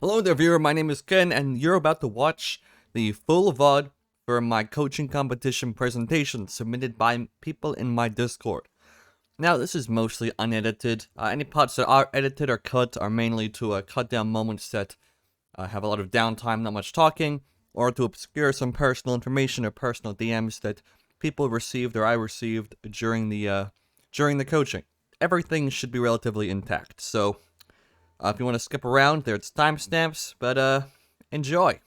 Hello there, viewer. My name is Ken, and you're about to watch the full VOD for my coaching competition presentation submitted by people in my Discord. Now, this is mostly unedited. Any parts that are edited or cut are mainly to cut down moments that have a lot of downtime, not much talking, or to obscure some personal information or personal DMs that people received or I received during the coaching. Everything should be relatively intact, so if you want to skip around, there's timestamps, but enjoy.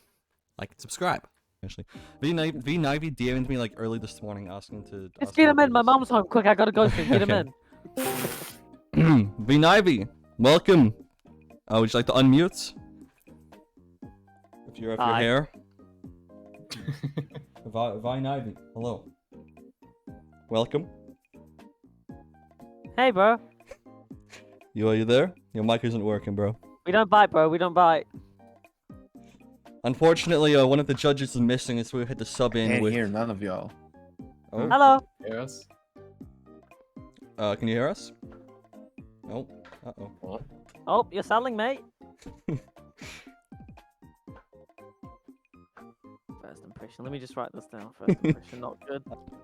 Like and subscribe. Actually, VYNYVY DM'd me like early this morning asking to. Let's get him in. My mom's home. Quick, I gotta go soon. Get him in. VYNYVY, welcome. Would you like to unmute? If you're here. VYNYVY, hello. Welcome. Hey, bro. Are you there? Your mic isn't working, bro. We don't bite, bro. We don't bite. Unfortunately, one of the judges is missing, so we had to sub in Can't with. hear none of y'all. Oh. Hello. Hear us? Can you hear us? Oh. Uh-oh. What? Oh, you're selling, mate. First impression. Let me just write this down. First impression, not good.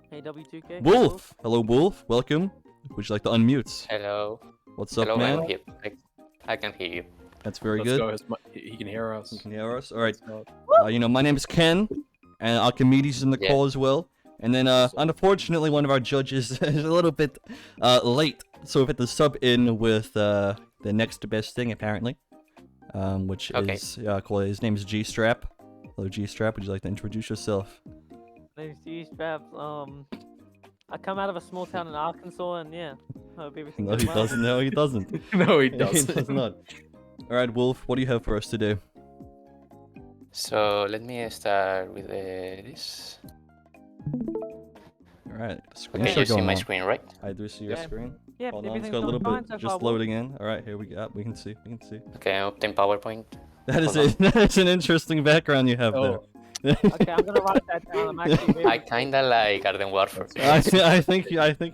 Hey, W2K. Wolf! Hello, Wolf. Welcome. Would you like to unmute? Hello. What's up, Hello, man? I can hear you. That's very Let's good. go. He can hear us. You can hear us? Alright. My name is Ken, and Archimedes in the call as well. And then, unfortunately, one of our judges is a little bit late, so we've had to sub in with the next best thing, apparently. Which is, his name is G-Strap. Hello, G-Strap. Would you like to introduce yourself? Name's G-Strap. I come out of a small town in Arkansas, and yeah, hope everything No, goes he well. doesn't. No, he doesn't. No, he He doesn't. does not. Alright, Wolf, what do you have for us today? So let me start with this. Alright, Can you see my screen, right? I do see your Yeah. screen. Yeah, Hold on, it's everything's got a little going fine bit so just far. loading in. Alright, here we go. We can see. Okay, obtain PowerPoint. That is Hold that's an interesting background you have there. Okay, I'm gonna write that down. I'm actually really... I kinda like Garden Warfare. I think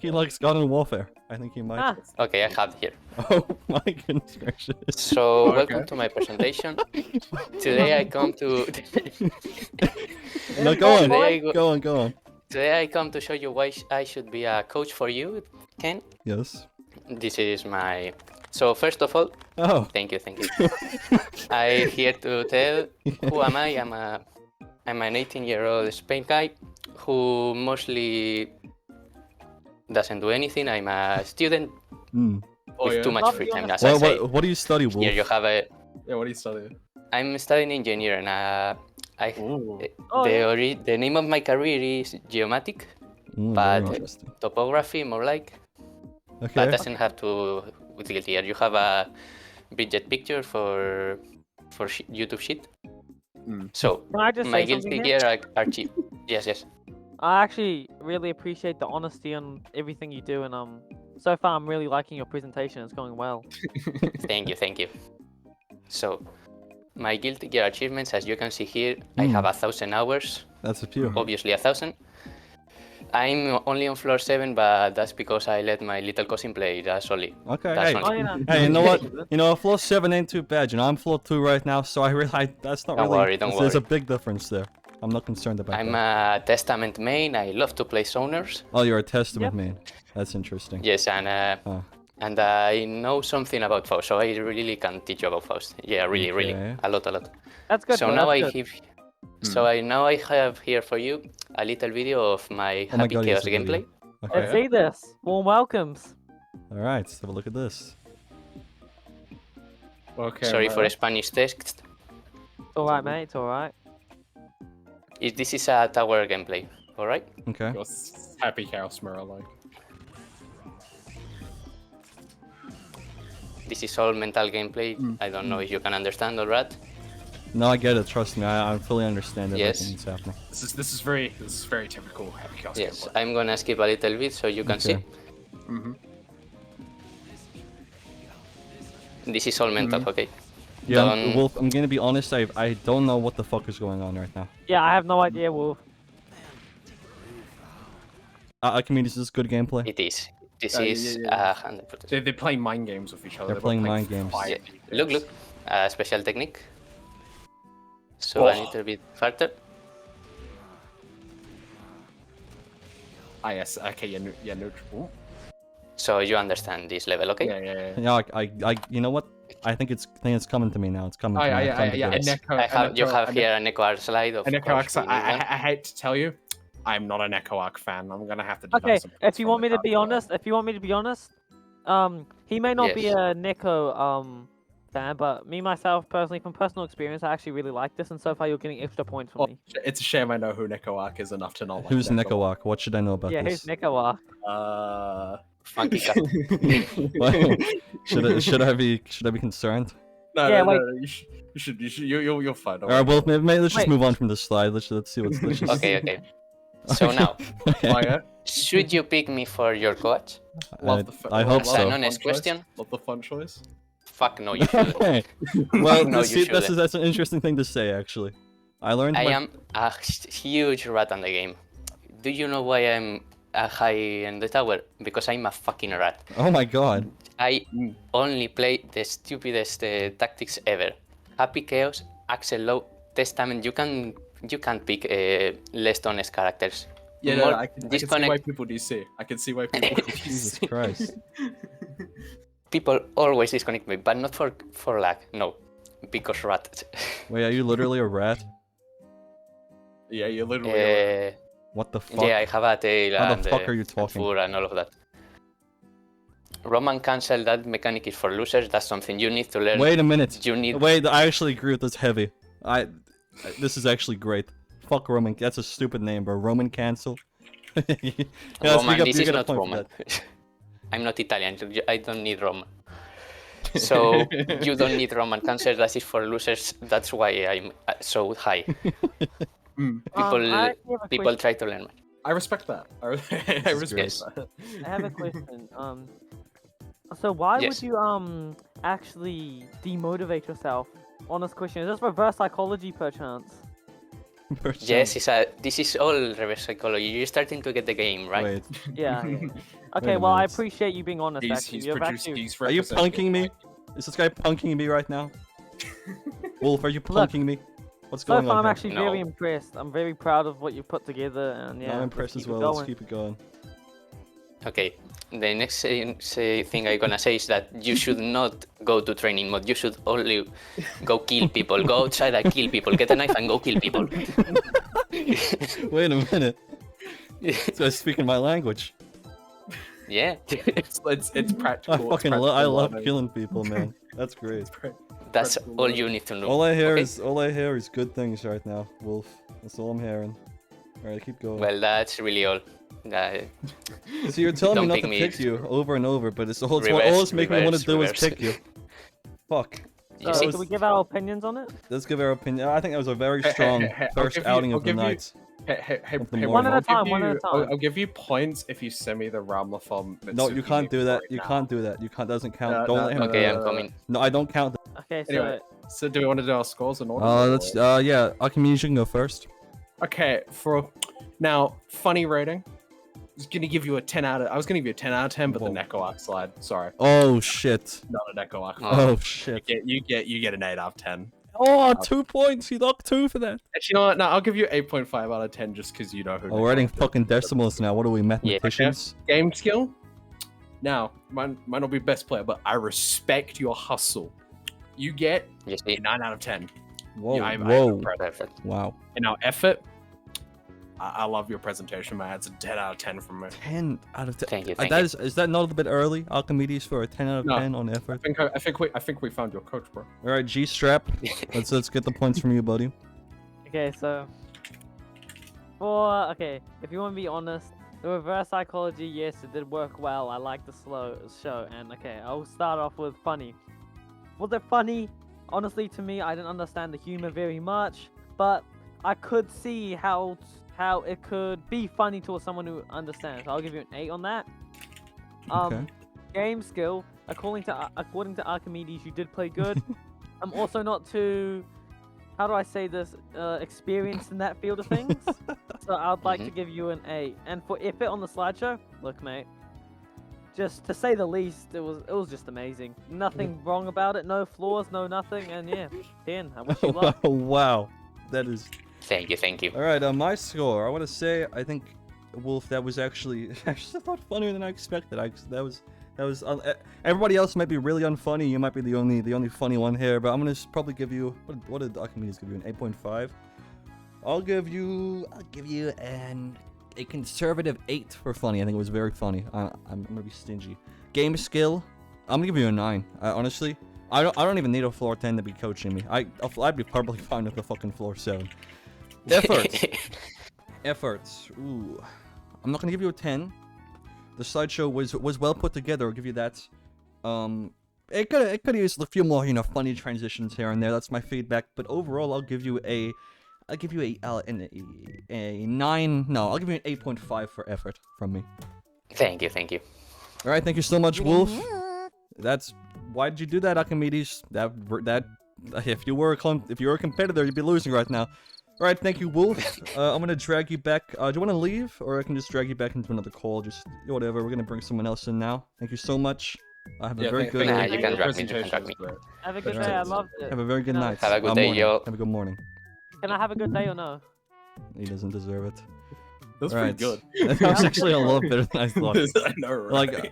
he likes Garden Warfare. I think he might. Ah, Okay, I have it here. Oh my goodness gracious. So Okay. welcome to my presentation. Today I come to No, go on. Today I go- Go on. today I come to show you why I should be a coach for you, Ken. Yes. This is my. So first of all, Oh. thank you. I'm here to tell who am I. I'm an 18-year-old Spain guy who mostly doesn't do anything. I'm a student Mm. with too much free time, as Well, I say. what do you study, Wolf? Here you have a. Yeah, what are you studying? I'm studying engineering. Ooh. Oh, yeah. The name of my career is geomatic, Mm, but- very interesting. topography more like. Okay. That doesn't have to with guild here. You have a budget picture for YouTube sheet. Mm. So Can I just my say guild something here? here are cheap. Yes. I actually really appreciate the honesty on everything you do, and so far I'm really liking your presentation. It's going well. Thank you. So, my Guild Gear achievements, as you can see here, I have 1,000 hours, That's a few. obviously 1,000. I'm only on floor 7, but that's because I let my little cousin play, that's only. Okay. That's Hey. only. Oh, yeah. Hey, you know what? You know, floor 7 ain't too bad. You know, I'm floor 2 right now, so that's not Don't really. worry, don't There's a worry. big difference there. I'm not concerned about I'm that. a Testament main, I love to play zoners. Oh, you're a Testament Yep. man. That's interesting. Yes, Oh. and I know something about Faust, so I really can teach you about Faust. Yeah, really, Okay. a lot. That's good. So bro, now that's I good. have, now I have here for you a little video of my Oh my Happy God, Chaos yes, a video. gameplay. Okay. Let's see this. Warm welcomes. All right. Let's have a look at this. Okay. Sorry for right. Spanish text. It's alright, mate. It's alright. This is a tower gameplay, alright? Okay. Your happy cow smell like. This is all mental gameplay. I don't know if you can understand or not. No, I get it. Trust me. I fully understand everything Yes. that's happening. This is very typical happy cow Yes, gameplay. I'm gonna skip a little bit so you can see. Okay. Mm-hmm. This is all mental, okay? Yeah, Don't- Wolf. I'm gonna be honest. I don't know what the fuck is going on right now. Yeah, I have no idea, Wolf. Archimedes, is this good gameplay? It is. This Yeah, is yeah. 100%. They're playing mind games with each other. They're playing mind games. five Yeah. games. Look, special technique. So a Oh. little bit further. Ah, yes. Okay, yeah, neutral. So you understand this level, okay? Yeah. Yeah, you know what? I think it's coming to me now. It's coming Oh, to me. yeah, I have time to yeah, get it. Yes, Neko- you Neko- have a here an Echo Art slide, of And course. I hate to tell you, I'm not an Echo Arc fan. I'm gonna have to defend Okay, some points if you from want the me to be card. honest, he may not be Yes. a Neko fan, but me myself personally, from personal experience, I actually really like this, and so far you're getting extra points from Well, me. it's a shame I know who Neko Arc is enough to not like Who's Neko Nekowak? What should I know about Yeah, this? who's Neko? Funky cat. Well, should I be concerned? No, Yeah, no, wait. no, you'll find out. All right, well, maybe let's just Wait. move on from this slide. Let's see what's. Let's just... Okay. So now, Okay. Oh, yeah? should you pick me for your coach? I hope That's an so. honest question. Love the fun choice. Fuck no, you shouldn't. Okay. Well, No, you that's an interesting thing to say, actually. I learned. I my... am a huge rat on the game. Do you know why I'm high in the tower? Because I'm a fucking rat. Oh my god. I only play the stupidest tactics ever. Happy Chaos, Axel Low, Testament. You can't pick less honest characters. Yeah, More I can see why disconnect. people DC. I can see why people Jesus Christ. People always disconnect me, but not for lag. No, because rat. Wait, are you literally a rat? Yeah, you're literally. What the fuck? Yeah, I have a tail How and, the fuck are you and talking? fur and all of that. Roman cancel, that mechanic is for losers. That's something you need to learn. Wait a minute. You need. Wait, I actually agree with this heavy. This is actually great. Fuck Roman. That's a stupid name, bro. Roman cancel. Yeah, Roman, this you is get a not point for Roman. that. I'm not Italian. I don't need Roman. So you don't need Roman cancer. That is for losers. That's why I'm so high. I People try to learn. I respect that. I respect Yes. that. I have a question. So why Yes. would you actually demotivate yourself? Honest question. Is this reverse psychology perchance? Yes, this is all reverse psychology. You're starting to get the game, right? Wait, Yeah. Wait Okay. a Well, I minute. appreciate you being honest. Actually, you've actually. are you punking me? Is this guy punking me right now? Wolf, are you punking me? What's So going far, on I'm here? actually No. very impressed. I'm very proud of what you've put together, and yeah. I'm let's impressed keep as it well. Let's going. keep it going. Okay. The next thing I'm gonna say is that you should not go to training mode. You should only go kill people. Go outside and kill people. Get a knife and go kill people. Wait a minute. This guy's speaking my language. Yeah. It's practical. I love killing people, man. That's great. That's all you need to know. All I okay? hear is good things right now, Wolf. That's all I'm hearing. All right, keep going. Well, that's really all. So you're telling me don't not pick to me. pick you over and over, but it's all Reverse, it's making me want to do reverse. is pick you. Fuck. You So, see? can we give our opinions on it? Let's give our opinion. I think that was a very Hey, strong I'll first give you- outing I'll of the give you- night. Hey, Of the Wolf, One at a I'll give time, one at a you- time. I'll give you points if you send me the Ramla from. No, you can't do that. You can't do that. You can't. Doesn't count. No, Don't no, let him. no, Okay, do I'm that. coming. No, I don't count. Okay. So Anyway. So do we want to do our scores in order? Let's. Yeah. Archimedes, you can go first. Okay, for now, funny rating. I was gonna give you a 10 out of. I was gonna give you a 10 out of 10, but Whoa. the Neko Arc slide. Sorry, Oh shit. not a Neko Arc. Oh. Oh shit. You get an 8 out of 10. Oh, 2 points. He knocked 2 for that. Actually, you know what? No, I'll give you 8.5 out of 10 just because you know who. Oh, we're adding Neko Arc is. fucking decimals now. What are we, mathematicians? Game skill. Now, might not be best player, but I respect your hustle. You get You a see? 9 out of 10. Whoa, Yeah, I'm whoa. impressed. Perfect. Wow. And now effort. I love your presentation, man. It's a 10 out of 10 from me. 10 out of 10. Thank you. Is that not a bit early, Archimedes, for a 10 out of No. 10 on I effort? think we found your coach, bro. All right, G-strap. Let's get the points from you, buddy. okay. So if you want to be honest, the reverse psychology, yes, it did work well. I like the show, and okay, I'll start off with funny. Was it funny? Honestly, to me, I didn't understand the humor very much, but I could see how it could be funny to someone who understands. So I'll give you an 8 on that. Okay. Game skill, according to Archimedes, you did play good. I'm also not too, how do I say this, experienced in that field of things. So I'd like to give you an 8. And for effort on the slideshow, look, mate, just to say the least, it was just amazing. Nothing wrong about it, no flaws, no nothing, and yeah, 10. I wish you luck. Wow. That is. Thank you, thank you. All right, my score. I want to say I think Wolf, that was actually a lot funnier than I expected. That was everybody else might be really unfunny. You might be the only funny one here. But I'm gonna probably give you what did Archimedes give you, an 8.5? I'll give you a conservative 8 for funny. I think it was very funny. I'm gonna be stingy. Game skill, I'm gonna give you a 9. Honestly, I don't even need a floor 10 to be coaching me. I'd be perfectly fine with the fucking floor 7. Efforts. Ooh, I'm not gonna give you a 10. The slideshow was well put together. I'll give you that. It could use a few more funny transitions here and there. That's my feedback. But overall, I'll give you a 9. No, I'll give you an 8.5 for effort from me. Thank you, thank you. All right, thank you so much, Wolf. Why did you do that, Archimedes? That if you were a competitor, you'd be losing right now. All right, thank you, Wolf. I'm gonna drag you back. Do you want to leave, or I can just drag you back into another call? Just whatever. We're gonna bring someone else in now. Thank you so much. Have a very good. Nah, night. you can drag me. You can drag me. Have a good day. I loved it. Have a very good night. Have a good day, morning. yo. Have a good morning. Can I have a good day or no? He doesn't deserve it. That's All pretty right. good. That was actually a lot better than I thought. I know, right? Like,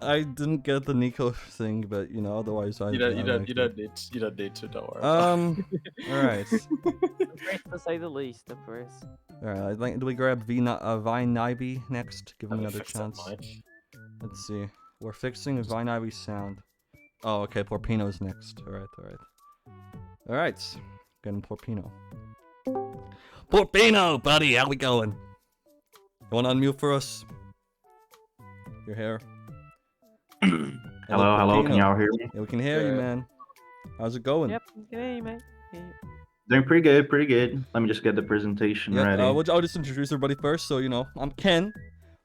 I didn't get the Nico thing, but otherwise I. you don't need to. Don't worry. All right. Impressed to say the least, impressed. All right. Do we grab VYNYVY next? Give him another chance. Let's see. We're fixing VYNYVY's sound. Oh, okay. Porpino's next. All right. Getting Porpino. Porpino, buddy, how we going? You want to unmute for us? Your hair. Hello, can y'all hear me? Yeah, we can hear you, man. How's it going? Yep, hey, mate. Doing pretty good. Let me just get the presentation ready. I'll just introduce everybody first. So, I'm Ken.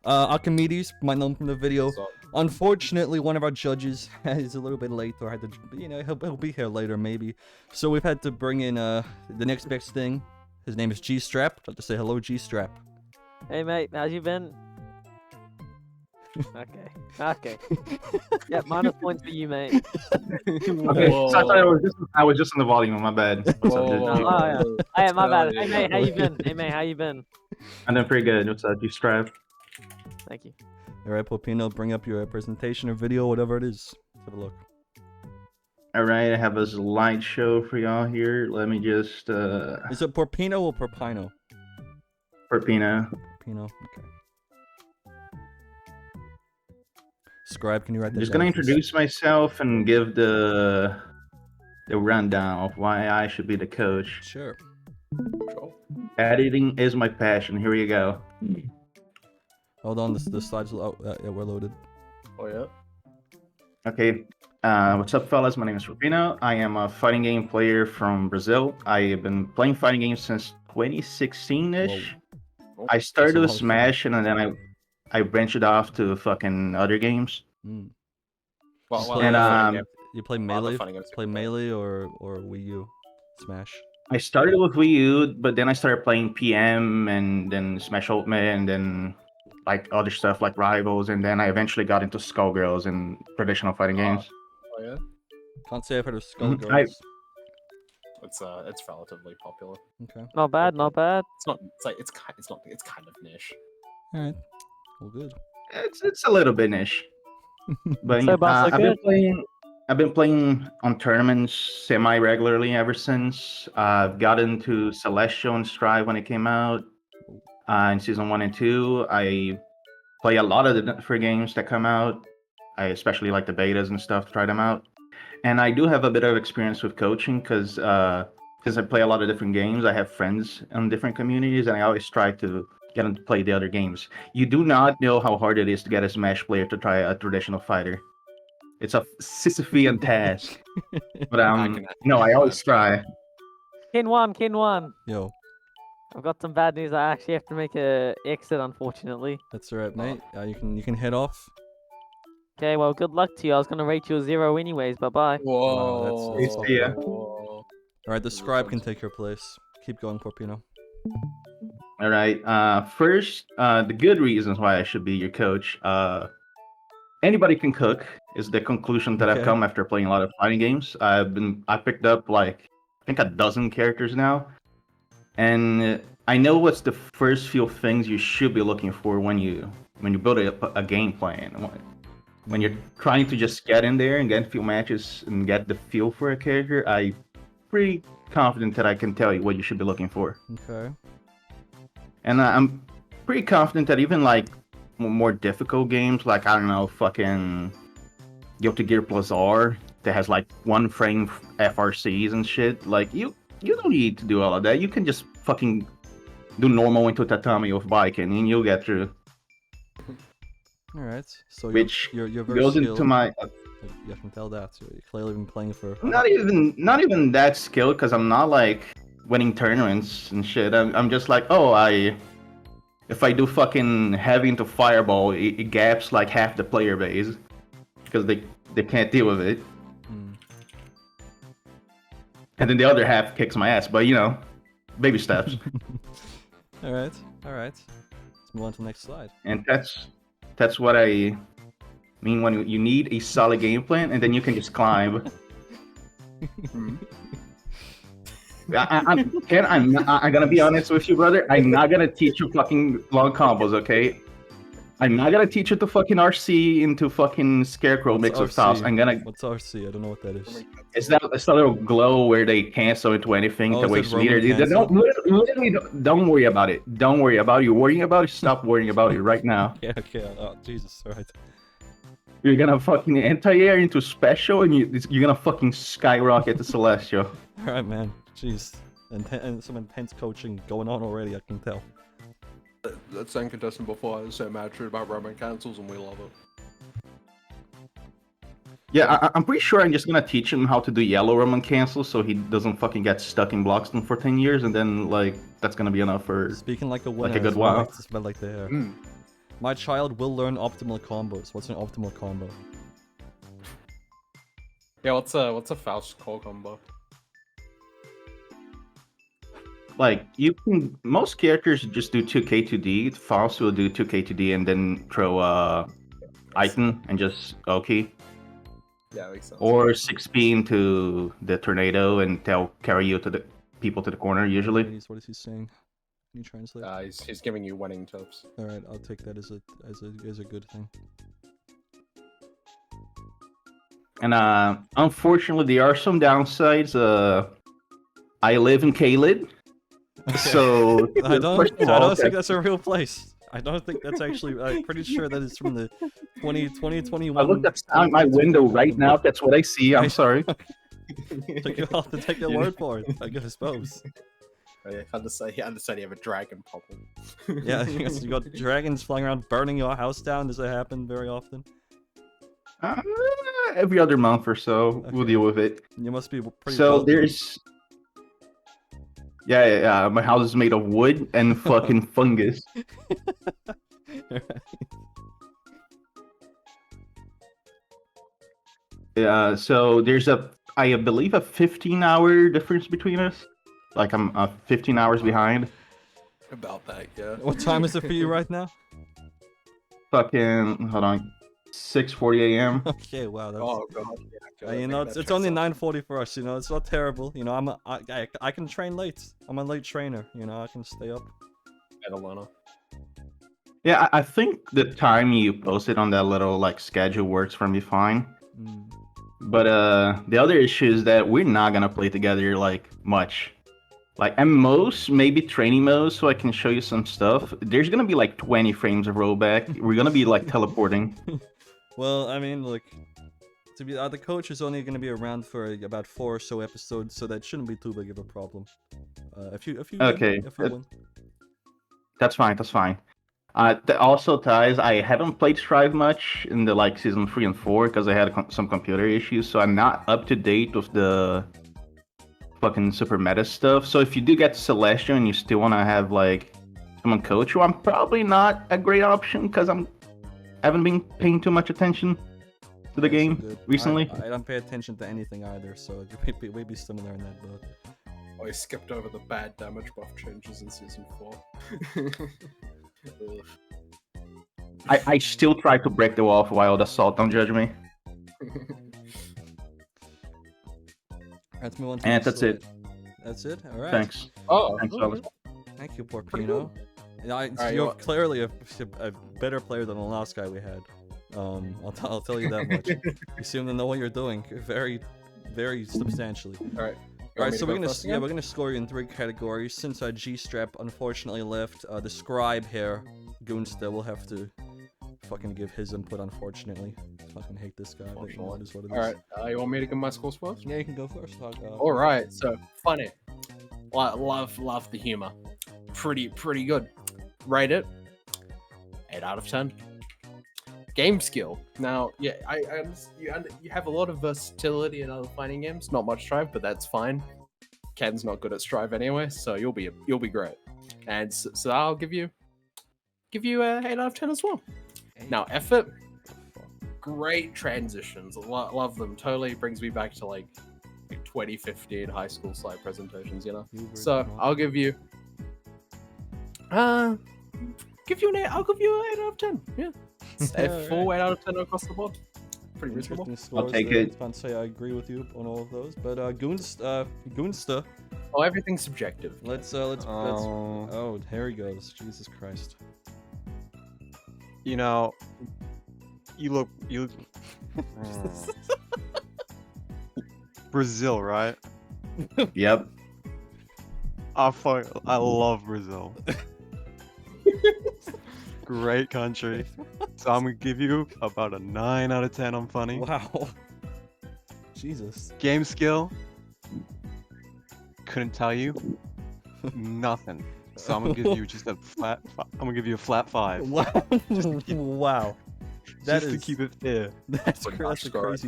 Archimedes, might know him from the video. Unfortunately, one of our judges is a little bit late, or had to, he'll be here later maybe. So we've had to bring in the next best thing. His name is G-Strap. I'd like to say hello, G-Strap. Hey, mate, how's you been? Okay. Yep, minus points for you, mate. Okay, so I thought I was just on the volume. My bad. What's up, dude? Yeah. Hey, my bad. Hey, mate, how you been? I'm doing pretty good. What's up, G-Strap? Thank you. All right, Porpino, bring up your presentation or video, whatever it is. Let's have a look. All right, I have a slideshow for y'all here. Let me just. Is it Porpino or Porpino? Porpino. Porpino. Okay. Scribe, can you write that Just down? gonna introduce myself and give the rundown of why I should be the coach. Sure. Editing is my passion. Here you go. Hold on, the slides we're loaded. Oh yeah. Okay. What's up, fellas? My name is Porpino. I am a fighting game player from Brazil. I have been playing fighting games since 2016-ish. I started with Smash, and then I branched off to fucking other games. Mm. And you play Melee? Play Melee or Wii U? Smash? I started with Wii U, but then I started playing PM and then Smash Ultimate and then like other stuff like Rivals, and then I eventually got into Skullgirls and traditional fighting games. Oh yeah. Can't say I've heard of Skullgirls. It's relatively popular. Okay. Not bad. It's kind of niche. All right. Well, good. It's a little bit niche. But So far, so good. I've been playing on tournaments semi-regularly ever since. I've got into Celestial and Strive when it came out. In Season 1 and 2, I play a lot of the different games that come out. I especially like the betas and stuff to try them out. And I do have a bit of experience with coaching because I play a lot of different games. I have friends in different communities, and I always try to get them to play the other games. You do not know how hard it is to get a Smash player to try a traditional fighter. It's a Sisyphean task. But I always try. Kin one. Yo, I've got some bad news. I actually have to make a exit, unfortunately. that's alright, mate. You can head off. Okay, well, good luck to you. I was gonna rate you a 0 anyways. Bye-bye. Whoa. that's yeah. Whoa. Alright, the scribe can take your place. Keep going, Porpino. All right. First, the good reasons why I should be your coach. Anybody can cook is the conclusion that I've come after playing a lot of fighting games. I picked up like I think a dozen characters now, And I know what's the first few things you should be looking for when you build a game plan. When you're trying to just get in there and get a few matches and get the feel for a character, I'm pretty confident that I can tell you what you should be looking for. Okay. And I'm pretty confident that even like more difficult games, like I don't know, fucking Guilty Gear Plus R, that has like 1 frame FRCs and shit, like you don't need to do all of that. You can just fucking do normal into tatami with Viking and you'll get through. All right. So Which you're very goes skilled. into my You can tell that. So you've clearly been playing for. not even that skilled, because I'm not like winning tournaments and shit. I'm just like, oh, if I do fucking heavy into fireball, it gaps like half the player base because they can't deal with it. Hmm. And then the other half kicks my ass, but you know, baby steps. All right. Let's move on to the next slide. And that's what I mean when you need a solid game plan, and then you can just climb. I'm gonna be honest with you, brother. I'm not gonna teach you fucking long combos, okay? I'm not gonna teach you to fucking RC into fucking Scarecrow What's mix of RC? styles. What's RC? I don't know what that is. It's that little glow where they cancel into anything Oh, that is it wastes Roman meter. cancel? Literally, don't worry about it. Don't worry about it. You're worrying about it. Stop worrying about it right now. Yeah. Okay. Oh, Jesus. All right. You're gonna fucking anti-air into special, and you're gonna fucking skyrocket to Celestial. All right, man. Jeez. And some intense coaching going on already. I can tell. That same contestant before is so mad true about Roman cancels, and we love it. Yeah, I'm pretty sure I'm just gonna teach him how to do yellow Roman cancel, so he doesn't fucking get stuck in Bloxton for 10 years, and then like that's gonna be enough for. Speaking like a winner. Like a good as well, wow. to smell like the hair. Mm. My child will learn optimal combos. What's an optimal combo? Yeah, what's a Faust core combo? Like most characters just do 2k 2d. Faust will do 2k 2d and then throw Item and just Oki. Yeah, makes sense. Or 6p into the tornado and carry you to the people to the corner usually. What is he saying? Can you translate? He's giving you winning tips. All right, I'll take that as a good thing. And unfortunately, there are some downsides. I live in Kaled, so I don't first of all, think that's a real place. I don't think that's actually. I'm pretty sure that is from the 2021. I looked out my window right now. That's what I see. I'm sorry. You have to take your word for it, I suppose. Oh, yeah, I understand you have a dragon popping. Yeah, you got dragons flying around burning your house down. Does that happen very often? Every other month or so, we'll deal with it. You must be pretty. So wealthy. there's. Yeah. My house is made of wood and fucking fungus. Yeah. So there's I believe a 15-hour difference between us. Like I'm 15 hours behind. About that, yeah. What time is it for you right now? Fucking hold on, 6:40 a.m. Okay, wow. That's, Oh god. Yeah, you know, it's only 9:40 for us. You know, it's not terrible. You know, I can train late. I'm a late trainer. You know, I can stay up. Atalanta. Yeah, I think the time you posted on that little like schedule works for me fine. Mm. But the other issue is that we're not gonna play together like much. Like at most, maybe training mode, so I can show you some stuff. There's gonna be like 20 frames of rollback. We're gonna be like teleporting. Well, I mean, look, to be the coach is only going to be around for about 4 or so episodes, so that shouldn't be too big of a problem. If you Okay, win, if you win. That's fine. That's fine. Also, ties. I haven't played Strive much in the like season 3 and 4 because I had some computer issues, so I'm not up to date with the fucking super meta stuff. So if you do get Celestial and you still want to have like someone coach you, I'm probably not a great option because I haven't been paying too much attention to the game Good. recently. I don't pay attention to anything either, so we'd be similar in that boat. Oh, I skipped over the bad damage buff changes in season 4. Ugh. I still try to break the wall of Wild Assault. Don't judge me. Let's move on to And next that's slide. it. That's it. All right. Thanks. Oh, Thanks, okay. fellas. Thank you, Pretty Porpino. Alright, You're you clearly a better player than the last guy we had. I'll tell you that much. You seem to know what you're doing, very, very substantially. All right. All right, so we're gonna score you in 3 categories. Since G-Strap unfortunately left, the scribe here, Goonsta, will have to fucking give his input. Unfortunately, fucking hate this guy. But you know, it is what it is. All right. You want me to give my scores first? Yeah, you can go first. All right. So funny. Love the humor. Pretty good. Rate it 8 out of 10. Game skill. Now, yeah, you have a lot of versatility in other fighting games. Not much Strive, but that's fine. Ken's not good at Strive anyway, so you'll be great. And so I'll give you a 8 out of 10 as well. Now, effort. Great transitions. Love them. Totally brings me back to like 2015 high school slide presentations, you know. So I'll give you I'll give you an 8 out of 10. Yeah. A full 8 out of 10 across the board. Pretty reasonable. I'll take it. I can't say I agree with you on all of those, but Goonsta. Oh, everything's subjective. Let's oh, here he goes. Jesus Christ. You know, you Brazil, right? Yep. I love Brazil. Great country. So I'm gonna give you about a 9 out of 10 on funny. Wow. Jesus. Game skill. Couldn't tell you. Nothing. So I'm gonna give you just a flat. I'm gonna give you a flat 5. Wow. Wow. That Just is to keep it fair. that's Pretty that's a much scored.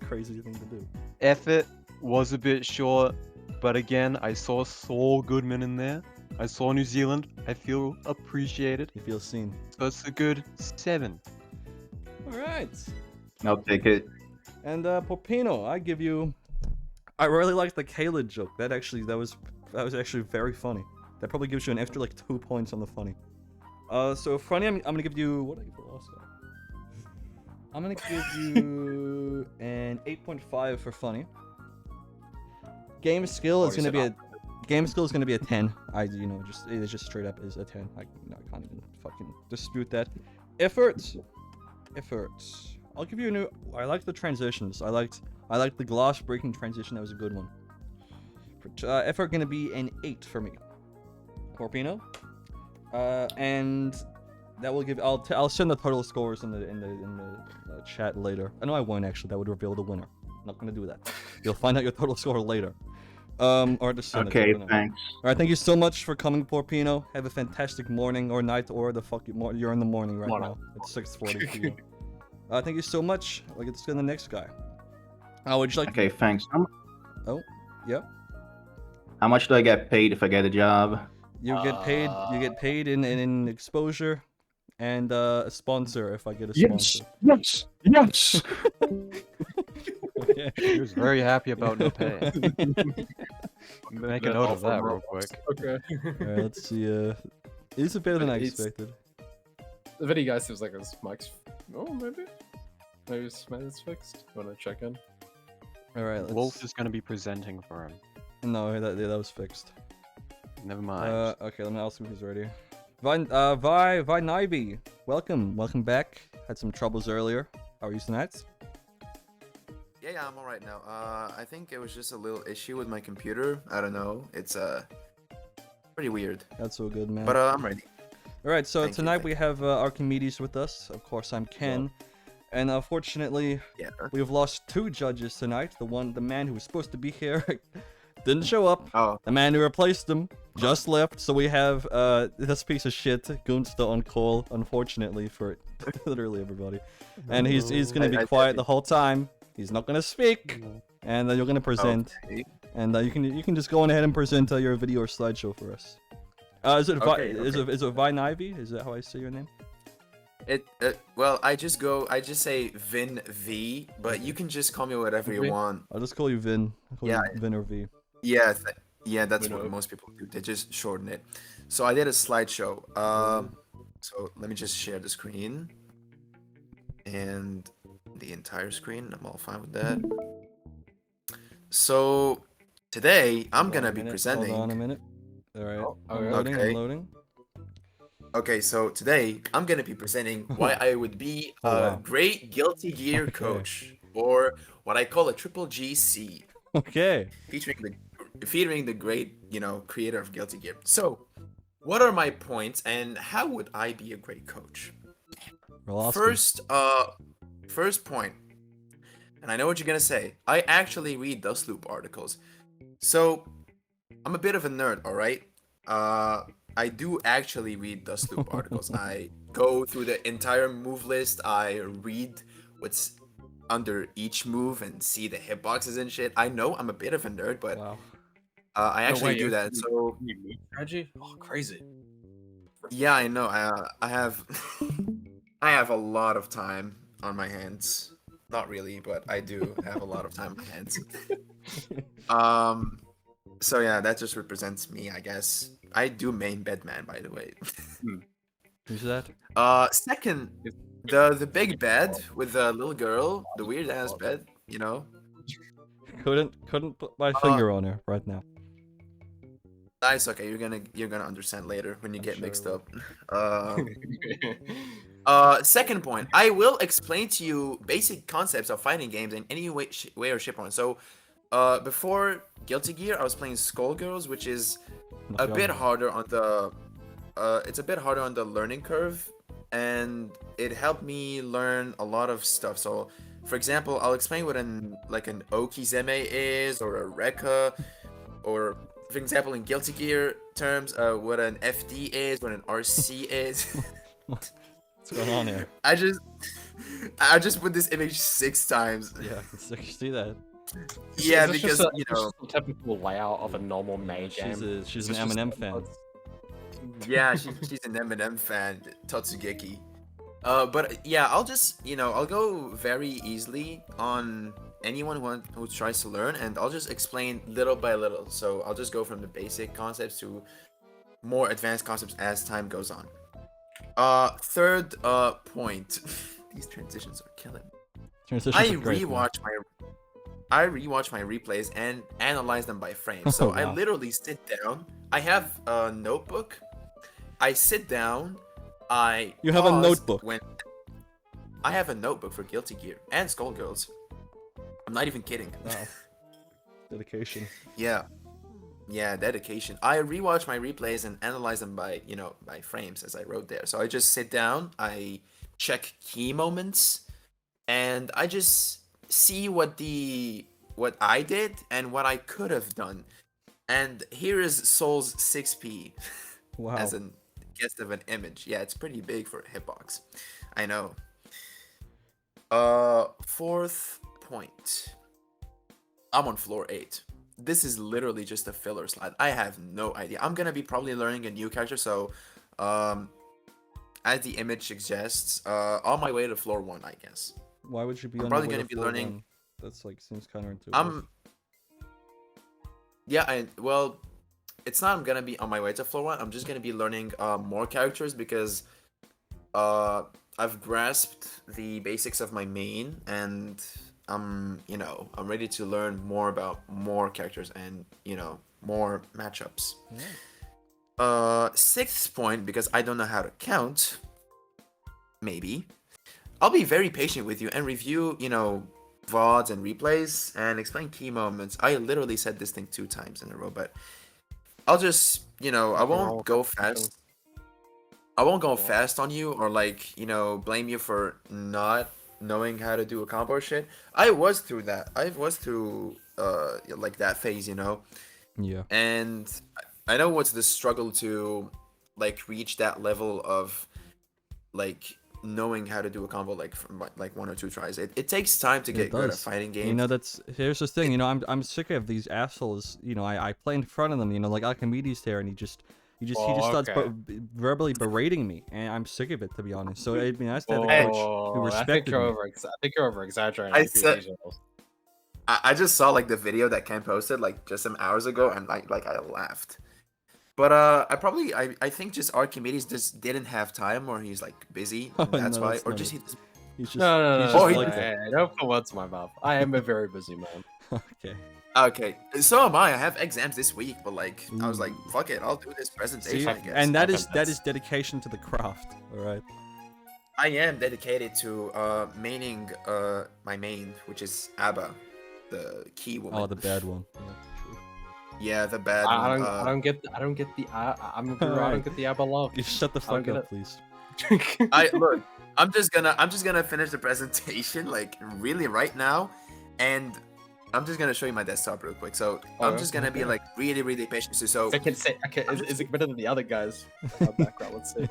crazy thing to do. Effort was a bit short, but again, I saw Saul Goodman in there. I saw New Zealand. I feel appreciated. You feel seen. So it's a good 7. All right. I'll take it. And Porpino, I give you. I really liked the Kayla joke. That was actually very funny. That probably gives you an extra like 2 points on the funny. So funny, I'm gonna give you what did I give the last guy? I'm gonna give you an 8.5 for funny. Game skill is gonna be a 10. It's just straight up is a 10. I can't even fucking dispute that. Efforts. I'll give you a new. I like the transitions. I liked the glass breaking transition. That was a good one. Effort gonna be an 8 for me. Porpino. And that will give. I'll send the total scores in the chat later. I know I won't actually. That would reveal the winner. I'm not gonna do that. You'll find out your total score later. Or just send Okay, it. thanks. All right, thank you so much for coming, Porpino. Have a fantastic morning or night or the fuck you're in the morning right now. It's 6:40 for you. Thank you so much. Let's go to the next guy. Would you like? Okay, thanks. Oh, yeah. How much do I get paid if I get a job? You get paid. You get paid in exposure, and a sponsor if I get a sponsor. Yes. Okay. He was very happy about no pay. Make a note of that real quick. Okay. All right, let's see. It's better than I expected. The video guy seems like his mic's. Oh, maybe his mic's fixed. Want to check in? All right, let's... Wolf is gonna be presenting for him. No, that was fixed. Never mind. Okay, let me ask him if he's ready. VYNYVY, welcome back. Had some troubles earlier. How are you tonight? Yeah, I'm alright now. I think it was just a little issue with my computer. I don't know. It's pretty weird. That's so good, man. But I'm ready. All right, so Thank you, tonight thank we have Archimedes with us. Of course, I'm Ken, and unfortunately, Yeah. we've lost 2 judges tonight. The man who was supposed to be here didn't show up. Oh. The man who replaced him just left. So we have this piece of shit, Goonsta, on call. Unfortunately for literally everybody, and he's gonna be quiet the whole time. He's not gonna speak, and then you're gonna present, Okay. and you can just go on ahead and present your video or slideshow for us. Is it is it VYNYVY? Is that how I say your name? Well, I just say VYNYVY, but you can just call me whatever you want. I'll just call you Vin. I'll call Yeah. you Vin or V. Yeah, that's what most people do. They just shorten it. So I did a slideshow. So let me just share the screen and the entire screen. I'm all fine with that. So today I'm Hold gonna on a be minute, presenting. Hold on a minute. All right. Oh, I'm okay. loading. Okay. I'm loading. Okay, so today I'm gonna be presenting why I would be a Oh, wow. great Guilty Gear Okay. coach, or what I call a triple GC, Okay. featuring the great, creator of Guilty Gear. So, what are my points, and how would I be a great coach? Roll Oscar. First point, and I know what you're gonna say. I actually read Dustloop articles, so I'm a bit of a nerd. All right. I do actually read Dustloop articles. I go through the entire move list. I read what's under each move and see the hitboxes and shit. I know I'm a bit of a nerd, but Wow. I No actually way, do you that. actually So You move strategy? Oh, crazy. yeah, I know. I have I have a lot of time on my hands. Not really, but I do have a lot of time on my hands. So yeah, that just represents me, I guess. I do main Bedman, by the way. Who's that? Second, the big bed with the little girl, the weird ass bed, Couldn't put my finger on her right now. Nice. Okay, you're gonna understand later when you I'm get sure mixed I up. Second point, I will explain to you basic concepts of fighting games in any way or shape on. So, before Guilty Gear, I was playing Skullgirls, which is a bit harder on the it's a bit harder on the learning curve, and it helped me learn a lot of stuff. So, for example, I'll explain what an Okizeme is, or a Rekka, or for example, in Guilty Gear terms, what an FD is, what an RC is. What's going on here? I just put this image 6 times. Yeah, I can see that. Yeah, Is this because just just a typical layout of a normal main She's game. she's Is an this just- Eminem fan. yeah, she's an Eminem fan, Totsugeki. But yeah, I'll just I'll go very easily on anyone who tries to learn, and I'll just explain little by little. So I'll just go from the basic concepts to more advanced concepts as time goes on. Third point. These transitions are killing me. Transitions I are great, man. rewatch my replays and analyze them by frame. So I Wow. literally sit down. I have a notebook. I sit down. You have a pause notebook? When I have a notebook for Guilty Gear and Skullgirls. I'm not even kidding. Wow. Dedication. Yeah, dedication. I rewatch my replays and analyze them by by frames, as I wrote there. So I just sit down. I check key moments, and I just see what I did and what I could have done. And here is Soul's 6p Wow. as a guest of an image. Yeah, it's pretty big for a hitbox. I know. Fourth point. I'm on floor 8. This is literally just a filler slide. I have no idea. I'm gonna be probably learning a new character, so as the image suggests, on my way to floor 1, I guess. Why would you be I'm on probably your way gonna to be floor learning- 1? That's like seems counterintuitive. Well, it's not I'm gonna be on my way to floor 1. I'm just gonna be learning more characters because I've grasped the basics of my main, and I'm ready to learn more about more characters and more matchups. Sixth point, because I don't know how to count, maybe I'll be very patient with you and review VODs and replays and explain key moments. I literally said this thing 2 times in a row, but I'll just I won't go fast. I won't go fast on you or blame you for not knowing how to do a combo or shit. I was through that. I was through that phase, Yeah. and I know what's the struggle to reach that level of knowing how to do a combo from 1 or 2 tries. It takes time to get good at fighting games. Here's the thing, I'm sick of these assholes. I play in front of them, like Archimedes there, and he just starts verbally berating me, and I'm sick of it, to be honest. So it'd be nice to have a coach who respected me. I think you're over exaggerating. I just saw the video that Ken posted just some hours ago, and I laughed. But I think just Archimedes just didn't have time, or he's busy. And that's why, or just He's just No. he's just Oh, like he- that. Don't put words in my mouth. I am a very busy man. Okay. Okay, so am I. I have exams this week, but like, I was like, fuck it, I'll do this presentation. See, I guess. and that is That's- dedication to the craft. All right. I am dedicated to maining my main, which is ABBA, the key woman. Oh, the bad one. Yeah, the bad I one. don't, I don't get, I don't get the, I'm a guru, I don't get the ABBA love. You shut the I don't fuck get up, it. please. Look. I'm just gonna finish the presentation like really right now, and I'm just gonna show you my desktop real quick. So I'm just gonna be like really patient. So I can say, okay, is it better than the other guys? Background, let's see.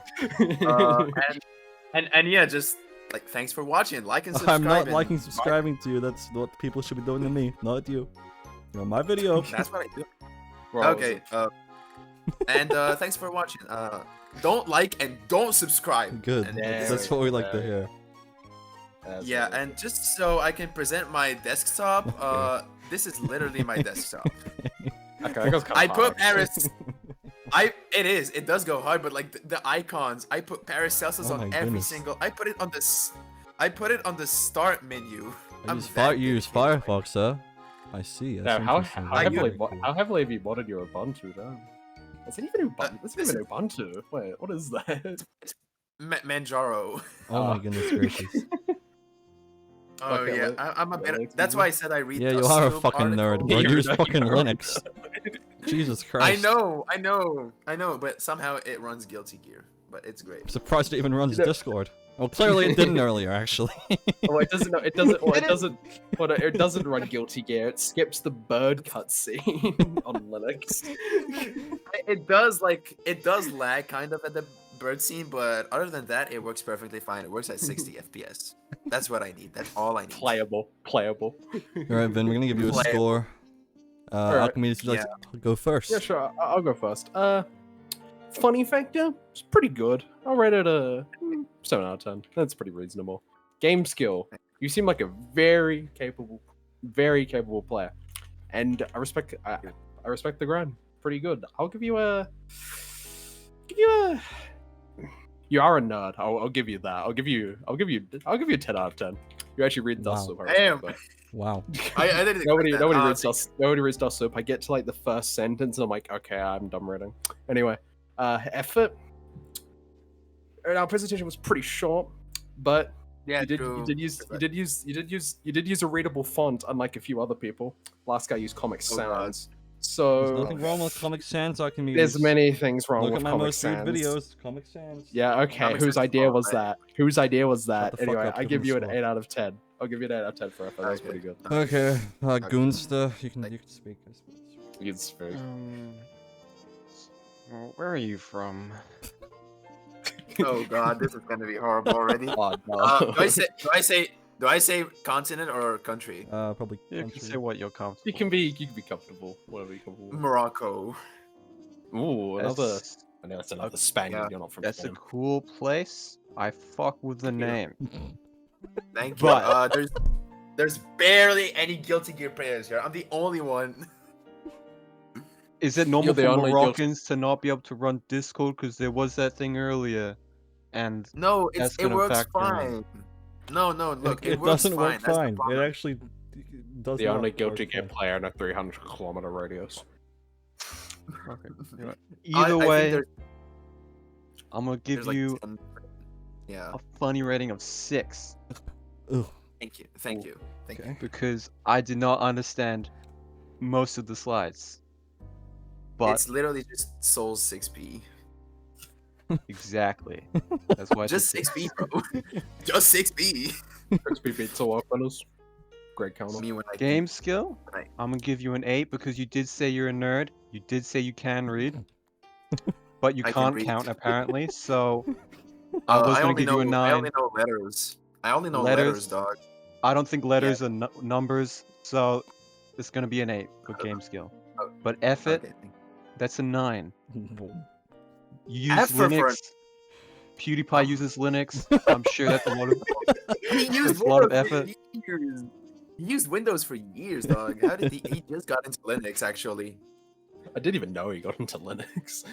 and yeah, just like thanks for watching, like and subscribe. I'm not and- liking, subscribing to you. That's what people should be doing to me, not you. You're on my video. That's what I do. Well, Okay. And thanks for watching. Don't like and don't subscribe. Good. And Yeah, That's what we like to hear. yeah, and just so I can present my desktop, this is literally my desktop. Okay, that goes kinda I put hard. Paris. It does go hard, but like the icons, I put Paracelsus Oh my on every goodness. single. I put it on the start menu. I'm You that use dedicated. Firefox, huh? I see. Now, That's how interesting. how I heavily Very cool. how heavily have you modded your Ubuntu though? Is it even Ubuntu? That's this even Ubuntu. Wait, what is that? Manjaro. Oh my goodness gracious. Oh Okay, yeah, let- I'm a bit. let's That's do why I said I read. Yeah, the you are a Zoom fucking nerd, article. bro. You're Use a fucking nerd. Linux. Jesus I Christ. know, but somehow it runs Guilty Gear, but it's great. I'm surprised it even runs You know- Discord. Well, clearly it didn't earlier, actually. Oh, it doesn't. It doesn't. Well, it doesn't. Well, it doesn't run Guilty Gear. It skips the bird cutscene on Linux. It does lag kind of at the bird scene, but other than that, it works perfectly fine. It works at 60 FPS. That's what I need. That's all I need. Playable. Alright, Vin, we're gonna give you a Play it. score. Alright. Alchemy, like go first. Yeah, sure. I'll go first. Funny factor, it's pretty good. I'll rate it a 7 out of 10. That's pretty reasonable. Game skill, you seem like a very capable player, and I respect the grind. Pretty good. I'll give you a. You are a nerd. I'll give you that. I'll give you a 10 out of 10. You actually read Dust Wow. Soup. I respect Damn. that. Wow. I didn't expect Nobody that. reads Dust. Nobody reads Dust Soup. I get to like the first sentence and I'm like, okay, I'm done reading. Anyway, effort. Our presentation was pretty short, but Yeah, you true. did use a readable font, unlike a few other people. Last guy used Comic Oh, God. Sans. There's So nothing wrong with Comic Sans, Archimedes. there's many things wrong Look with at my Comic most viewed Sans. videos. Comic Sans. Yeah, okay. Comic Whose Sans idea is was fine, that? Whose idea was that? the fuck Anyway, up, I give give him you a an score. 8 out of 10. I'll give you an 8 out of 10 for effort. That's Okay. pretty good. Okay, Goonster, you can speak. I suppose. It's very. Where are you from? Oh god, this is gonna be horrible already. Oh, no. Do I say continent or country? Probably. You can country. say what you're comfortable. You can be comfortable. Whatever you're comfortable with. Morocco. Ooh, another. That's, I know it's another Spaniard. Yeah. You're not from that's a Spain. cool place. I fuck with the name. Thank you. But- There's barely any Guilty Gear players here. I'm the only one. Is it normal You're the for only Moroccans to not be able to run Discord? Because there was that thing earlier, and No, That's it gonna works factor in. fine. No, look, it, it works doesn't fine. work That's the fine. It problem. actually does The not only work Guilty Gear fine. player in a 300-kilometer radius. okay. I Either think way, there's- I'm gonna give there's like you 10 Yeah. a funny rating of 6 Ugh. Thank you. Thank you. Okay. because I did not understand most of the slides. But It's literally just Souls 6p. exactly, that's why I Just said 6p, bro. Just 6p. XP beats all our fellas. Great counter. Me when I Game skill, Right. I'm gonna give you an 8 because you did say you're a nerd. You did say you can read, but you I can can't read. count apparently. So I was gonna only give you a know- I 9. only know letters. I only know Letters? letters, dog. I don't think letters are numbers, so it's gonna be an 8 for game skill. Oh, But effort, Okay. that's a 9. You use Effort for Linux. PewDiePie uses Linux. I'm sure that's a lot of. He used That's a lot of Windows for effort. years. He used Windows for years, dog. How did he just got into Linux actually? I didn't even know he got into Linux.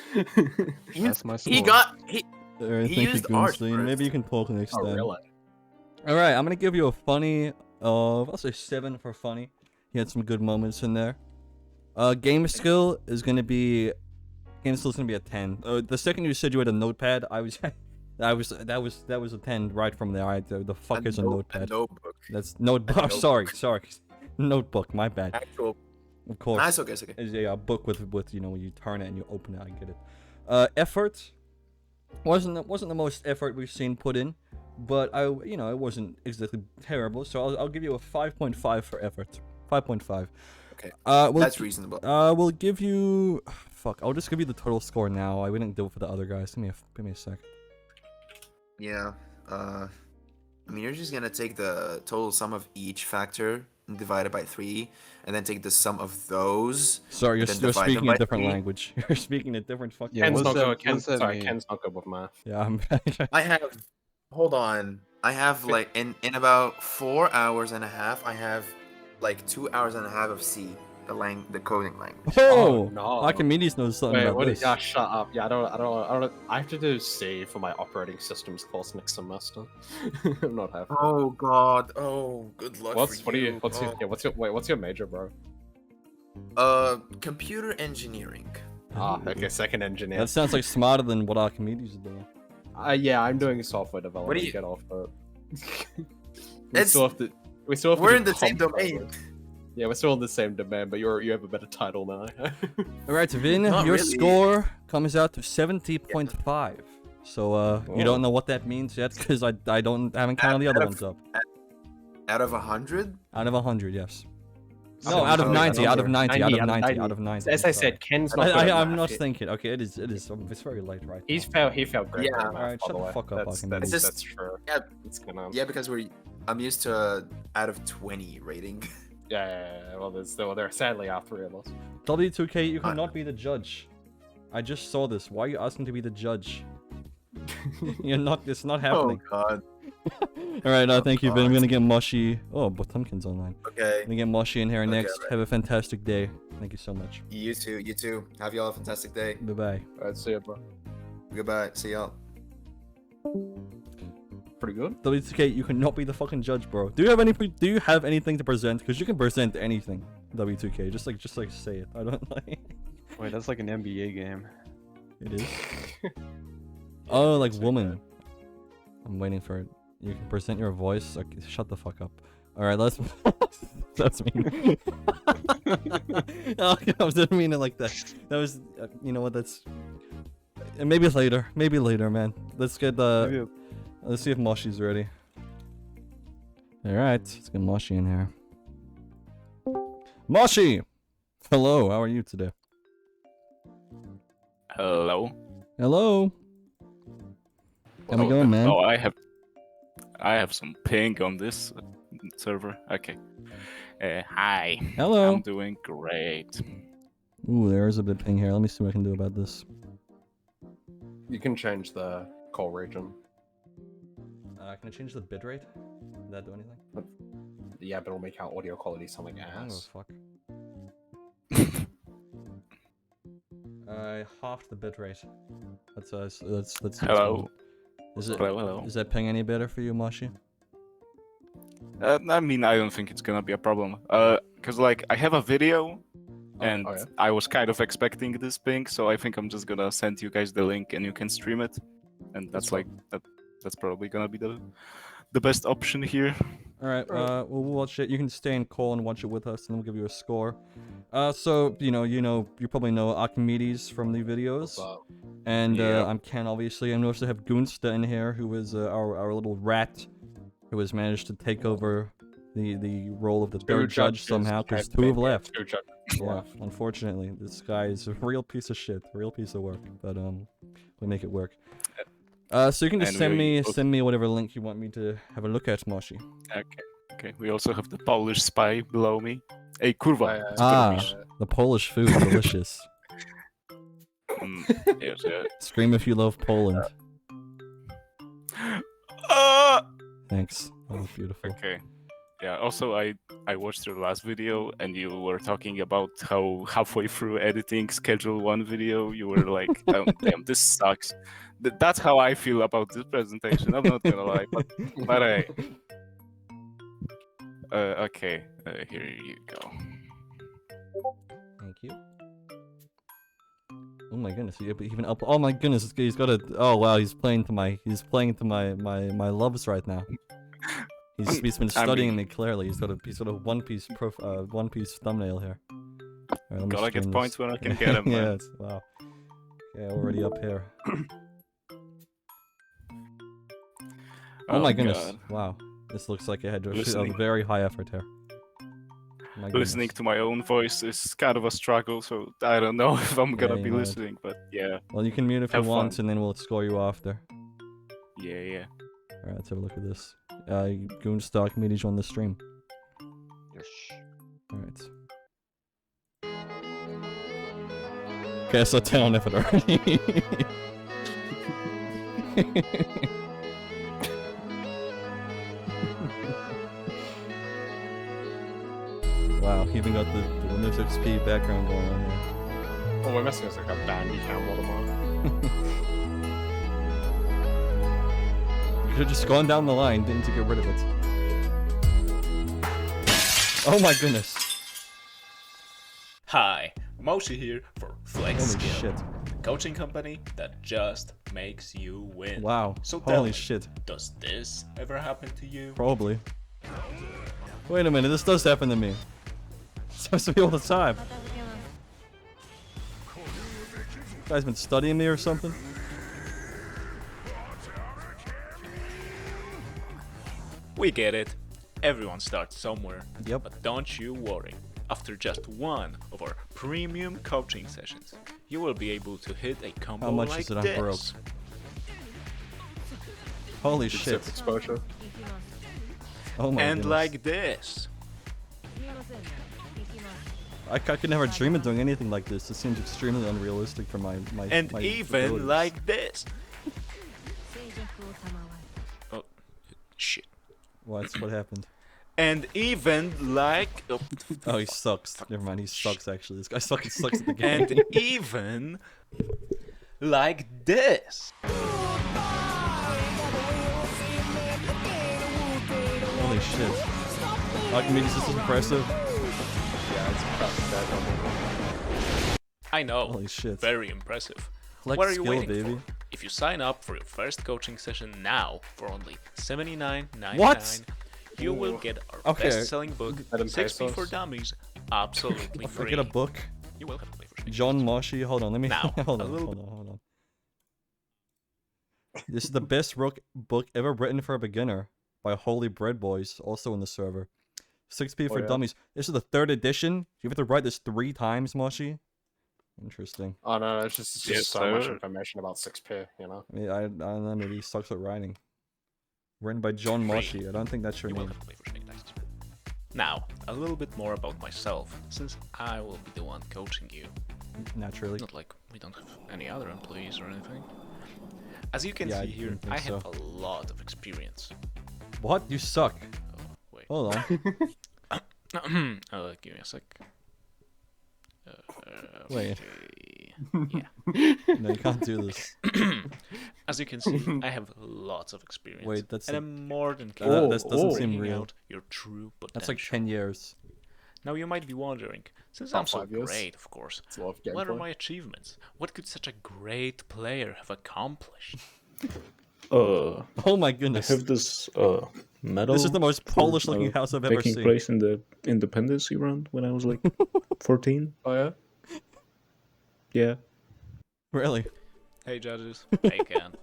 That's my score. He got he Alright, He thank you, used Arch Goonstein. Maybe first. you can talk next Oh, time. really? Alright, I'm gonna give you a funny of, I'll say 7 for funny. He had some good moments in there. Game skill is gonna be a 10. The second you said you had a notepad, I was that was a 10 right from there. The fuck is a notepad? A notebook. That's notebook. Oh, sorry. Notebook. My bad. Actual. Of course. Nice. Okay. It's okay. Is a book with when you turn it and you open it. I get it. Effort wasn't the most effort we've seen put in, but it wasn't exactly terrible. So I'll give you a 5.5 for effort. 5.5. Okay. That's reasonable. We'll give you. Fuck. I'll just give you the total score now. I wouldn't do it for the other guys. Give me a sec. Yeah. I mean, you're just gonna take the total sum of each factor and divide it by 3, and then take the sum of those. Sorry, you're and then divide speaking them a by different 3. language. You're speaking a different fucking. Yeah, Ken's what's not that- good. what's that Sorry, mean? Ken's not good with math. Yeah, I have. Hold on. I have like in about 4 hours and a half. I have like 2 hours and a half of C, the coding language. Oh, no. Archimedes knows something Wait, about what? this. Yeah, shut up. Yeah, I don't. I have to do C for my operating systems course next semester. I'm not happy. Oh God. Oh, good luck for you. What's your major, bro? Computer engineering. Okay, second engineer. That sounds like smarter than what Archimedes is doing. Yeah, I'm doing software development. What do you- Get off it. It's- still have to. We still have to We're do in the same comp domain. code. Yeah, we're still in the same domain, but you have a better title now. All right, Vin, Not your really. score comes out to 70.5. So you don't know what that means yet because I haven't counted the other Out ones of- up. Out of 100. Out of 100, yes. Out No, of out of 90, 90, out of 90, out of 90, 90, out of 90. As I sorry. said, Ken's not. good at I'm math. not thinking. Okay, it is. It's very late, right? He failed great. Yeah. at math, Alright, by shut the way. fuck up, That's, Archimedes. that's, It's that's true. Yeah, It's gonna. yeah, because I'm used to out of 20 rating. Yeah. Well, there sadly are 3 of us. W2K, you cannot be the judge. I just saw this. Why are you asking to be the judge? You're not. It's not happening. God. All right, thank you, Vin. I'm gonna get Moshie. Oh, Potemkin's online. Okay. I'm gonna get Moshie in here Okay, next. alright. Have a fantastic day. Thank you so much. You too. You too. Have y'all a fantastic day. Bye bye. Alright, see ya, bro. Goodbye. See y'all. Pretty good. W2K, you cannot be the fucking judge, bro. Do you have anything to present? Because you can present anything. W2K, just like say it. I don't like. Wait, that's like an NBA game. It is. Oh, like woman. I'm waiting for it. You can present your voice. Okay, shut the fuck up. All right, let's. That's mean. Oh, I didn't mean it like that. That was. You know what? That's. Maybe later. Maybe later, man. Let's get the. Maybe Let's see if Moshie's ready. All right, let's get Moshie in here. Moshie, hello. How are you today? Hello. Hello. How we going, man? Oh, I have some ping on this server. Okay. Hi. Hello. I'm doing great. Ooh, there is a bit of ping here. Let me see what I can do about this. You can change the call region. Can I change the bitrate? Did that do anything? Yeah, but it'll make our audio quality sound like I don't ass. give a fuck. I halved the bitrate. That's Hello. Is it? Hello. Is that ping any better for you, Moshie? I mean, I don't think it's gonna be a problem. Cause like I have a video, and oh, yeah. I was kind of expecting this ping, so I think I'm just gonna send you guys the link and you can stream it, and that's like that. That's probably gonna be the best option here. All right. We'll watch it. You can stay and call and watch it with us, and we'll give you a score. So you probably know Archimedes from the videos, and Yeah. I'm Ken, obviously, and we also have Gunsta in here, who is our little rat, who has managed to take over the role of the third judge somehow, because 2 have left. 2 judges Yeah, left. unfortunately, this guy is a real piece of shit, real piece of work, but we make it work. So you can just And we send me whatever link you want me to have a look at, Moshi. Okay. We also have the Polish spy below me. Hey, kurwa. The Polish food, delicious. Yes, Scream if you love Poland. Thanks. That was beautiful. Okay. Yeah, also I watched your last video and you were talking about how halfway through editing schedule 1 video you were like, oh, damn, this sucks. That's how I feel about this presentation, I'm not gonna lie, but hey. Okay, here you go. Thank you. Oh my goodness, he even up. Oh my goodness, he's got a. Oh wow, he's playing to my my loves right now. He's been studying me clearly. He's got a one piece thumbnail here. Alright, Gotta get points when I can get them. Yeah, wow. Okay, already up here. Oh my goodness! God. Wow, this looks like it had a Listening. very high effort here. My Listening goodness. to my own voice is kind of a struggle, so I don't know if I'm gonna Yeah, be you might. listening, but yeah. Well, you can mute if you Have want, fun. and then we'll score you after. Yeah. Alright, let's have a look at this. Goonstar comedies on the stream. Yes. Alright. Okay, so 10 on effort already. Wow, he even got the Windows XP background going on here. Oh, we're messing with like a bandy cam watermark. You could have just gone down the line, didn't you get rid of it? Oh my goodness. Hi, Moshi here for Flex Holy Skill, shit. coaching company that just makes you win. Wow. So tell Holy me, shit. does this ever happen to you? Probably. Wait a minute, this does happen to me. It's supposed to be all the time. Guy's been studying me or something? We get it. Everyone starts somewhere. Yep. But don't you worry. After just one of our premium coaching sessions, you will be able to hit a combo How much like is it on this. broke? Holy Good shit. zip exposure. Oh my And goodness. like this. I could never dream of doing anything like this. It seems extremely unrealistic for my And my even abilities. like this. Oh, shit. What happened? And even like... Oh, he sucks. Never mind, he sucks actually. This guy fucking sucks at the game. And even like this. Holy shit. Archimedes, this is impressive. Yeah, it's probably that number. I know. Holy shit. Very impressive. Flex What are you skill, waiting baby. for? If you sign up for your first coaching session now for only $79.99, What? you will get our Okay. best-selling book, Let him 6P pesos. for Dummies, absolutely free. Forget a book. You will have to pay for speaking. John Moshie. Hold on, let me Now, hold a on, little hold on. This is the best book ever written for a beginner by Holy Bread Boys, also in the server. 6P for yeah. Dummies. This is the 3rd edition. You have to write this 3 times, Moshi. Interesting. Oh no, it's just Yes, so much sir. information about 6P, you know? I mean, I don't know, maybe he sucks at writing. Written by John Free. Moshi. I don't think that's your You will name. have to pay for speaking taxes. Now, a little bit more about myself, since I will be the one coaching you. Naturally. Not like we don't have any other employees or anything. As you can Yeah, I see here, didn't think I have so. a lot of experience. What? You suck. Oh, wait. Hold on. Give me a sec. Wait. Okay. Yeah. No, you can't do this. As you can see, I have lots of experience. Wait, that's and a- I'm more than That capable doesn't of seem bringing real. out your true potential. That's like 10 years. Now you might be wondering, since About I'm so 5 years. great, of course, It's a lot of what are gameplay. my achievements? What could such a great player have accomplished? Oh my I goodness. have this medal. This is the most for, Polish looking house I've ever taking seen. place in the independency round when I was like 14. Oh yeah? Yeah. Really? Hey judges, hey Ken.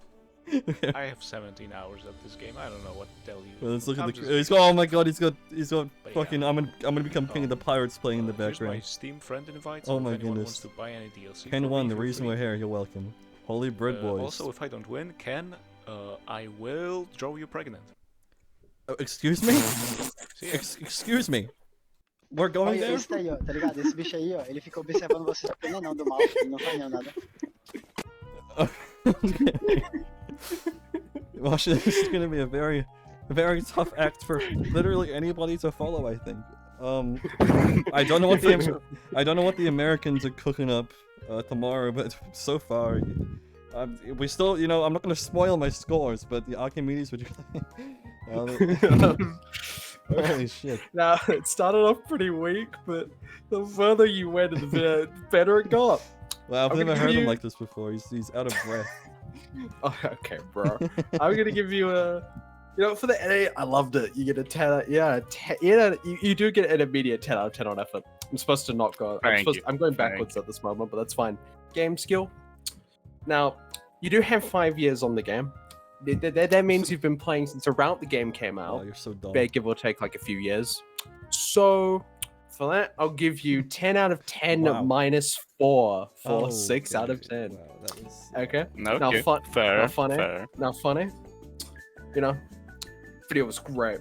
I have 17 hours at this game. I don't know what to tell you. Well, let's look at I'm the. just He's got. Oh my god, he's got But yeah. fucking. I'm gonna become king of the pirates playing in the Here's my background. Steam friend invite. Oh so my if anyone goodness. wants to buy any DLC Ken for won. me, The feel reason free. we're here. You're welcome. Holy bread boys. Also, if I don't win, Ken, I will draw you pregnant. Excuse me. See ya. Excuse me. We're going Olha, there. esse daí, ó, tá ligado? Esse bicho aí, ó, ele fica observando você apenas não do mal, ele não faz nada. Well, this is gonna be a very tough act for literally anybody to follow. I think. I don't know what the Americans are cooking up tomorrow, but so far, we still, I'm not gonna spoil my scores, but the Archimedes would. Holy shit. Now, it started off pretty weak, but the further you went, the better it got. Wow, I've I'm never gonna heard give him you- like this before. He's out of breath. Oh, okay, bro. I'm gonna give you a. You know, for the NA, I loved it. You get a 10. You do get an immediate 10 out of 10 on effort. I'm supposed to not go. I'm going backwards at this moment, but that's fine. Game skill. Now, you do have 5 years on the game. That means you've been playing since around the game came out. Oh, you're so dumb. Give or take like a few years. So, for that, I'll give you 10 out of 10 Wow. minus 4 for Oh, 6 out of okay. 10. Wow, that was... Okay? No, Now, okay. Fair. now funny. Fair. Now funny. You know, video was great.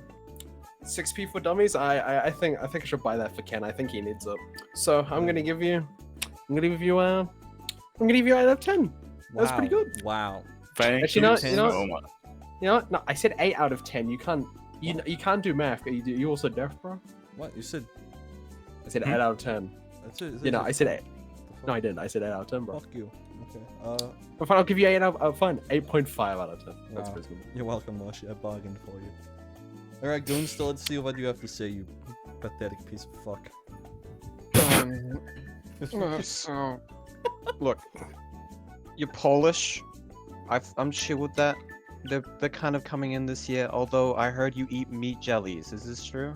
6p for dummies. I think I should buy that for Ken. I think he needs it. So I'm gonna give you 8 out of 10. That was pretty Wow. good. Wow. Thank Actually, you no, so you know- much. You know what? No, I said 8 out of 10. You can't do math. You also deaf, bro. What? You said... I said 8 out of 10. That's it. You know, I said 8. No, I didn't. I said 8 out of 10, bro. Fuck you. Okay. But fine, I'll give you 8 out of fine. 8.5 out of 10. That's Wow. reasonable. You're welcome, Moshie. I bargained for you. Alright, Goonsta, let's see what you have to say, you pathetic piece of fuck. So, look, you're Polish. I'm chill with that. They're kind of coming in this year. Although I heard you eat meat jellies. Is this true?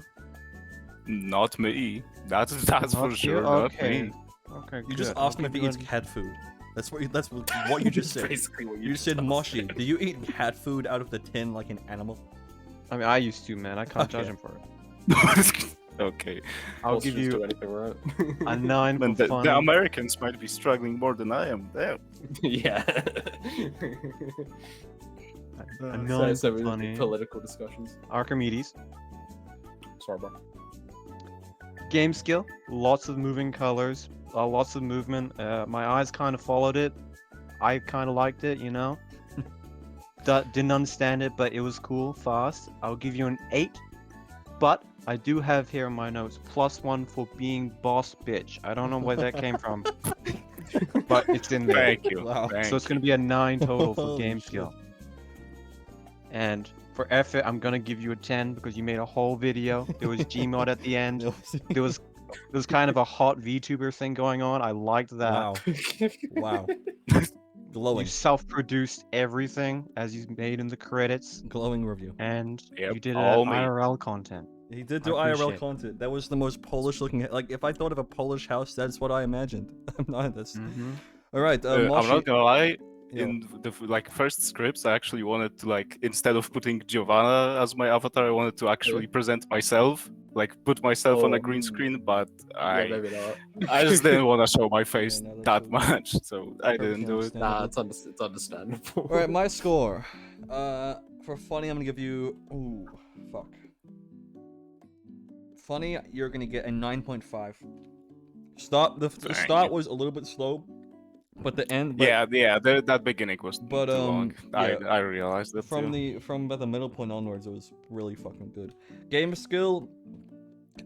Not me. That's Not for you? sure. Not Okay. me. Okay. You just good. I'll asked him if give he you eats an- cat food. That's what you just said. Basically what You said, Moshi, do you eat cat food out of the tin like an animal? I mean, I used to, man. I can't judge Okay. him for it. Okay. I'll Most give just do you anything right. a 9 Man, for the funny. Americans might be struggling more than I am. Damn. Yeah. A 9 so for funny. political discussions. Archimedes. Sorry, bro. Game skill. Lots of moving colors. Lots of movement. My eyes kind of followed it. I kind of liked it, you know. Didn't understand it, but it was cool, fast. I'll give you an 8. But I do have here in my notes +1 for being boss bitch. I don't know where that came from, but it's in there. Thank you. Wow. Thank So it's gonna be a 9 total for Holy game shit. skill. And for effort, I'm gonna give you a 10 because you made a whole video. There was Gmod at the end. There was kind of a hot VTuber thing going on. I liked that. Wow. Wow. You Glowing. self-produced everything as you made in the credits, Glowing review. and Yep, you did all me. IRL content. He did I do IRL appreciate it. content. That was the most Polish looking. Like, if I thought of a Polish house, that's what I imagined. I'm not. That's. Mm-hmm. Alright, I'm Moshi. not gonna lie. Yeah. In the first scripts, I actually wanted to instead of putting Giovanna as my avatar, I wanted to actually present myself, put myself on a green screen. But Yeah, maybe not. I just didn't want to show my face no, that's that okay. much, so I didn't do it. Nah, it's understandable. Alright, my score. For funny, I'm gonna give you. Ooh, fuck. Funny, you're gonna get a 9.5. The Thank start you. was a little bit slow, but the end. That beginning was But, too long. yeah. I realized that From too. from about the middle point onwards, it was really fucking good. Game skill,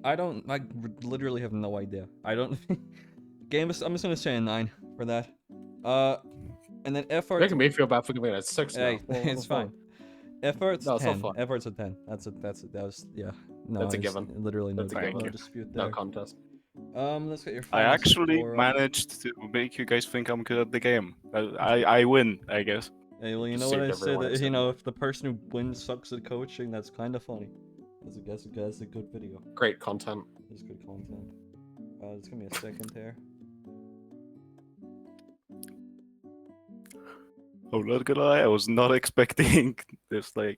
I literally have no idea. I don't. I'm just gonna say a 9 for that. And then effort. Making me feel bad for giving it a 6 now. Hey, it's fine. Effort's No, it's not 10. fun. Effort's a 10. That was yeah. No, That's a there's given. Literally no, That's a no given. dispute No there. contest. Let's get your. I final actually score up. managed to make you guys think I'm good at the game. I win, I guess. Hey, well, you Just know what I saved said. everyone That, except me. if the person who wins sucks at coaching, that's kind of funny. That's a good video. Great content. It's good content. Just give me a second here. I'm not gonna lie, I was not expecting this, that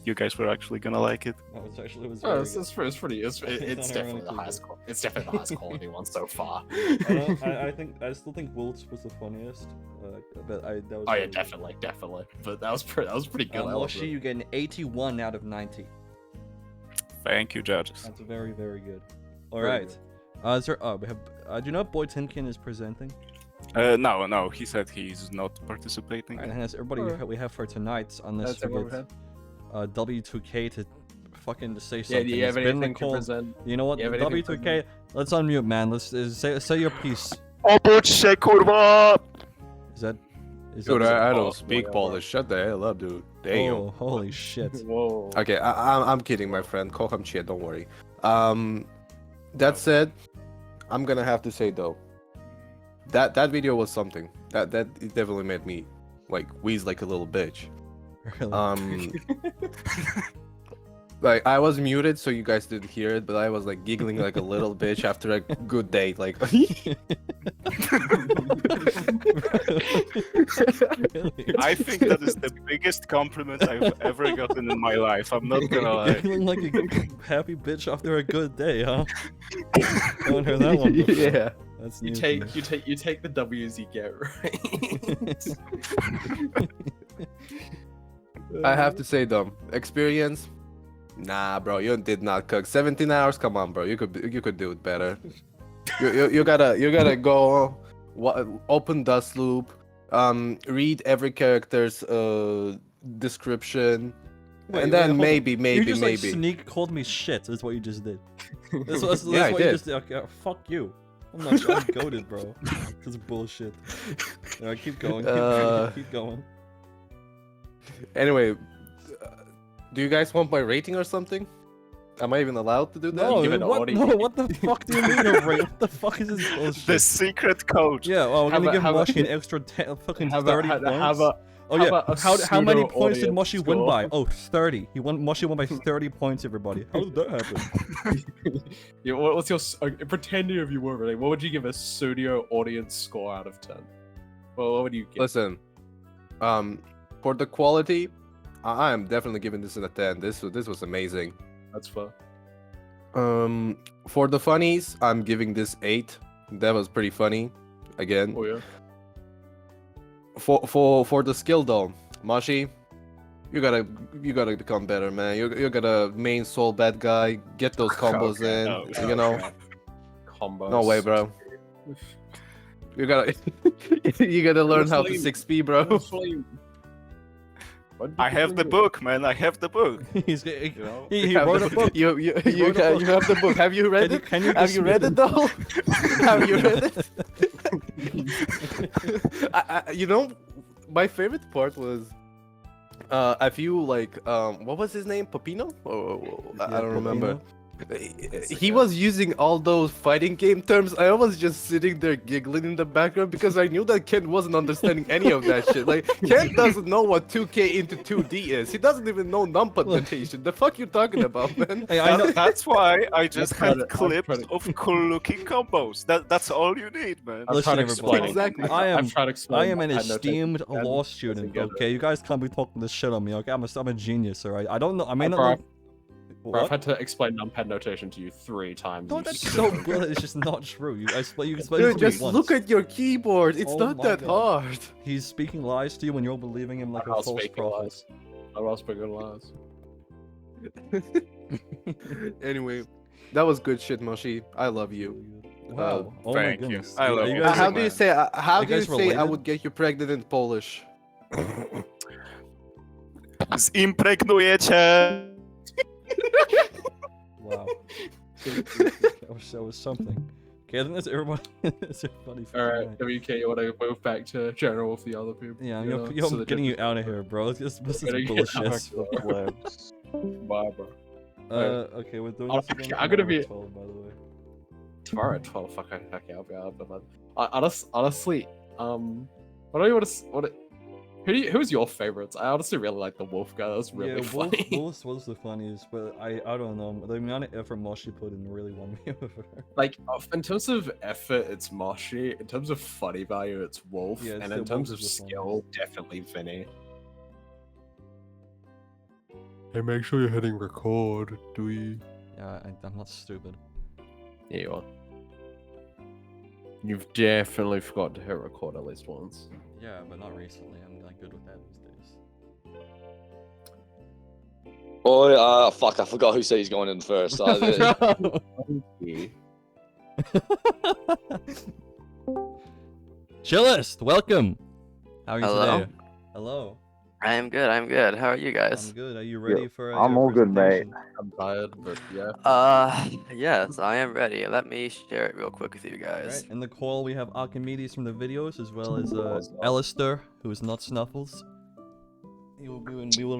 you guys were actually gonna like it. That was actually Oh, very it's good. pretty. It's It's definitely the unironically highest. good. It's definitely the highest quality one so far. I still think Wilt's was the funniest. But that was. Oh yeah, really good. definitely. But that was pretty good. I loved Moshi, it. you get an 81 out of 90. Thank you, judges. That's very, very good. All Very right. Is there? We have. Do you know Boy Tinkin is presenting? No, he said he's not participating. Alright, and that's everybody Alright. we have for tonight, unless That's we everyone get had. W2K to fucking say Yeah, something. do you have It's been anything to called- present? You know what? You have anything to W2K, let's unmute, man. Let's say your piece. Obuč se, kurva! Is that? Is Dude, that- I Oh, don't speak whatever. Polish. Shut the hell up, dude. Damn. Oh, holy shit. Whoa. Okay, I'm kidding, my friend. Kocham cię, don't worry. That said, I'm gonna have to say though, that video was something. That it definitely made me like wheeze like a little bitch. Really? Like I was muted so you guys didn't hear it, but I was like giggling like a little bitch after a good date. Like, I think that is the biggest compliment I've ever gotten in my life. I'm not gonna lie. Giggling like a happy bitch after a good day, huh? I haven't heard that one before. yeah. That's You new to take me. you take the W's you get, right? I have to say though, experience. Nah, bro, you did not cook 17 hours. Come on, bro, you could do it better. You gotta go, open dust loop, read every character's description, Wait, and then hold on. maybe You just like maybe. sneak called me shit. Is what you just did. That's Yeah, I what you did. just did. Okay, fuck you. I'm not. I'm goated, bro. This is bullshit. Alright, keep going. Keep going. Anyway, do you guys want my rating or something? Am I even allowed to do that? No, give an what? audio. No, what the fuck do you mean a rate? What the fuck is this bullshit? The secret code. Yeah, well, we're gonna give How about- Moshi an extra fucking How about- 30 how- points. how about- Oh how yeah, about a how many pseudo points did audience Moshi win score? by? Oh, 30. Moshi won by 30 points, everybody. How did that happen? Yeah, what's your pretend if you were really? What would you give a studio audience score out of 10? Well, what would you give? Listen, for the quality, I am definitely giving this a 10. This was amazing. That's fair. For the funnies, I'm giving this 8. That was pretty funny. Again. Oh yeah. For the skill though, Moshi, you gotta become better, man. You gotta main soul bad guy, get those combos Okay, in. You know, Combos. no way, bro. You gotta you gotta learn how to Flame. 6P, bro. Flame. I have the book, man. I have the book. He know? he You have wrote the- a book. You wrote a book. have the book. Have you read it? Can you Have you read it though? Have you read it? You know, my favorite part was a few like what was his name? PORPINO? I don't remember. He was using all those fighting game terms. I was just sitting there giggling in the background because I knew that Ken wasn't understanding any of that shit. Like Ken doesn't know what 2K into 2D is. He doesn't even know numpad notation. The fuck you talking about, man? Hey, I know. That's why I just I've tried had it, I've clips tried it. of cool looking combos. That's all you need, man. I've Listen, tried everybody. explaining. Exactly. I've tried I explaining. am an I had no esteemed technique, and law doesn't student. get it. Okay, you guys can't be talking this shit on me. Okay, I'm a genius. Alright, I don't know. I may not. Bro, Know... Bro, I've What? had to explain numpad notation to you 3 times. No, you that's stupid so good. It's just not true. You explain it Dude, to me just once. look at your keyboard. It's Oh not my that God. hard. He's speaking lies to you, and you're believing him like I'm a not false speaking prophet. lies. I'm not speaking lies. Anyway, that was good shit, Moshi. I love you. Wow. Oh my thank you. goodness. I love Are you you. guys, How do you say? How You do you guys say I related? would get you pregnant in Polish? Zimpregnujecie. Wow. that was something. Okay, I think that's everybody. That's everybody for Alright, tonight. WK, you want to move back to general with the other people? Yeah, you you're, know, you're so that getting you- you out of here, bro. This is Getting you bullshit. out of here. Bye, bro. Okay, we're doing Oh, this again. I'm gonna tomorrow be- at 12, by the way. Tomorrow at 12. Fuck, okay, I'll be out. But honestly, what do you want to? What? Who's your favorites? I honestly really like the wolf guy. That was really Yeah, funny. Wolf was the funniest, but I don't know. The amount of effort Moshi put in really won me over. Like in terms of effort, it's Moshi. In terms of funny value, it's Wolf. Yeah, and the in terms Wolf of is the skill, definitely Vinny. Hey, make sure you're hitting record. Do we? Yeah, I'm not stupid. Yeah, you are. You've definitely forgot to hit record at least once. Yeah, but not recently. I'm like good with that these days. Oh, fuck, I forgot who said he's going in first. Chillest, welcome. How are you Hello? today? Hello. I am good. I'm good. How are you I'm guys? good. Are you ready for I'm your all good, mate. presentation? I'm tired, but yeah. Yes, I am ready. Let me share it real quick with you Right. guys. In the call, we have Archimedes from the videos, as well as Alistair, who is not Snuffles. We will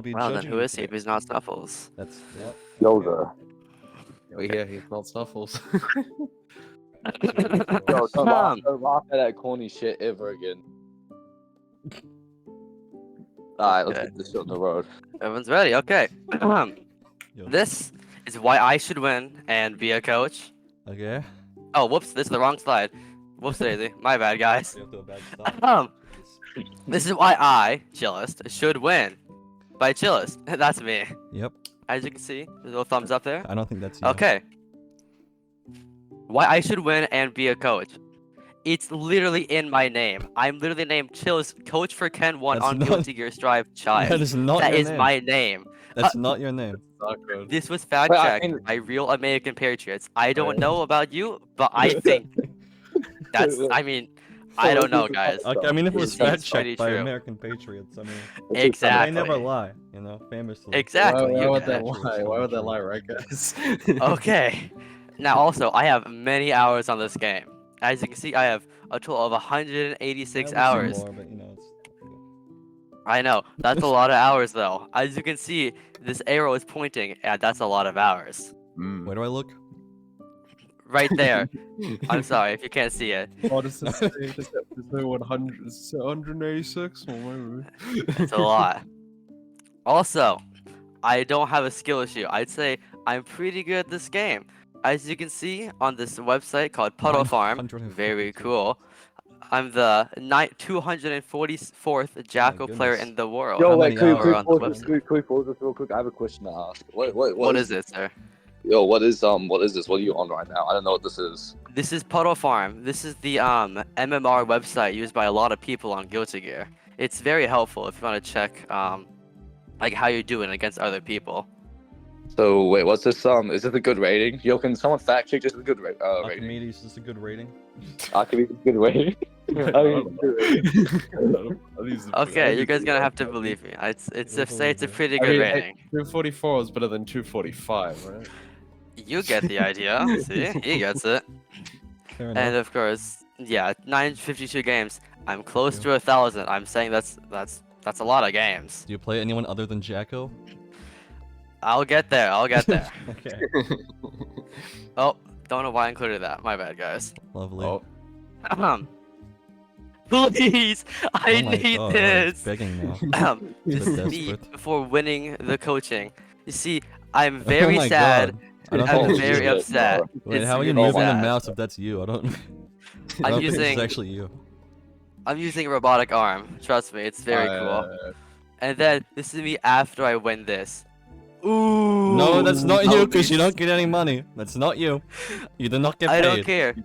be Well, then judging who you is he today. if he's not Snuffles? That's yep. Yoda. We hear he's not Snuffles. Yo, don't laugh at that corny shit ever again. Alright, let's Okay. get this shit on the road. Everyone's ready. Okay. Yo. This is why I should win and be a coach. Okay. Oh, whoops! This is the wrong slide. Whoops, daisy. My bad, guys. You have to a bad stop. This is why I, Chillest, should win. By Chillest, that's me. Yep. As you can see, there's a little thumbs up there. I don't think that's you. Okay. Why I should win and be a coach. It's literally in my name. I'm literally named Chillest, Coach for Ken 1 That's on not- Guilty Gear Strive Child. That is not That your is name. my name. That's not your name. This was fact Wait, I checked mean- by real American patriots. I don't know about you, but I think that's. I mean, I don't know, guys. Okay, I mean, if it was It fact seems pretty checked by true. American patriots, I mean, Exactly. they never lie, you know, famously. Exactly. Why you would they guys. lie? Why would they lie, right, guys? Okay. Now, also, I have many hours on this game. As you can see, I have a total of 186 Yeah, we'll see hours. more, but, you know, it's... I know. That's a lot of hours, though. As you can see, this arrow is pointing, and that's a lot of hours. Where do I look? Right there. I'm sorry if you can't see it. Oh, does this say 100? Is it 186? Oh, my It's a lot. Also, I don't have a skill issue. I'd say I'm pretty good at this game. As you can see on this website called Puddle Farm, 952. very cool. I'm the 244th Jackal player goodness. in the world. Yo, How wait, many can we hours? on the pause this? Can we pause this real quick? I have a question to ask. What is it, sir? Yo, what is this? What are you on right now? I don't know what this is. This is Puddle Farm. This is the MMR website used by a lot of people on Guilty Gear. It's very helpful if you want to check like how you're doing against other people. So wait, what's this? Is this a good rating? Yo, can someone fact check just a good rating? Archimedes is a good rating. Archimedes good rating. Okay, you guys gonna have to believe me. It's a pretty good rating. 244 is better than 245, right? You get the idea. See, he gets it. Fair enough. And of course, yeah, 952 games. I'm close to 1,000. I'm saying that's a lot of games. Do you play anyone other than Jacko? I'll get there. I'll get there. Okay. Oh, don't know why I included that. My bad, guys. Lovely. Oh. Please, I Oh my need God, this. begging now. This Bit is me desperate. before winning the coaching. You see, I'm Oh very my sad. God. I don't I'm think very Jesus, upset. no. Wait, It's how are you really moving the sad. mouse if that's you? I don't. I I'm don't think this using- is actually you. I'm using a robotic arm. Trust me, it's very cool. And then this is me after I win this. Ooh. No, that's not I'll you, because be you don't get any money. That's not you. You do not get I paid. don't care.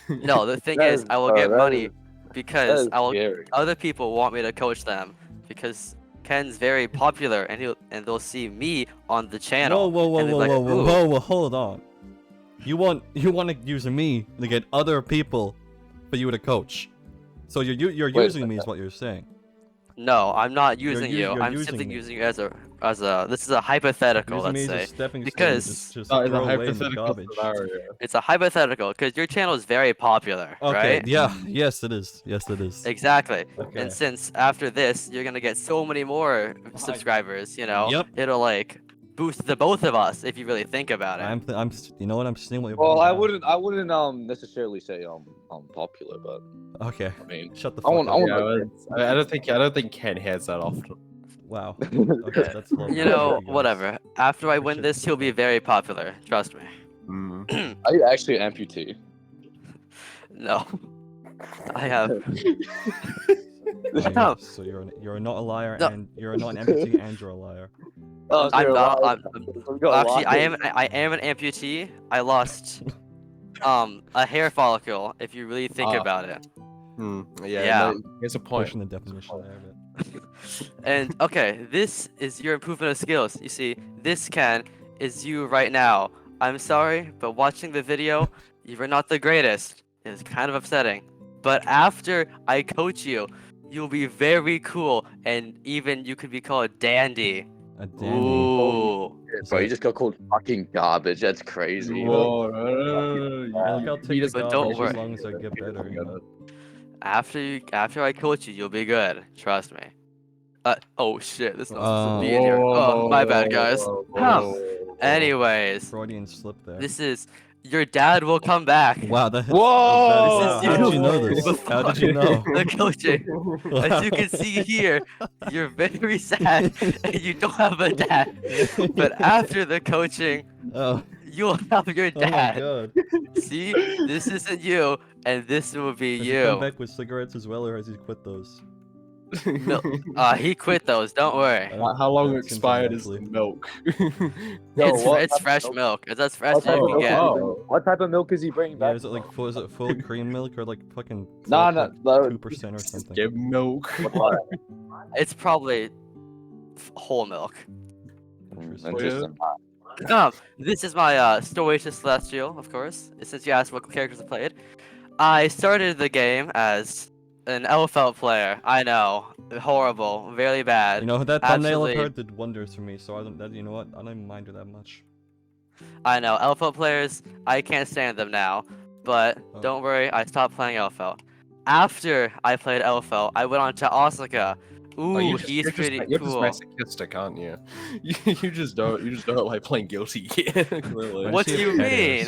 No, the thing That is, is- I will get that money is- because That I will. is scary. Other people want me to coach them because Ken's very popular, and they'll see me on the channel. Whoa, and they're like, "Ooh." whoa, hold on. You want to use me to get other people for you to coach. So you're Wait, using me is what you're saying. No, I'm not using u- you. you're I'm using simply me. using you as a this is a hypothetical, Using me let's as a say. stepping stone Because just Oh, it's a throw away in the hypothetical garbage. scenario. it's a hypothetical because your channel is very popular, Okay, right? yeah, yes it is. Yes it is. Exactly. Okay. And since after this you're gonna get so many more subscribers, you know, Yep. it'll like boost the both of us if you really think about it. I'm you know what I'm seeing what you're Well, putting I down. wouldn't necessarily say popular, but Okay. I mean, Shut the I fuck want- up. I want- Yeah, I don't think Ken hears that often. Wow. Okay, that's lovely. You know, Thank guys. whatever. After I win Appreciate this, the he'll be very popular. Trust me. are you actually an amputee? No. I have. So you're not a liar No. and you're not an amputee and you're a liar. Oh, I'm you're not. lying. You're Actually, I lying. am an amputee. I lost a hair follicle. If you really think Ah. about it. Yeah. Yeah. No, here's a point. Pushing the definition there a bit. And okay, this is your improvement of skills. You see, this Ken is you right now. I'm sorry, but watching the video, you were not the greatest. It's kind of upsetting. But after I coach you, You'll be very cool, and even you could be called Dandy. A dandy. Ooh. Bro, you just got called fucking garbage. That's crazy. Whoa, Hey, look, I'll take the But don't garbage worry. as long as I get better. You know? After I coach you, you'll be good. Trust me. Oh shit, this is not supposed to be in here. Oh, my bad, guys. Anyways, Freudian slip there. this is your dad will come back. Wow, that's Whoa! How did you know this? How did you know? The coaching. As you can see here, you're very sad and you don't have a dad. But after the coaching, Oh, you'll have your oh my dad. god. See, this isn't you, and this will be Has he come you. back with cigarettes as well, or has he quit those? No, he quit those. Don't worry. How long That seems expired is the unlikely. milk? It's fresh milk. It's as fresh as you can get. What type of milk is he bringing Yeah, back? is it like full? Is it full cream milk or like fucking? Nah, nah, no. 2% or something. Give milk. It's probably whole milk. Interesting. This is my story to Celestial, of course. Since you asked what characters I played, I started the game as an LFL player. I know, horrible, very bad. You know that thumbnail of her Absolutely- did wonders for me. So I don't. That, you know what? I don't even mind her that much. I know, LFL players, I can't stand them now. But Oh. don't worry, I stopped playing LFL. After I played LFL, I went on to Asuka. Ooh, he's pretty You're cool. just masochistic, aren't you? You just don't like playing guilty. Yeah, clearly. What do you mean?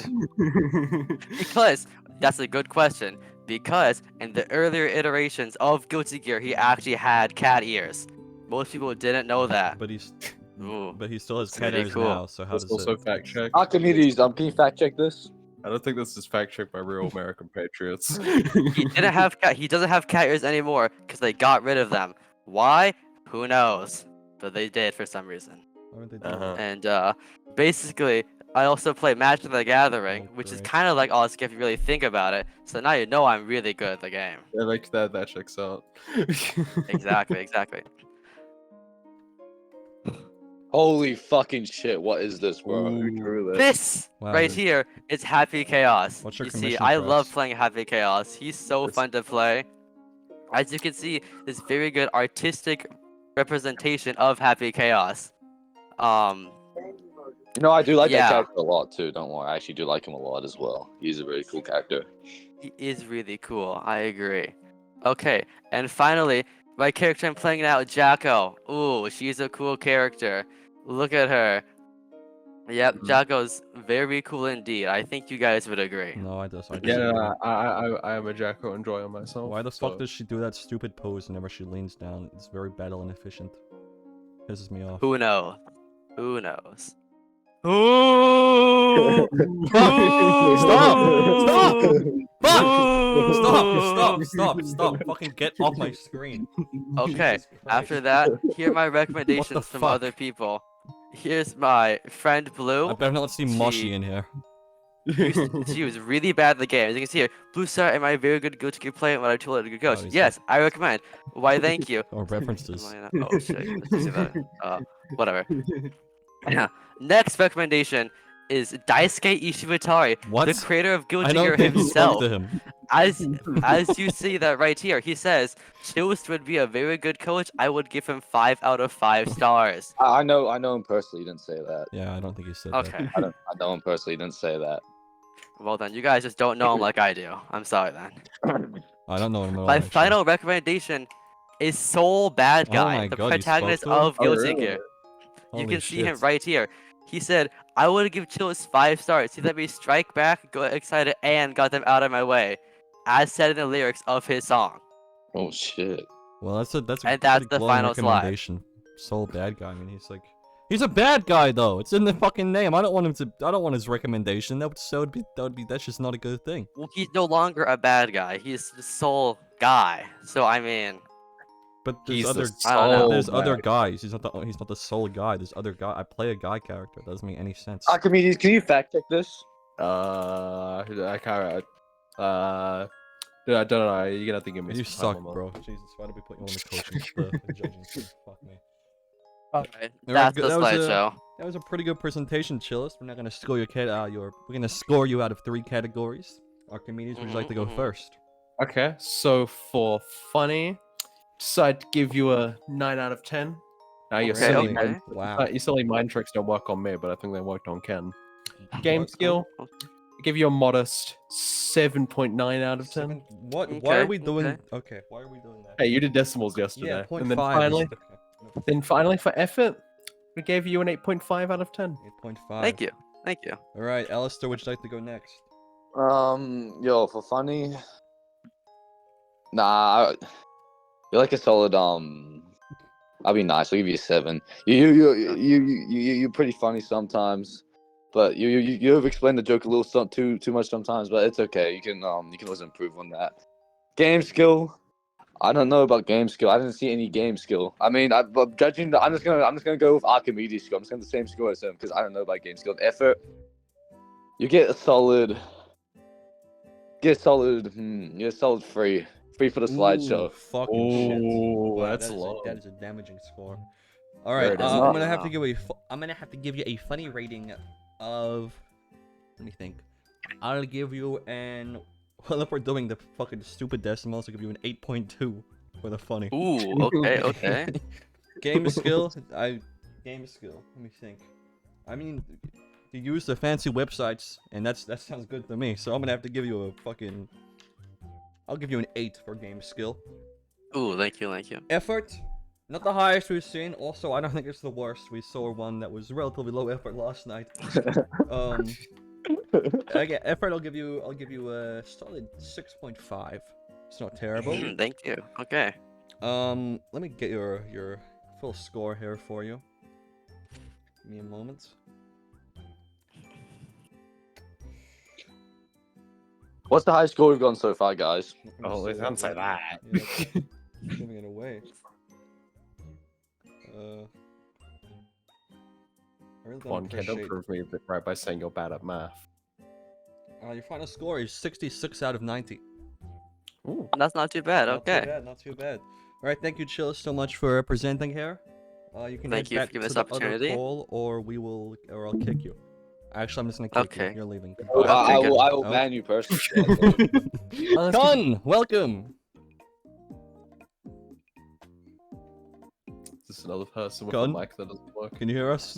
Because that's a good question. Because in the earlier iterations of Guilty Gear, he actually had cat ears. Most people didn't know that. But he's. Ooh, But he still has it's cat pretty ears cool. now. So how That's does also it? fact check. Archimedes, can you fact check this? I don't think this is fact checked by real American patriots. He didn't have he doesn't have cat ears anymore because they got rid of them. Why? Who knows? But they did for some reason. Why would they do that? And basically, I also play Magic the Gathering, Oh, which is great. kind of like Oscar if you really think about it. So now you know I'm really good at the game. Yeah, like that checks out. Exactly, exactly. Holy fucking shit, what is this, bro? Who drew this? This Wow, right dude. here is Happy Chaos. What's your You see, commission I love price? playing Happy Chaos. He's so fun to play. As you can see, this very good artistic representation of Happy Chaos. You know, I do like Yeah. that character a lot too, don't worry. I actually do like him a lot as well. He's a very cool character. He is really cool. I agree. Okay, and finally, my character I'm playing now, Jacko. Ooh, she's a cool character. Look at her. Yep, Jacko's very cool indeed. I think you guys would agree. No, I disagree. Yeah, I am a Jacko enjoyer myself. Why the so- fuck does she do that stupid pose whenever she leans down? It's very battle inefficient. Pisses me off. Who knows? Who knows? Ooh! Stop! Fuck! Stop! Fucking get off my screen. Okay, Jesus Christ. after that, here are my recommendations from fuck? other people. Here's my friend Blue. I better not see Moshi in here. She was really bad at the game. As you can see here, Blue Star am I a very good Guilty Gear player when I told her to go coach? he's Yes, I recommend. Why, thank you. Or references. Oh shit. Let's see that. Whatever. Next recommendation is Daisuke Ishiwatari, What? the creator of I Guilty don't Gear think you spoke himself. to him. As you see that right here, he says Chillest would be a very good coach. I would give him 5 out of 5 stars. I know him personally. He didn't say that. Yeah, I don't think he said Okay. I know him personally. He didn't say that. Well then, you guys just don't know him like I do. I'm sorry then. that. I don't know him at all. My actually. final recommendation is Soul Bad Oh Guy, my the God, you spoke protagonist to him? of Oh, Guilty really? Gear. You Holy can see him shit. right here. He said, I would give Chillest 5 stars. He let me strike back, got excited, and got them out of my way. As said in the lyrics of his song. Oh shit. Well, that's a And that's pretty the glowing final slide. recommendation. Soul bad guy. I mean, he's a bad guy though. It's in the fucking name. I don't want his recommendation. That's just not a good thing. Well, he's no longer a bad guy. He's the Soul Guy. So, I mean, But there's He's the other I don't know. there's other bad guys. He's not the sole guy. There's other guy. I play a guy character. It doesn't make any sense. Archimedes, can you fact check this? I can't. Dude, I don't know. You're gonna have to give me You some time suck, on that. bro. Jesus, why did we put you on the coaching the judging team? Fuck me. alright, Alright, that's the that was a- slideshow. That was a pretty good presentation, Chillest. We're not gonna score we're gonna score you out of 3 categories. Archimedes, would you like to go Mhm. first? Okay, so for funny, decide to give you a 9 out of 10. Your Okay, silly okay. mind, Wow. your silly mind tricks don't work on me, but I think they worked on Ken. Game What? skill, I give you a modest 7.9 out of 10. What? Why are Okay, we doing? okay. Okay, why are we doing that? Hey, you did decimals Yeah, yesterday. 0.5. And then is finally for effort, we gave you an 8.5 out of 10. 8.5. Thank you. Thank you. All right, Alistair, would you like to go next? Yo, for funny. Nah, you're like a solid. I'll be nice. I'll give you a 7. You're pretty funny sometimes, but you have explained the joke a little too much sometimes. But it's okay. You can always improve on that. Game skill. I don't know about game skill. I didn't see any game skill. I mean, I'm judging. I'm just gonna go with Archimedes skill. I'm just gonna the same score as him because I don't know about game skill. Effort. You get a solid. You get a solid 3. 3 for the slideshow. Fucking shit. Wow, that's low. that is a damaging score. All There right, it is. I'm gonna have Wow. to give you I'm gonna have to give you a funny rating of. Let me think. I'll give you an. Well, if we're doing the fucking stupid decimals, I'll give you an 8.2 for the funny. Ooh, okay, okay. Game skill. Game skill. Let me think. I mean, you use the fancy websites, and that sounds good to me. So I'm gonna have to give you a fucking. I'll give you an 8 for game skill. Ooh, thank you, thank you. Effort, not the highest we've seen. Also, I don't think it's the worst. We saw one that was relatively low effort last night. Again, effort. I'll give you a solid 6.5. It's not terrible. Thank you. Okay. Let me get your full score here for you. Give me a moment. What's the highest score we've gotten so far, guys? Oh, Let me don't say that. Yeah, giving it away. I really don't One can appreciate. prove me right by saying you're bad at math. Your final score is 66 out of 90. Ooh. That's not too bad. Not Okay. too bad, not too bad. All right, thank you, Chillest, so much for presenting here. You can Thank head you for back giving to this the other opportunity. call, or I'll kick you. Actually, I'm just gonna kick you. Okay. You're leaving. Oh, Goodbye. I Okay, will Oh. ban you personally. Khun, welcome. Is this another person with Gun? a mic that doesn't work? Can you hear us?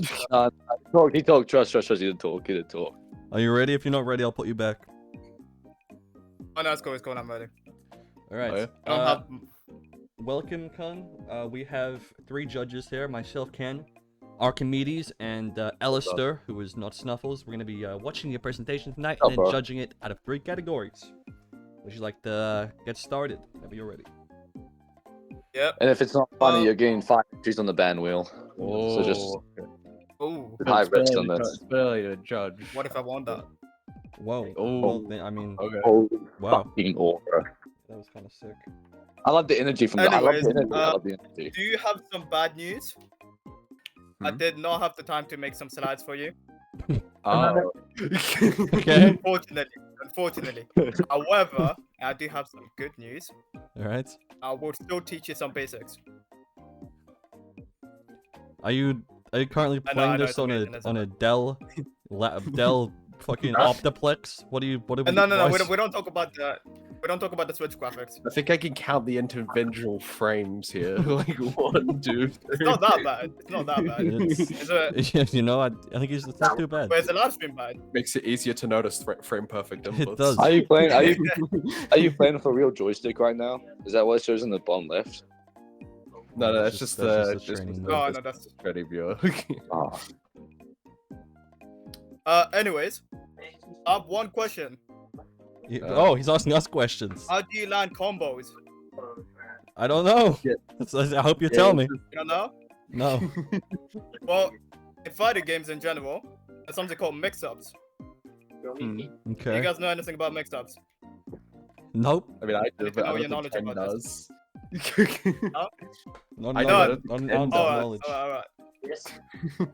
He talked. Trust. He didn't talk. He didn't talk. Are you ready? If you're not ready, I'll put you back. Oh no, it's cool. I'm ready. All right. Oh, yeah? I don't have. Welcome, Khun. We have 3 judges here. Myself, Ken, Archimedes, and Alistair, who is not Snuffles. We're gonna be watching your presentation tonight and then judging it out of 3 categories. Would you like to get started? Whenever you're ready. Yep. And if it's not funny, you're getting 5 entries on the ban wheel. So just Oh. high risk on this. It's barely to judge. What if I want that? Whoa. Oh. Well, then, I mean, Okay. Oh, wow. fucking aura. That was kind of sick. I love the energy from that. I love Anyways, the energy. I love the energy. Do you have some bad news? I Hmm? did not have the time to make some slides for you. Oh. Okay. Unfortunately. However, I do have some good news. All right. I will still teach you some basics. Are you currently I know, playing I know, this it's on amazing, a Dell Dell fucking Optiplex? What No, why- we don't talk about that. We don't talk about the Switch graphics. I think I can count the individual frames here. Like 1, 2, 3. It's not that bad. It's not that bad. It's, you know, I think it's not too bad. But it's a live stream bad. Makes it easier to notice frame perfect inputs. It does. Are you playing? Are you playing with a real joystick right now? Is that what it shows in the bottom left? No, That's that's just- just that's the just the training No, no, that's. ready viewer. Oh. Anyways, I have one question. Oh, he's asking us questions. How do you land combos? I don't know. Yeah. I hope you tell me. You don't know? No. Well, in fighting games in general, there's something called mix-ups. Do Okay. you guys know anything about mix-ups? Nope. I mean, I do, need to but know I your don't think knowledge Ken about does. Not I knowledge. know. Not knowledge. Alright.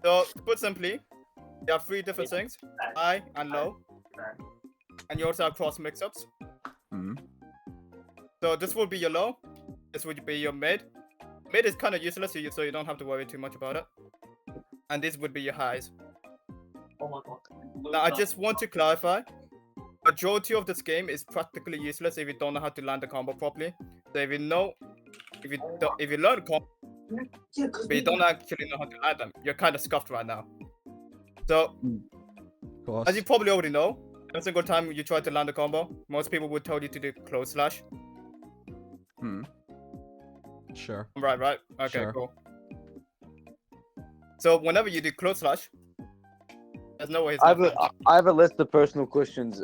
So, to put simply, you have 3 different things: high and low, and you also have cross mix-ups. Mhm. So this will be your low. This would be your mid. Mid is kind of useless, so you don't have to worry too much about it. And this would be your highs. Now, I just want to clarify. Majority of this game is practically useless if you don't know how to land the combo properly. So if you know if you learn combos, but you don't actually know how to add them, you're kind of scuffed right now. So, as you probably already know, every single time you try to land a combo, most people would tell you to do close slash. Sure. Right. Okay, Sure. cool. So whenever you do close slash, there's no way he's I not I have a list of personal questions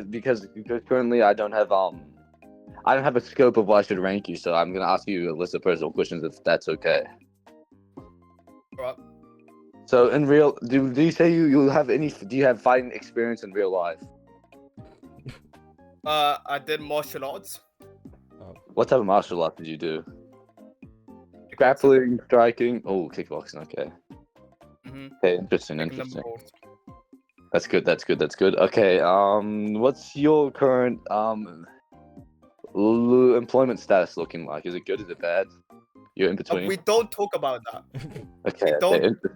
because currently I don't have a scope of what I should rank you, so I'm gonna ask you a list of personal questions if that's okay. Right. So do you say you have do you have fighting experience in real life? I did martial arts. What type of martial art did you do? Grappling, striking. Oh, kickboxing. Okay. Okay, interesting. That's good. Okay. What's your current employment status looking like? Is it good? Is it bad? You're in between. We don't talk about that. Okay.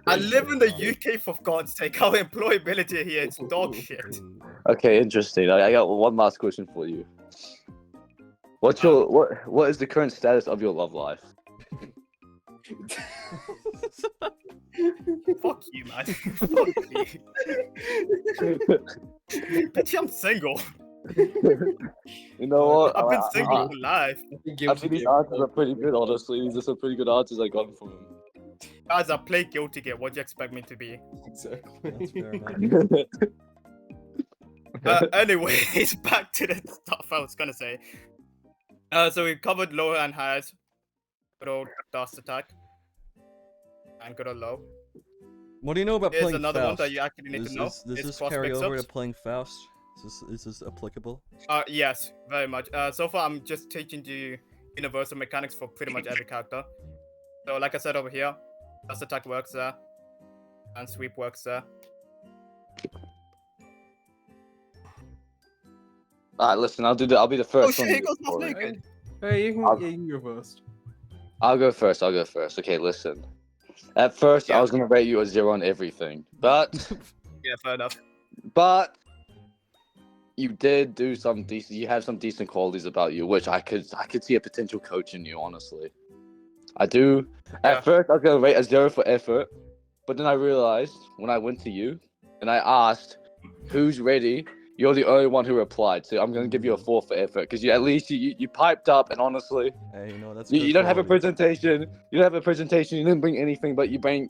I live in the UK, for God's sake. Our employability here is dog shit. Okay, interesting. I got one last question for you. What is the current status of your love life? Fuck you, man. Fuck you. Bitch, I'm single. You know what? I've been single for life. I think these answers are pretty good, honestly. These are some pretty good answers I got from him. Guys, I play Guilty Gear. What do you expect me to be? Exactly. That's fair enough. Anyways, back to the stuff I was gonna say. So we covered low and highs. Good old dust attack. And good old low. What do you know about Here's playing another Faust? one that you actually need to know. Does It's this cross carry over to mix-ups. playing Faust? Is this applicable? Yes, very much. So far, I'm just teaching you universal mechanics for pretty much every character. So, like I said over here, dust attack works there, and sweep works there. Alright, listen, I'll be the first. Oh shit, one he to goes go half forward. naked. Hey, you can go first. I'll go first. Okay, listen. At first, I was gonna rate you a 0 on everything, but Yeah, fair enough. but you did do some decent. You have some decent qualities about you, which I could see a potential coach in you. Honestly, I do. At first, I was gonna rate a 0 for effort, but then I realized when I went to you and I asked, "Who's ready?" You're the only one who replied, so I'm gonna give you a 4 for effort because you at least you piped up, and honestly, hey, that's you don't have a presentation. You don't have a presentation. You didn't bring anything, but you bring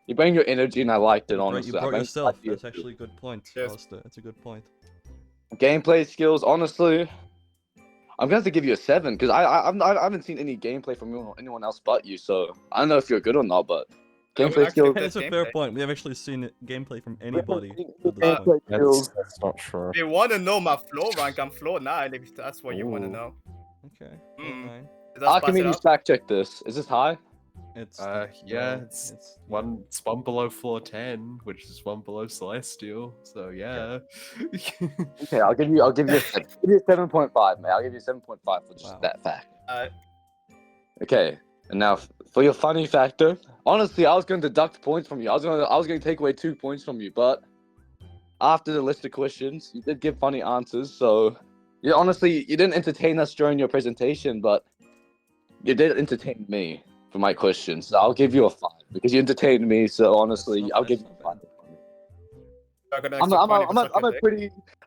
your energy, and I liked it. Honestly, You brought I yourself. That's actually a good point, Alistair. That's a good point. Gameplay skills, honestly, I'm gonna have to give you a 7 because I haven't seen any gameplay from anyone else but you, so I don't know if you're good or not, but gameplay skills. That's a fair point. We have actually seen gameplay from anybody. That's not true. If you want to know my floor rank, I'm floor 9. If that's what you want to know. Okay. How can you fact check this? Is this high? It's it's one below floor 10, which is one below Celestial. So yeah. Okay, I'll give you a 7.5, mate. I'll give you 7.5 for just that fact. Okay, and now for your funny factor, honestly, I was going to deduct points from you. I was going to take away 2 points from you, but after the list of questions, you did give funny answers. So, honestly, you didn't entertain us during your presentation, but you did entertain me for my questions. So I'll give you a 5 because you entertained me. So honestly, I'll give you a 5.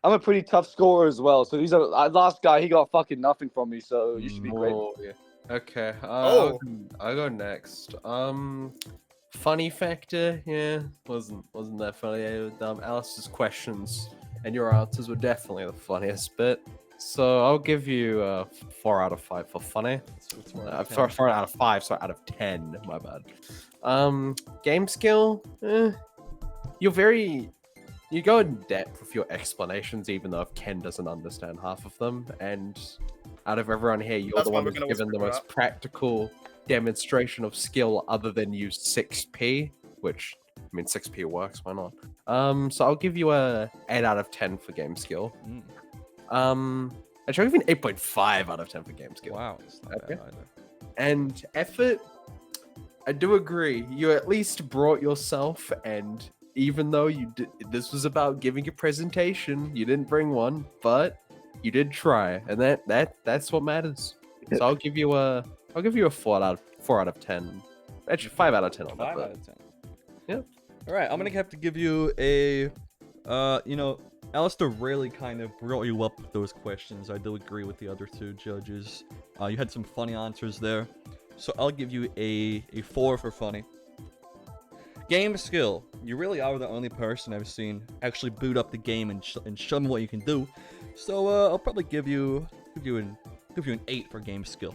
I'm a pretty tough scorer as well. So these are last guy. He got fucking nothing from me. So you should be great. Yeah. Okay. I'll go next. Funny factor, yeah, wasn't that funny? Alice's questions and your answers were definitely the funniest bit. So I'll give you a 4 out of 5 for funny. 4 out of 5, so out of 10. My bad. Game skill, you go in depth with your explanations, even though Ken doesn't understand half of them. And out of everyone here, you're the one who's given the most practical demonstration of skill other than use 6p, which, I mean, 6p works, why not? So I'll give you a 8 out of 10 for game skill. Actually, I'll give you an 8.5 out of 10 for game skill. Wow, it's not bad either. And effort, I do agree. You at least brought yourself, and even though this was about giving a presentation, you didn't bring one, but you did try, and that's what matters. So I'll give you a I'll give you a 4 out of 10. Actually, 5 out of 10 on that. 5 but- out of 10. Yeah. All right, I'm gonna have to give you a, you know, Alistair really kind of brought you up with those questions. I do agree with the other two judges. You had some funny answers there, so I'll give you a 4 for funny. Game skill. You really are the only person I've seen actually boot up the game and show me what you can do. So I'll probably give you an 8 for game skill.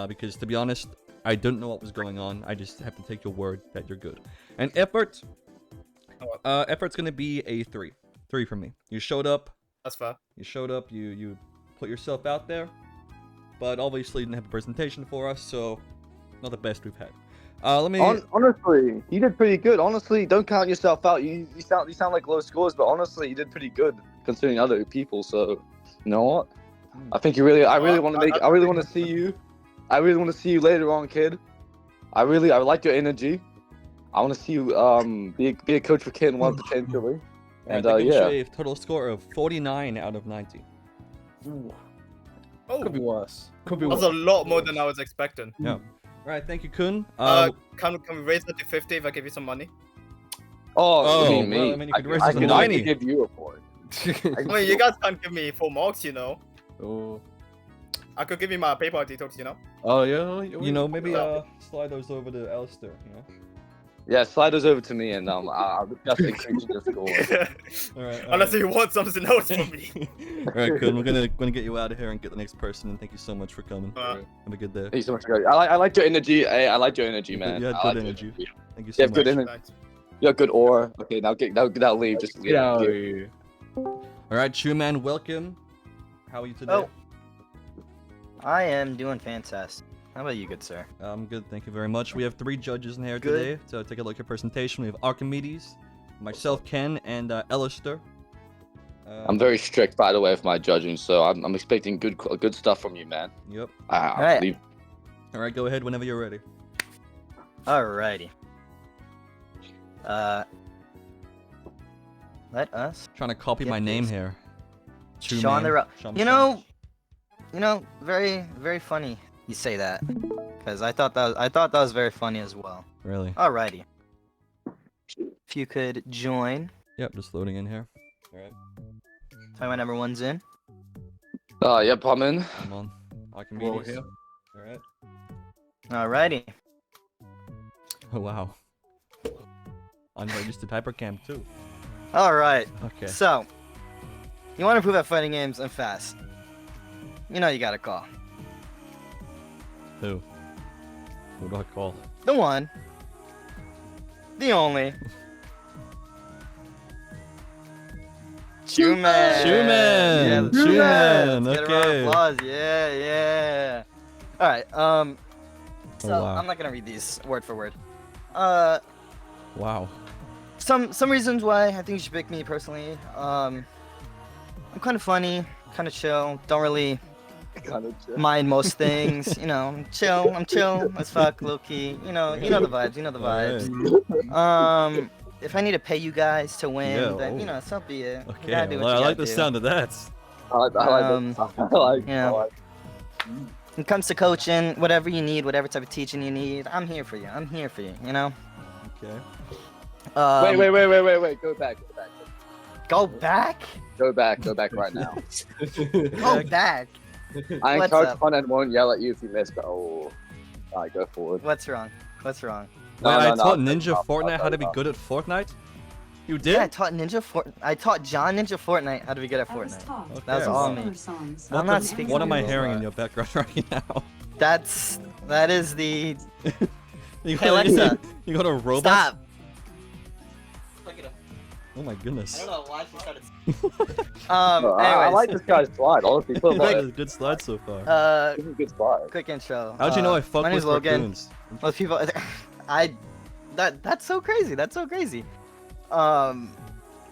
Because to be honest, I didn't know what was going on. I just have to take your word that you're good. And effort. Effort's gonna be a 3. 3 for me. You showed up. That's fair. You showed up. You put yourself out there. But obviously you didn't have a presentation for us, so not the best we've had. Let me. Honestly, you did pretty good. Honestly, don't count yourself out. You sound like low scores, but honestly, you did pretty good considering other people. So, you know what? I think you really. I really want to see you. I really want to see you later on, kid. I like your energy. I want to see you be a coach for KHUN 1 potentially. And I give yeah. you a total score of 49 out of 90. Oh, Could be worse. Could be that's worse. a lot more than I was expecting. Yeah. Right, thank you, KHUN. Can we raise that to 50 if I give you some money? Oh, you mean me? well, I mean, you could raise I it to can 90. give you a point. I mean, you guys can't give me full marks, you know. Oh. I could give you my PayPal details, you know. Oh yeah. You know, maybe slide those over to Alistair, you know? Yeah, slide those over to me, and I'll just increase your score. Alright. Unless you want something else from me. Alright, KHUN, we're gonna get you out of here and get the next person, and thank you so much for coming. Have a good day. Thank you so much, guys. I like your energy. I like your energy, man. You had I good like your energy. Thank you so You have much. good energy. You have good aura. Okay, now leave. Just leave. Alright, CHUMAN, welcome. How are you today? Oh. I am doing fantastic. How about you, good sir? I'm good, thank you very much. We have 3 judges in here Good. today to take a look at your presentation. We have Archimedes, myself, Ken, and Alistair. I'm very strict, by the way, with my judging, so I'm expecting good stuff from you, man. Yep. Alright. Leave. Alright, go ahead whenever you're ready. Alrighty. Let us. Trying to copy get my name this. here. Sean the Chum- You know, very, very funny you say that, because I thought that was very funny as well. Really? Alrighty. If you could join. Yep, just loading in here. Alright. Tell me when everyone's in. Yep, I'm in. Come on. Archimedes. Alright. Alrighty. Oh, wow. Unregistered hypercam, too. Alright. Okay. So, you want to improve at fighting games and fast. You know you gotta call. Who? Who do I call? The one. The only. CHUMAN! CHUMAN! Yeah, the CHUMAN, Let's get a round of okay. applause. Yeah. Alright, so wow. I'm not gonna read these word for word. Wow. Some reasons why I think you should pick me personally. I'm kind of funny, kind of chill, don't really mind most things. You know, I'm chill as fuck, low key. You know the vibes. If I need to pay you guys to win, Yeah, then you know, so be it. You Okay, gotta do what well, you I like gotta the do. sound of that. I like that. You know, when it comes to coaching, whatever you need, whatever type of teaching you need, I'm here for you. You know. Okay. Wait. Go back. Go back? Go back right now. Go back. I What's encourage up? fun and won't yell at you if you miss, but alright, go forward. What's wrong? Wait, I taught Ninja Fortnite how to be good at Fortnite? You did? Yeah, I taught John Ninja Fortnite how to be good at Fortnite. Okay, That's all well. me. I'm not speaking. What am I for hearing in you. your background right now? That is the. You Hey, Alexa. You got a robot? Stop. Oh my goodness. I don't know why she started. I Anyways. like this guy's slide, honestly. This is a good slide so far. This is a good slide. Quick intro. How'd you know I fuck my name's with Logan. raccoons? Most people, that's so crazy. My It's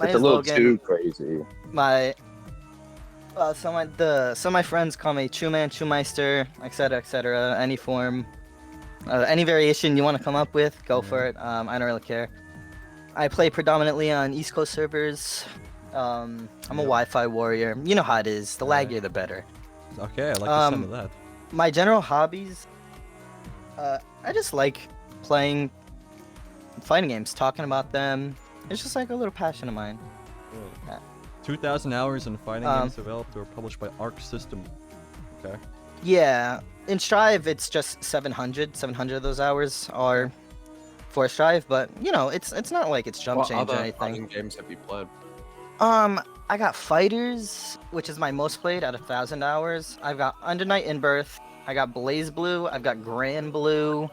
name's a little Logan. too crazy. Some of my friends call me CHUMAN, CHUMEISTER, etc. Any form, any variation you want to come up with, go for it. I don't really care. I play predominantly on East Coast servers. I'm a Wi-Fi warrior. You know how it is. The laggier, the better. Okay, I like the sound of that. my general hobbies, I just like playing fighting games, talking about them. It's just like a little passion of mine. Yeah. 2,000 hours in fighting games developed or published by Arc System. Okay. Yeah, in Strive it's just 700. 700 of those hours are for Strive, but you know, it's not like it's jump What change or other anything. fighting games have you played? I got Fighters, which is my most played at 1,000 hours. I've got Under Night in Birth. I got Blaze Blue. I've got Grand Blue.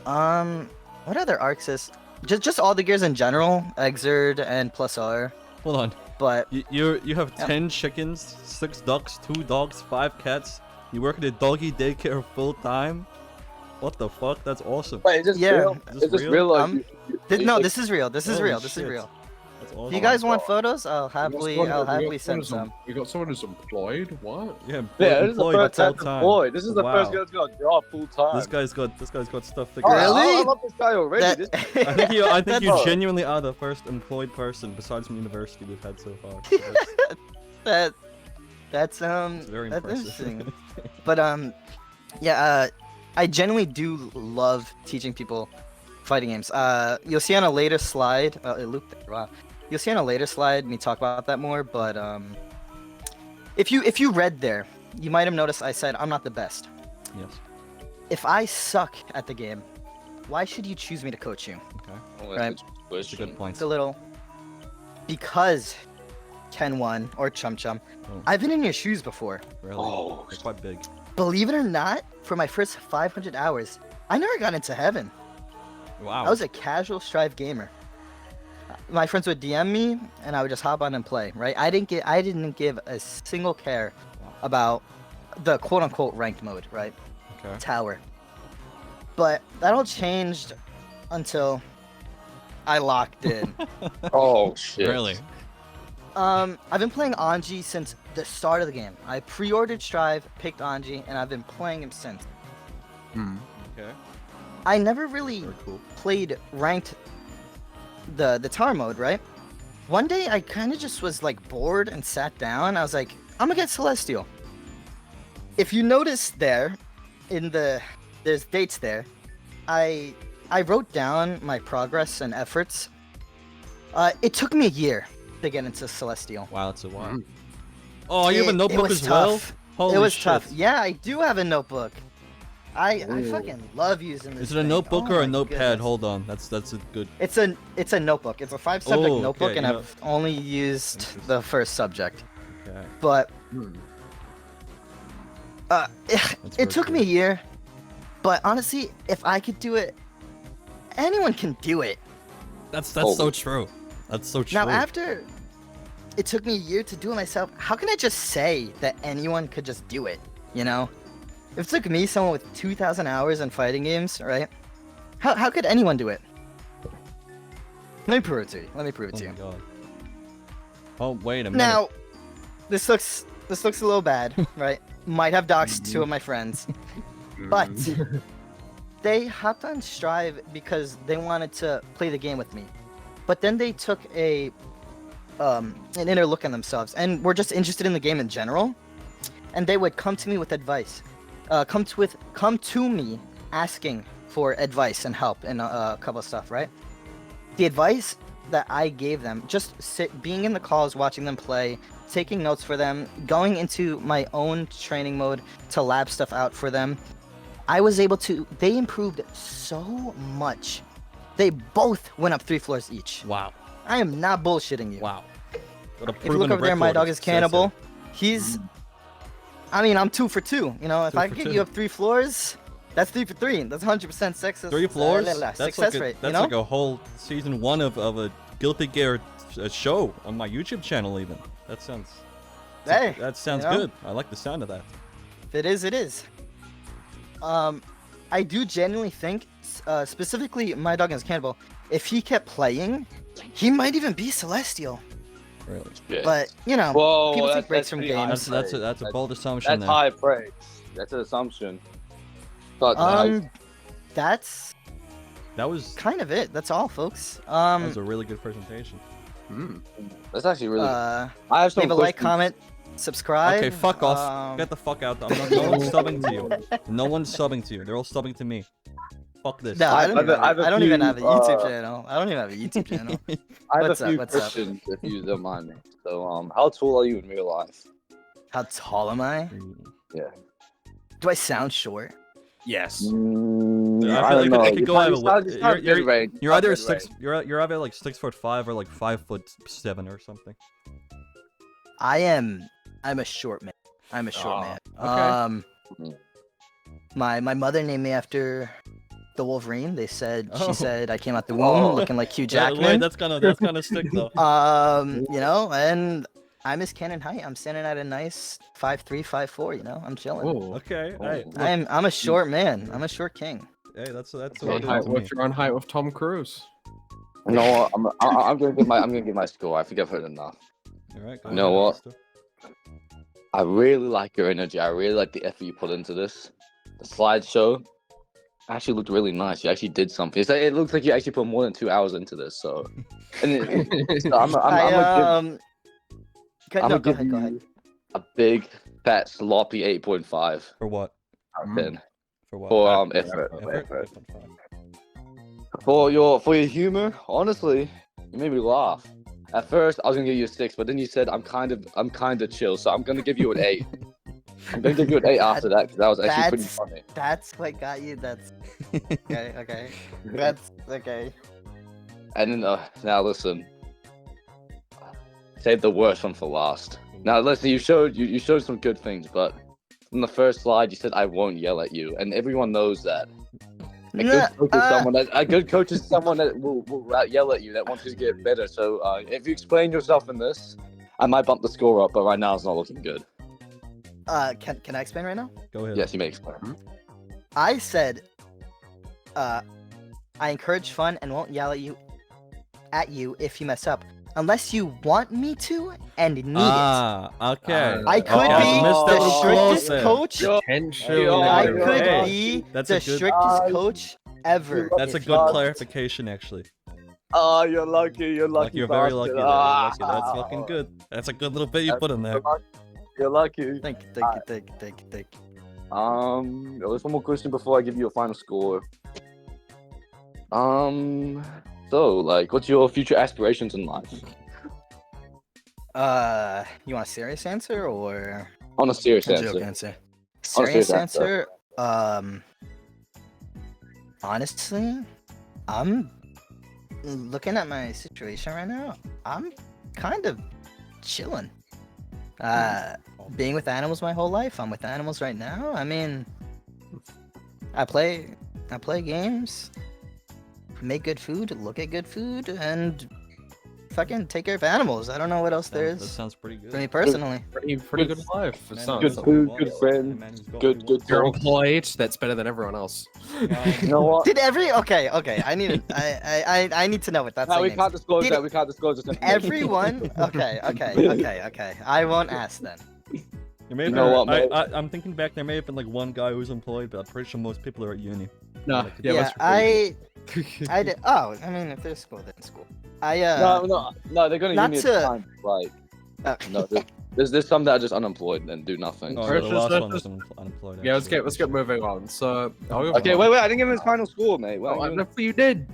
What other arcs is? Just all the gears in general, Exerd and Plus R. Hold on. But you have 10 chickens, 6 ducks, 2 dogs, 5 cats. You work at a doggy daycare full time. What the fuck? That's awesome. Wait, is this real? Is Is this real? Like, no, this is real. This is Holy real. This is shit. real. That's If awesome. you guys want photos, I'll happily send some. We got someone who's employed. What? Yeah, Yeah, this is the employed first time full time. employed. This is the first Wow. guy that's got a job full time. This guy's got stuff Oh, figured out. I love this guy already. I think you That's- genuinely are the first employed person besides from university we've had so far. That's very that's impressive. interesting. But yeah, I genuinely do love teaching people fighting games. You'll see on a later slide. It looped there. Wow. You'll see on a later slide me talk about that more. But if you read there, you might have noticed I said I'm not the best. Yes. If I suck at the game, why should you choose me to coach you? Okay. Right. That's a good point. It's a little because KHUN or Chum Chum. Oh. I've been in your shoes before. Really? Oh, they're quite big. Believe it or not, for my first 500 hours, I never got into heaven. Wow. I was a casual Strive gamer. My friends would DM me, and I would just hop on and play. Right? I didn't give a single care about the quote-unquote ranked mode. Right? Okay. Tower. But that all changed until I locked in. Oh shit. Really? I've been playing Anji since the start of the game. I pre-ordered Strive, picked Anji, and I've been playing him since. Okay. I never really played ranked the tower mode, right? One day I kind of just was like bored and sat down. I was like, I'm gonna get Celestial. If you notice there, there's dates there. I wrote down my progress and efforts. It took me a year to get into Celestial. Wow, that's a while. Oh, you have a It notebook was as well? tough. Holy It was shit. tough. Yeah, I do have a notebook. I Ooh. fucking love using this. Is it a thing. notebook Oh or a my notepad? goodness. Hold on. That's a good. It's a notebook. It's a 5-subject Oh, notebook, okay, and yeah. I've only used the first subject. Okay. But very it took me a year. But honestly, if I could do it, anyone can do it. That's so true. That's so true. Now, after it took me a year to do it myself, how can I just say that anyone could just do it? You know, if it took me, someone with 2,000 hours in fighting games, right? How could anyone do it? Let me prove it to you. Let me prove it to you. God. Oh, wait a minute. Now, this looks a little bad, right? Might have doxed 2 of my friends, but they hopped on Strive because they wanted to play the game with me. But then they took an inner look on themselves and were just interested in the game in general. And they would come to me with advice, come to me asking for advice and help in a couple of stuff, right? The advice that I gave them, just being in the calls, watching them play, taking notes for them, going into my own training mode to lab stuff out for them, they improved so much. They both went up 3 floors each. Wow. I am not bullshitting you. Wow. If you look over there, my dog is Cannibal. He's, I mean, I'm 2 for 2. You know, if 2 I for get 2. you up 3 floors, that's 3 for 3. That's 100% success. 3 floors? Success rate. That's you know? like a whole season 1 of a Guilty Gear show on my YouTube channel even. That sounds Hey, that sounds you know? good. I like the sound of that. If it is, it is. I do genuinely think, specifically my dog is Cannibal, if he kept playing, he might even be Celestial. Really? But, you know, Whoa, people that's- take breaks that's from pretty high games. That's a bold assumption. That's there. high praise. That's an assumption. But nice. That's That was kind of it. That's all, folks. that was a really good presentation. That's actually really. I I have some leave a like, questions. comment, subscribe. Okay, fuck off. Get the fuck out. No one's subbing to you. No one's subbing to you. They're all subbing to me. Fuck this. No, I don't even have a YouTube few, channel. I don't even have a YouTube channel. I have What's a up? few What's up? questions, if you don't mind me. So, how tall are you in real life? How tall am I? Yeah. Do I sound short? Yes. I I feel don't like know. it could go either way. You're either either 6. You're either like 6'5" or like 5'7" or something. I'm a short man. I'm a short man. Okay. My mother named me after the Wolverine. They said Oh. she said I came out the womb looking like Hugh Yeah, wait, Jackman. that's kind of stick though. You know, and I'm his canon height. I'm standing at a nice 5'3", 5'4". You know, I'm chilling. Okay. Hey, look, I'm a short man. I'm a short king. Hey, that's You're what on it is height to with, me. you're on height with Tom Cruise. You know what? I'm gonna give my score. I think I've heard enough. All right. You know what? I really like your energy. I really like the effort you put into this. The slideshow actually looked really nice. You actually did something. It looks like you actually put more than 2 hours into this. So, so I'm gonna give you a big, fat, sloppy 8.5. For what? Out of 10. For what? For effort. For your humor, honestly, you made me laugh. At first, I was gonna give you a 6, but then you said I'm kind of chill, so I'm gonna give you an 8. I'm gonna give you an 8 after that because that was actually pretty funny. That's what got you. That's okay. That's okay. And then now listen, save the worst one for last. Now listen, you showed some good things, but in the first slide you said I won't yell at you, and everyone knows that. A good coach is someone that will yell at you, that wants you to get better. So if you explain yourself in this, I might bump the score up, but right now it's not looking good. Can I explain right now? Go ahead. Yes, you may explain. I said, I encourage fun and won't yell at you if you mess up, unless you want me to and need it. Okay. I could be the strictest coach. I could Hey, be that's the a good- strictest coach ever. That's a if good you want. clarification, actually. Oh, you're lucky. You're lucky. You're very lucky. There. You're lucky. That's Ah. fucking good. That's a good little bit you put in there. You're lucky. Thank you. There's one more question before I give you a final score. So, like, what's your future aspirations in life? You want a serious answer or? On a serious a answer. joke answer? On a Serious serious answer. answer. Honestly, I'm looking at my situation right now. I'm kind of chilling. Being with animals my whole life. I'm with animals right now. I mean, I play games, make good food, look at good food, and fucking take care of animals. I don't know what else there is. That sounds pretty good. For me personally. Pretty good life. It sounds Good food, good friends, good You're talk. employed. That's better than everyone else. You know what? Did okay. I need I need to know what that's. No, we can't disclose that. We can't disclose this information. Everyone. Okay. I won't ask then. There may You have know been- what, I'm thinking back. There may have been like one guy who was employed, but I'm pretty sure most people are at uni. No, Yeah, I did. Oh, I mean, if there's school, then school. No, they're gonna Not give me a to- time. Like, no, there's some that are just unemployed and do nothing. Oh, yeah, the last one was unemployed. Yeah, let's actually. get moving on. So, Okay, wait, I didn't give him his final score, mate. Wait, you did.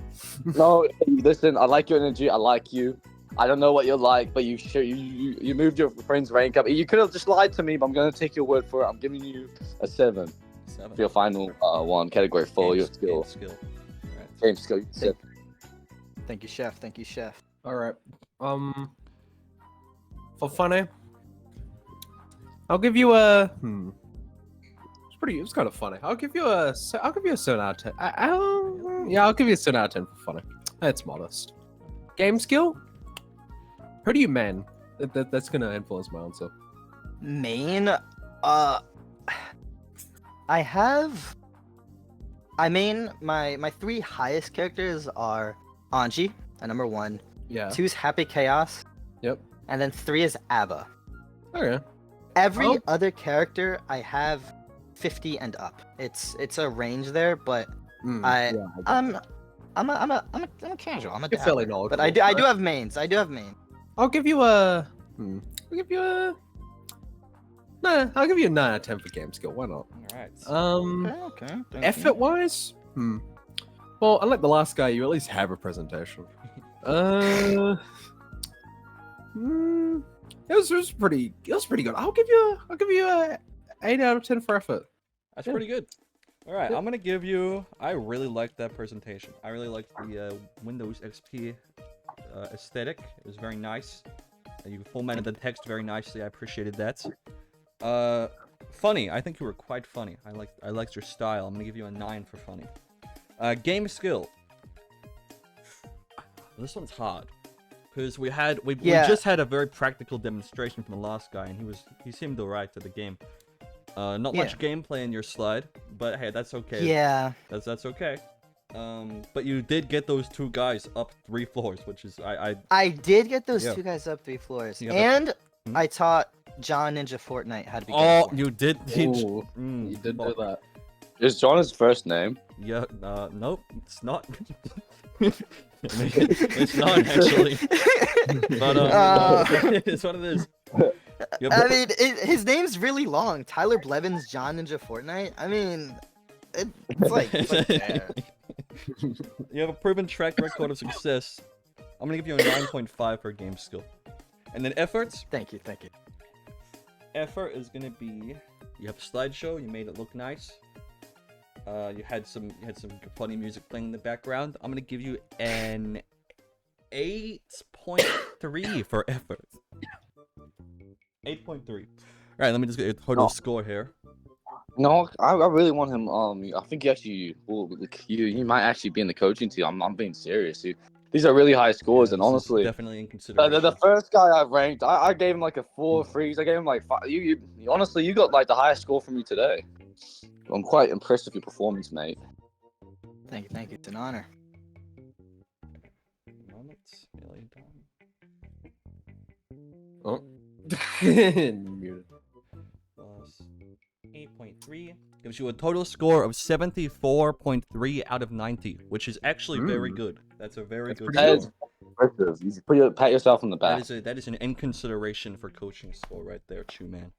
No, listen, I like your energy. I like you. I don't know what you're like, but you moved your friend's rank up. You could have just lied to me, but I'm gonna take your word for it. I'm giving you a 7. For your final one, category 4, your skill. Game skill. You said. Thank you, chef. Thank you, chef. All right. For funny, I'll give you a. It's kind of funny. I'll give you a 7 out of 10. I'll give you a 7 out of 10 for funny. That's modest. Game skill. Who do you main? That's gonna influence my answer. Main. I mean, my 3 highest characters are Anji, at number 1. Yeah. 2 is Happy Chaos. Yep. And then 3 is Abba. Okay. Every other character I have 50 and up. It's a range there, but I'm a casual. I'm a You're fairly dabbler. knowledgeable. But I do have mains. I'll give you a. I'll give you a. Nah, I'll give you a 9 out of 10 for game skill. Why not? All right. Okay. Effort wise, well, unlike the last guy, you at least have a presentation. It was pretty good. I'll give you a 8 out of 10 for effort. That's pretty good. All right, I'm gonna give you. I really liked that presentation. I really liked the Windows XP aesthetic. It was very nice. You formatted the text very nicely. I appreciated that. Funny. I think you were quite funny. I liked your style. I'm gonna give you a 9 for funny. Game skill. This one's hard because we just had a very practical demonstration from the last guy, and he seemed alright to the game. Not much gameplay in your slide, but hey, that's okay. Yeah. That's okay. But you did get those 2 guys up 3 floors, which is I did get those 2 guys up 3 floors, and I taught John Ninja Fortnite how to be. Oh, you did teach. You did do that. Is John his first name? Yeah. Nope. It's not. It's not actually. But it's one of those. I mean, his name's really long. Tyler Blevins, John Ninja Fortnite. I mean, it's like there. You have a proven track record of success. I'm gonna give you a 9.5 for game skill. And then efforts. Thank you. Effort is gonna be. You have a slideshow. You made it look nice. You had some funny music playing in the background. I'm gonna give you an 8.3 for effort. 8.3. All right, let me just get a total score here. No, I really want him. I think you might actually be in the coaching team. I'm being serious. These are really high scores, and honestly, definitely in consideration. The first guy I ranked, I gave him like a 4 freeze. I gave him like 5. Honestly, you got like the highest score from me today. I'm quite impressed with your performance, mate. Thank you. It's an honor. Oh. Muted. Plus 8.3 gives you a total score of 74.3 out of 90, which is actually very good. That's a very good score. Impressive. You should pat yourself on the back. That is an in consideration for coaching score right there, CHUMAN.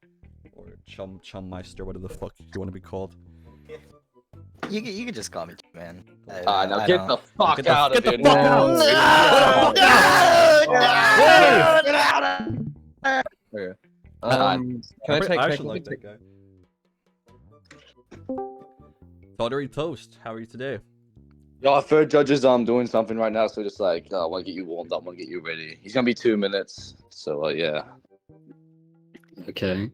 Or Chummeister, whatever the fuck you want to be called. You can just call me CHUMAN. Now get the fuck out of here. Get out of here. Can I take that guy? TOTTERYTOAST, how are you today? Yo, our third judge is doing something right now, so just like I want to get you warmed up, want to get you ready. He's gonna be 2 minutes, so yeah. Okay.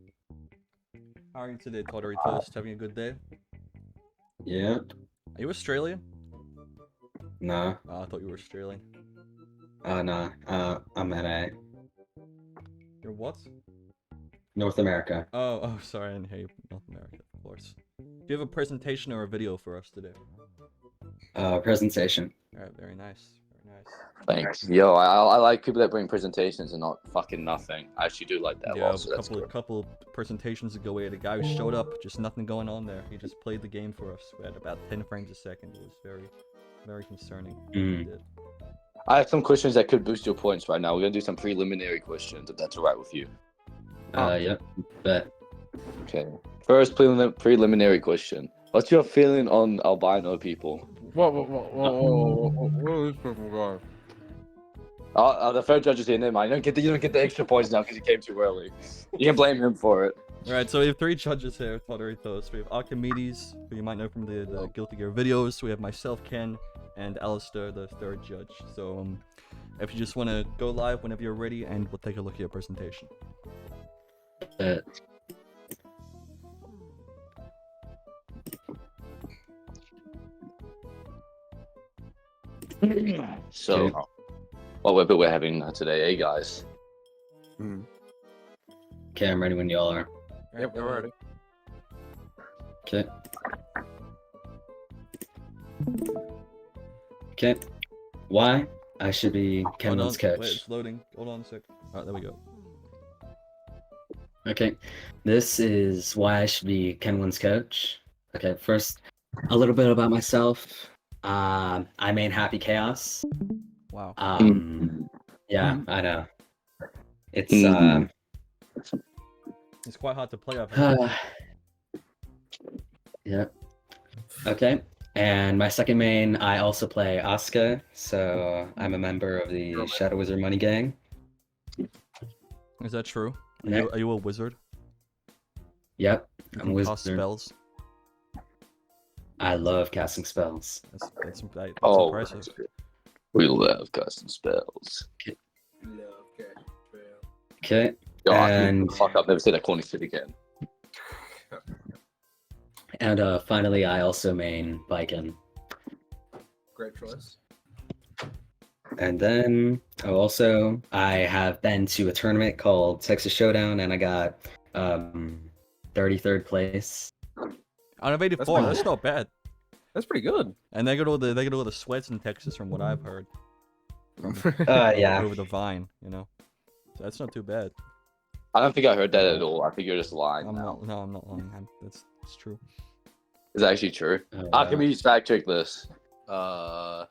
How are you today, TOTTERYTOAST? Having a good day? Yeah. Are you Australian? Nah. Oh, I thought you were Australian. Nah. I'm NA. You're what? North America. Oh, sorry, I didn't hear you. North America, of course. Do you have a presentation or a video for us today? Presentation. Alright, very nice. Thanks. Yo, I like people that bring presentations and not fucking nothing. I actually do like that. Yeah, so a couple presentations ago, we had a guy who showed up, just nothing going on there. He just played the game for us. We had about 10 frames a second. It was very, very concerning. I have some questions that could boost your points right now. We're gonna do some preliminary questions, if that's alright with you. Yep. Bet. Okay. First preliminary question. What's your feeling on albino people? What are these people going? The third judge is here. Never mind. You don't get the extra points now because you came too early. You can blame him for it. Alright, so we have 3 judges here, TOTTERYTOAST. We have Archimedes, who you might know from the Guilty Gear videos. We have myself, Ken, and Alistair, the 3rd judge. So, if you just want to go live whenever you're ready, and we'll take a look at your presentation. So, what weapon we're having today, guys? Okay, I'm ready when y'all are. Yep, we're ready. Okay. Okay. Why I should be KHUN's coach. Wait, it's loading. Hold on a sec. Alright, there we go. Okay. This is why I should be KHUN's coach. Okay, first, a little bit about myself. I main Happy Chaos. Wow. Yeah, I know. It's It's quite hard to play. I've heard. Yeah. Okay. And my second main, I also play Asuka, so I'm a member of the Shadow Wizard Money Gang. Is that true? Yeah. Are you a wizard? Yep, You I'm can a cast wizard. spells. I love casting spells. That's Oh, impressive. we love custom spells. Okay. God, And fuck, I've never said that corny shit again. and finally, I also main Viking. Great choice. And then I have been to a tournament called Texas Showdown, and I got 33rd place. Out of 84, that's not bad. That's pretty good. And they go to the sweats in Texas, from what I've heard. Yeah. Over the Vine, you know. So that's not too bad. I don't think I heard that at all. I think you're just lying. I'm not lying. It's true. Is that actually true? Can we fact check this? Yeah,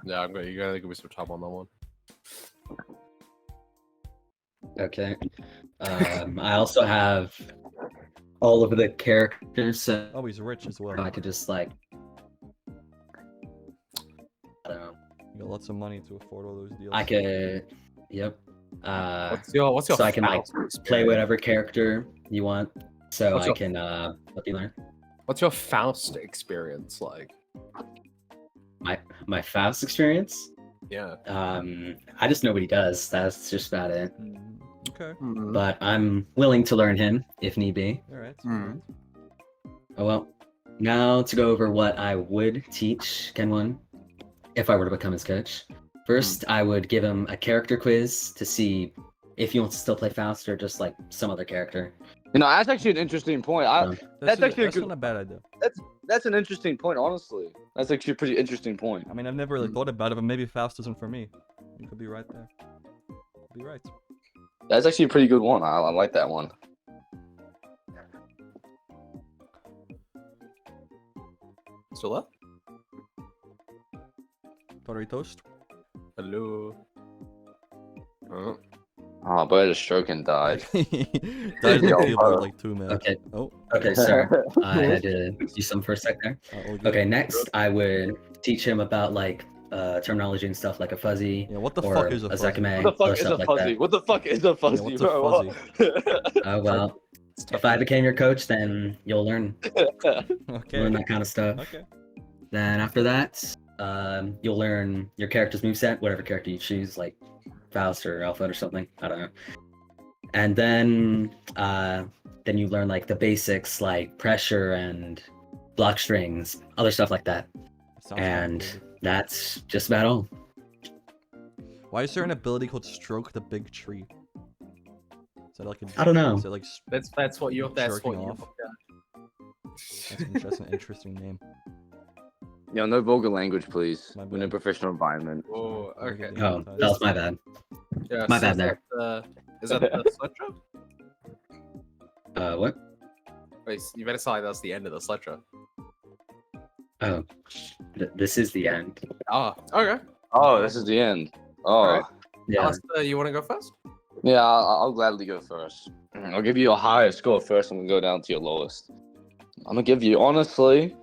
you gotta give me some time on that one. Okay. I also have all of the characters. So oh, he's rich as well. I could just like, I don't know. You got lots of money to afford all those deals. I could, yep. What's your so I can like Faust play experience? whatever character you want. So What's I your- can let you learn. What's your Faust experience like? My Faust experience. Yeah. I just know what he does. That's just about it. Okay. But I'm willing to learn him if need be. All right. Oh well. Now to go over what I would teach KHUN if I were to become his coach. First, I would give him a character quiz to see if he wants to still play Faust or just like some other character. You know, that's actually an interesting point. That's actually that's not a bad idea. That's an interesting point, honestly. That's actually a pretty interesting point. I mean, I've never really thought about it, but maybe Faust isn't for me. You could be right there. Be right. That's actually a pretty good one. I like that one. Still up? TOTTERYTOAST? Hello. Oh. Oh, but I had a stroke and died. Died in the field for like 2 minutes. Okay. Oh. Okay, sir. I had to do something for a sec there. Okay, next I would teach him about like terminology and stuff like a fuzzy. Yeah, what the or fuck is a fuzzy? Zakame, What the fuck other is stuff a like fuzzy? that. What the fuck is a fuzzy, what's a bro? Oh well. If I became your coach, then you'll learn. Okay. Learn that kind of stuff. Okay. Then after that, you'll learn your character's moveset, whatever character you choose, like Faust or Alpha or something. I don't know. And then you learn like the basics, like pressure and block strings, other stuff like that. And that's just about all. Why is there an ability called Stroke the Big Tree? Is that like a, I don't know. Is it like That's what you're. That's jerking what you're. off? That's an interesting name. Yo, no vulgar language, please. My We're in a professional environment. Oh, okay. Oh, that was my bad. Yeah, My so bad there. Is that the sledgehammer? What? Wait, you better say that's the end of the sledgehammer. Oh, this is the end. Oh, okay. Oh, this is the end. Oh. Alright. Yeah. Alistair, you want to go first? Yeah, I'll gladly go first. I'll give you a higher score first and we'll go down to your lowest. I'm gonna give you, honestly,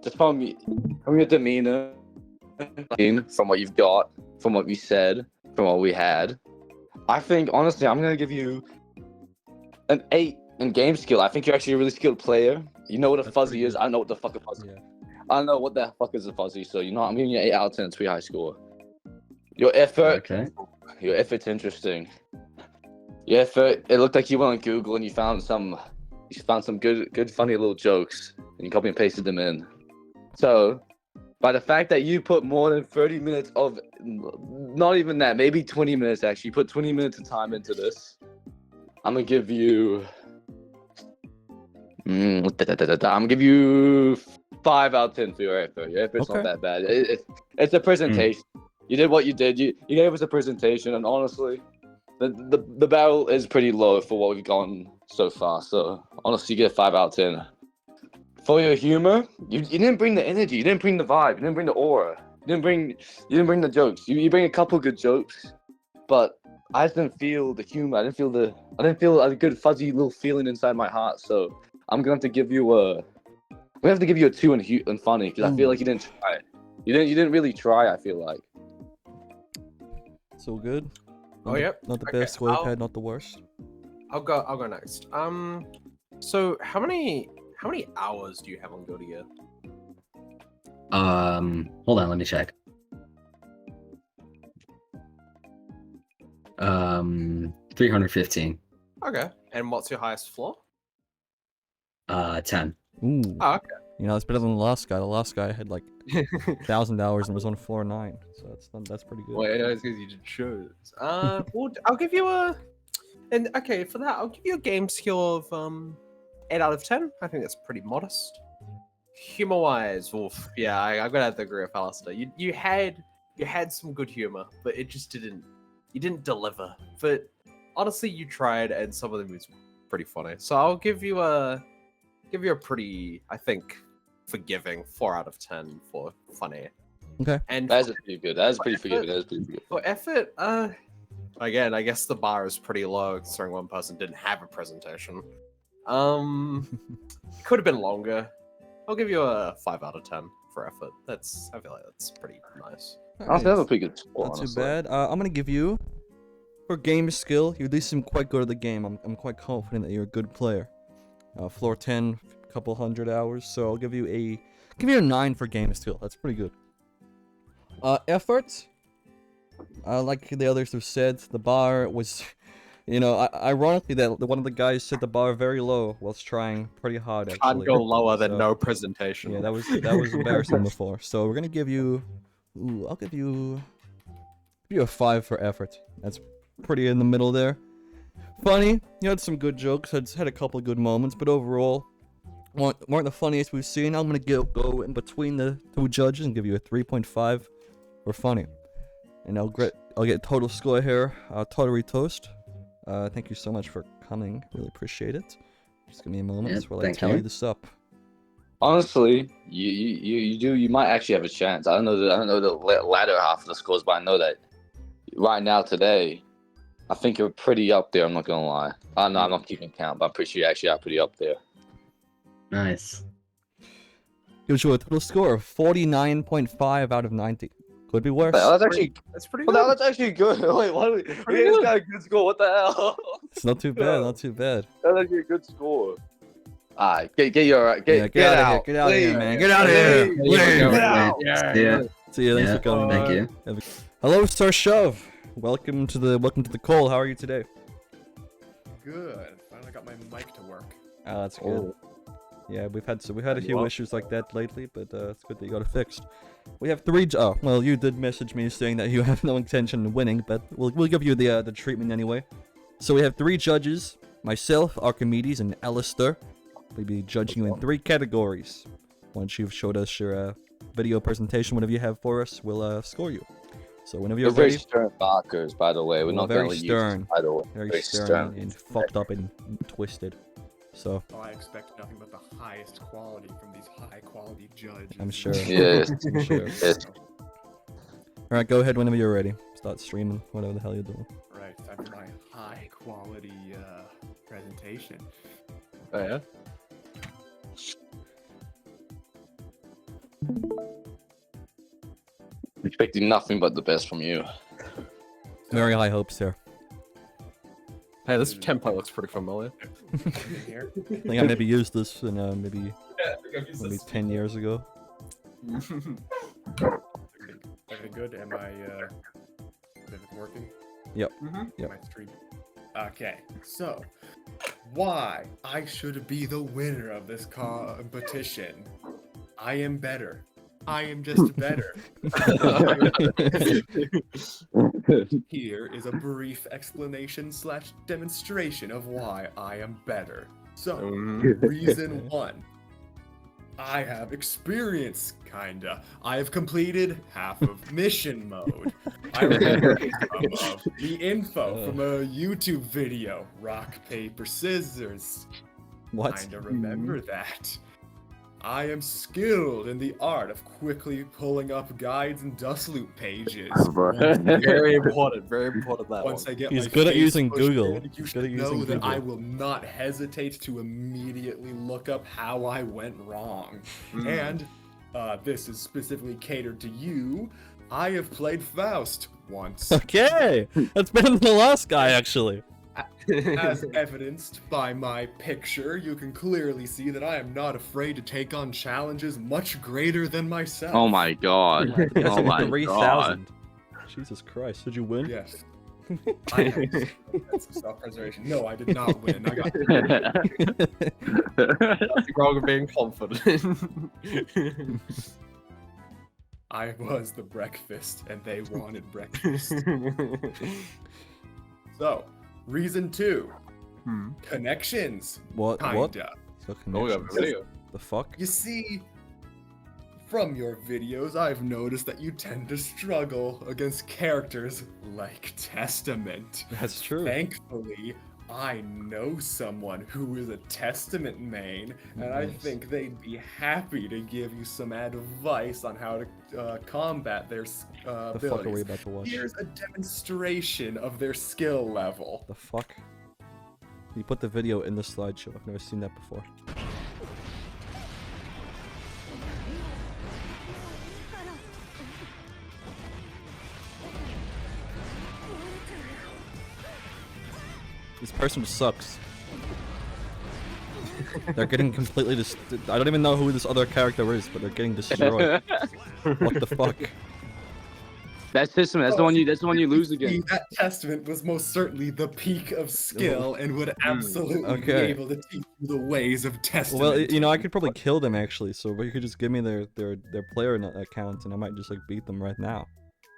just from your demeanor, from what you've got, from what we said, from what we had, I think, honestly, I'm gonna give you an 8 in game skill. I think you're actually a really skilled player. You know what a fuzzy is. I know what the fuck a fuzzy is. I know what the fuck is a fuzzy, so you know I'm giving you an 8 out of 10. It's pretty high score. Your effort, your effort's interesting. Your effort, it looked like you went on Google and you found some good, funny little jokes, and you copy and pasted them in. So, by the fact that you put more than 30 minutes of, not even that, maybe 20 minutes actually, you put 20 minutes of time into this, I'm gonna give you, I'm gonna give you 5 out of 10 for your effort. Your effort's not that bad. It's a presentation. You did what you did. You gave us a presentation, and honestly, the barrel is pretty low for what we've gone so far. So honestly, you get 5 out of 10. For your humor, you didn't bring the energy. You didn't bring the vibe. You didn't bring the aura. You didn't bring the jokes. You bring a couple good jokes, but I just didn't feel the humor. I didn't feel a good fuzzy little feeling inside my heart. So I'm gonna have to give you a. We have to give you a 2 in funny because I feel like you didn't try. You didn't really try. I feel like. So good. Oh yep. Not the Okay, best score I've had, not the worst. I'll go next. So how many hours do you have on Guilty Gear? Hold on, let me check. 315. Okay. And what's your highest floor? 10. Ooh. Oh, okay. You know, it's better than the last guy. The last guy had like 1,000 hours and was on floor 9. So that's pretty good. Well, it's because you did shows. Well, I'll give you a. And okay, for that, I'll give you a game skill of 8 out of 10. I think that's pretty modest. Humor-wise, oof, yeah, I'm gonna have to agree with Alistair. You had some good humor, but it just didn't. You didn't deliver. But honestly, you tried, and some of them was pretty funny. So I'll give you a pretty, I think, forgiving 4 out of 10 for funny. Okay. And that's pretty good. That's pretty forgiving. That's pretty good. For effort, again, I guess the bar is pretty low considering one person didn't have a presentation. Could have been longer. I'll give you a 5 out of 10 for effort. I feel like that's pretty nice. That's a pretty good score. Not honestly. too bad. I'm gonna give you, for game skill, you at least seem quite good at the game. I'm quite confident that you're a good player. Floor 10, a couple hundred hours. So I'll give you a 9 for game skill. That's pretty good. Effort. Like the others have said, the bar was, you know, ironically that one of the guys set the bar very low whilst trying pretty hard. Actually, Can't go lower than no presentation. Yeah, that was embarrassing before. So we're gonna give you, I'll give you a 5 for effort. That's pretty in the middle there. Funny, you had some good jokes. Had a couple of good moments, but overall, weren't the funniest we've seen. I'm gonna go in between the 2 judges and give you a 3.5 for funny. And I'll get total score here. TOTTERYTOAST. Thank you so much for coming. Really appreciate it. Just give me a moment while I tally this up. Honestly, you might actually have a chance. I don't know the latter half of the scores, but I know that right now today, I think you're pretty up there. I'm not gonna lie. I'm not keeping count, but I'm pretty sure you actually are pretty up there. Nice. Gives you a total score of 49.5 out of 90. Could be worse. That's pretty good. That's actually good. Wait, why do we gave this guy a good score? What the hell? It's not too bad. Not too bad. That's actually a good score. Alright, get out of here. Get out. Get out of here, man. Get out of here. Leave. Get out. Yeah. See you. Thanks for coming. Thank you. Hello, SIRSHOVE. Welcome to the call. How are you today? Good. Finally got my mic to work. Oh, that's good. Yeah, we've had a few issues like that lately, but it's good that you got it fixed. We have 3. Oh, well, you did message me saying that you have no intention of winning, but we'll give you the treatment anyway. So we have 3 judges: myself, Archimedes, and Alistair. We'll be judging you in 3 categories. Once you've showed us your video presentation, whatever you have for us, we'll score you. So whenever you're very ready. stern markers, by the way. We're not very gonna stern. use, by the way. Very stern and fucked up and twisted. So. Oh, I expect nothing but the highest quality from these high-quality judges. I'm sure. Yes. I'm sure. Yes. Alright, go ahead whenever you're ready. Start streaming, whatever the hell you're doing. Right, time for my high-quality presentation. Oh yeah. Expecting nothing but the best from you. Very high hopes here. Hey, this template looks pretty familiar. I think I maybe used this in maybe 10 years ago. Everything good? Am I everything working? Yep. Yep. My stream. Okay, so why I should be the winner of this competition? I am better. I am just better. Here is a brief explanation / demonstration of why I am better. So, reason 1. I have experience, kinda. I have completed half of mission mode. I remember some of the info from a YouTube video. Rock, paper, scissors. What? Kinda remember that. I am skilled in the art of quickly pulling up guides and dust loop pages. Very important, very important that Once one. I get He's my good at face using pushed Google. in, you He's should good at know using that I Google. will not hesitate to immediately look up how I went wrong. And this is specifically catered to you. I have played Faust once. Okay, that's better than the last guy actually. As evidenced by my picture, you can clearly see that I am not afraid to take on challenges much greater than myself. Oh my god. That's Oh my 3,000. Jesus Christ, did you win? Yes. That's self-preservation. No, I did not win. I got Nothing wrong with being confident. I was the breakfast, and they wanted breakfast. So, reason 2. Connections. What? Kinda. So Oh, we have a connections. video. The fuck? You see, from your videos, I've noticed that you tend to struggle against characters like Testament. That's true. Thankfully, I know someone who is a Testament main, and I Nice. think they'd be happy to give you some advice on how to combat their The fuck are we abilities. about to watch? Here's a demonstration of their skill level. The fuck? You put the video in the slideshow. I've never seen that before. This person sucks. They're getting completely I don't even know who this other character is, but they're getting destroyed. What the fuck? That's Testament. That's the one you. That's the one you lose See, again. that Testament was most certainly the peak of skill and would absolutely be Okay. able to teach you the ways of Testament. Well, you know, I could probably kill them actually, so you could just give me their player account, and I might just like beat them right now.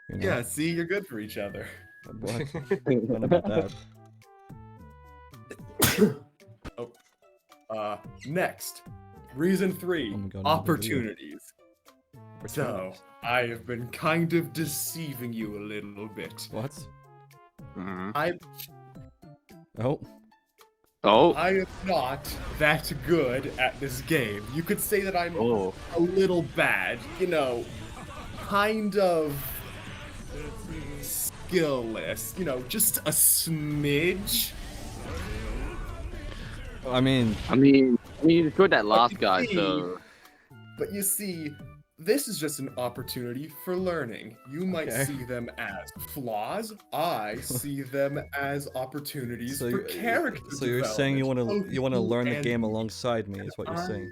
You know? Yeah, see, you're good for each other. What? I don't know about that. Next, reason 3, Oh my God, opportunities. So, I have been kind of deceiving you a little bit. What? I Oh. I am not that good at this game. You could say that I'm a little bad, you know, kind of skillless, you know, just a smidge. I mean, you destroyed that last guy, see- so. But you see, this is just an opportunity for learning. You might Okay. see them as flaws. I see them as opportunities So for you- character So you're saying you want development. to learn the And game alongside me, is what you're saying.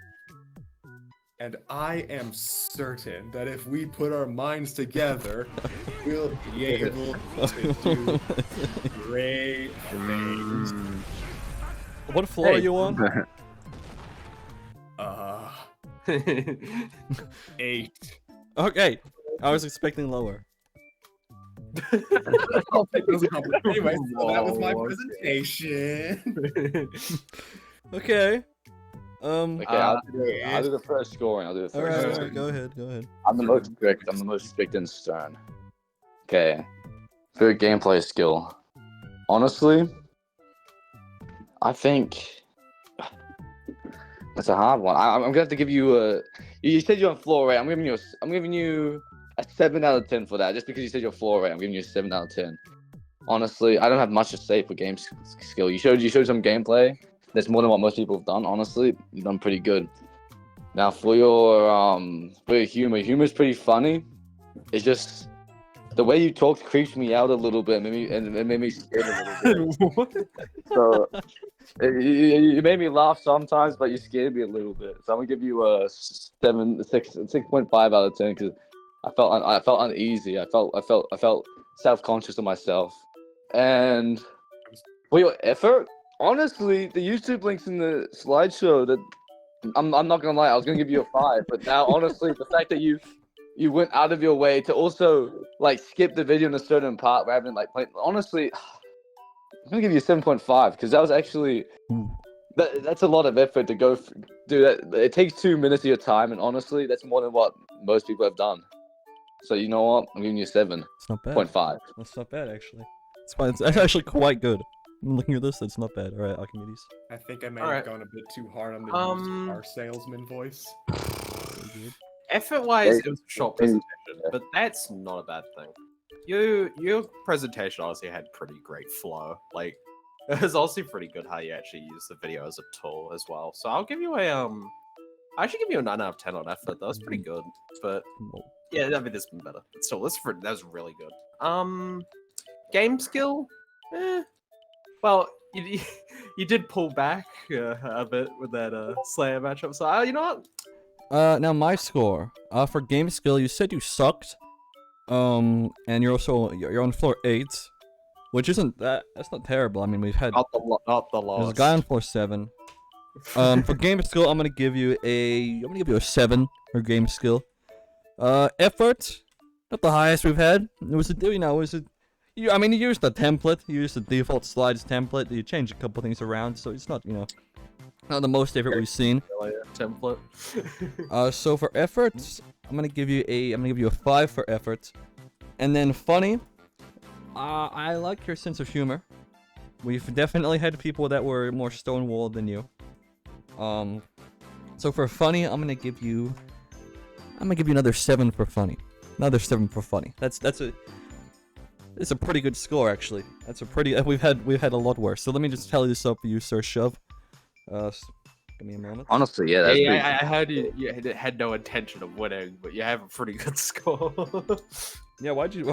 And I am certain that if we put our minds together, we'll be able to do great things. What floor are you on? 8. Okay, I was expecting lower. I'll take those compliments. Anyway, so that was my presentation. Okay. Okay, I'll do the first scoring. I'll do the first. Alright, scoring. go ahead, go ahead. I'm the most strict. I'm the most strict and stern. Okay. For gameplay skill. Honestly, I think that's a hard one. I'm gonna have to give you a. You said you're on floor rate. I'm giving you a 7 out of 10 for that. Just because you said you're floor rate, I'm giving you a 7 out of 10. Honestly, I don't have much to say for game skill. You showed some gameplay. That's more than what most people have done. Honestly, you've done pretty good. Now for your humor's pretty funny. It's just the way you talked creeps me out a little bit, and it made me scared a little bit. So you made me laugh sometimes, but you scared me a little bit. So I'm gonna give you a 6.5 out of 10 because I felt uneasy. I felt self-conscious of myself, and for your effort. Honestly, the YouTube links in the slideshow, that I'm not gonna lie, I was gonna give you a 5, but now honestly, the fact that you went out of your way to also like skip the video in a certain part rather than like play, honestly, I'm gonna give you a 7.5 because that was actually that's a lot of effort to go do that. It takes 2 minutes of your time, and honestly, that's more than what most people have done. So you know what? I'm giving you a 7. It's not bad. 0.5. That's not bad actually. It's fine. It's actually quite good. I'm looking at this. That's not bad. All right, Archimedes. I think I may Alright. have gone a bit too hard on the used car salesman voice. Effort-wise, it was a short presentation, but that's not a bad thing. Your presentation honestly had pretty great flow. Like, it was also pretty good how you actually use the video as a tool as well. So I'll give you a I should give you a 9 out of 10 on effort. That was pretty good, but yeah, I mean, this has been better. But still, that was really good. Game skill, well, you did pull back a bit with that Slayer matchup. So you know what? Now my score. For game skill, you said you sucked. And you're on floor 8, which isn't that's not terrible. I mean, we've had not the there's a lowest. guy on floor 7. For game skill, I'm gonna give you a 7 for game skill. Effort, not the highest we've had. It was you used the template. You used the default slides template. You changed a couple things around, so it's not not the most effort we've seen. Template. So for efforts, I'm gonna give you a 5 for effort, and then funny. I like your sense of humor. We've definitely had people that were more stonewalled than you. So for funny, I'm gonna give you another 7 for funny. Another 7 for funny. It's a pretty good score actually. That's a pretty. We've had a lot worse. So let me just tally this up for you, SIRSHOVE. Give me a moment. Honestly, yeah, that's pretty... I heard you had no intention of winning, but you have a pretty good score. Yeah, why'd you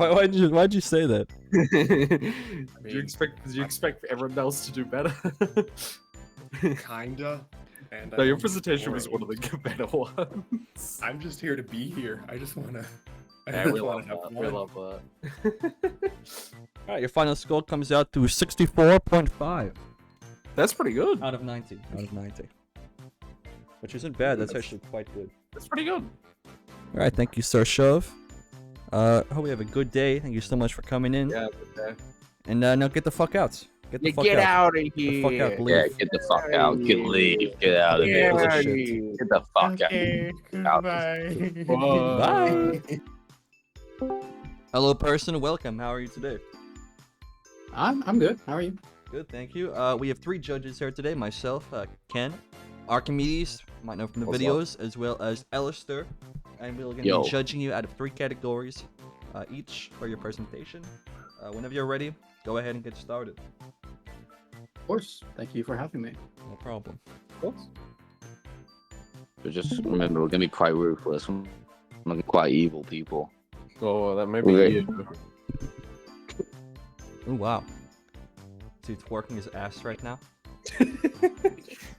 say that? Did you expect everyone else to do better? Kinda. And No, your presentation was one of the better ones. I'm just here to be here. I just wanna. Yeah, we love have that. fun. We love that. Alright, your final score comes out to 64.5. That's pretty good. Out of 90. Which isn't bad. That's actually quite good. That's pretty good. Alright, thank you, SIRSHOVE. Hope we have a good day. Thank you so much for coming in. Yeah, good day. And now get the fuck out. Get the fuck Get out. out of here. Get the fuck out. Leave. Yeah, get the fuck out. Leave. Get out of here. Get Get the fuck out. Bye. Hello, person. Welcome. How are you today? I'm good. How are you? Good, thank you. We have 3 judges here today. Myself, KHUN, Archimedes, might know from the What's videos, as well as Alistair. And we're going to be judging you out of 3 categories each for your presentation. Whenever you're ready, go ahead and get started. Of course. Thank you for having me. No problem. Of course. But just remember, we're gonna be quite ruthless. We're gonna be quite evil people. Oh, that might be you. Oh wow. So he's working his ass right now.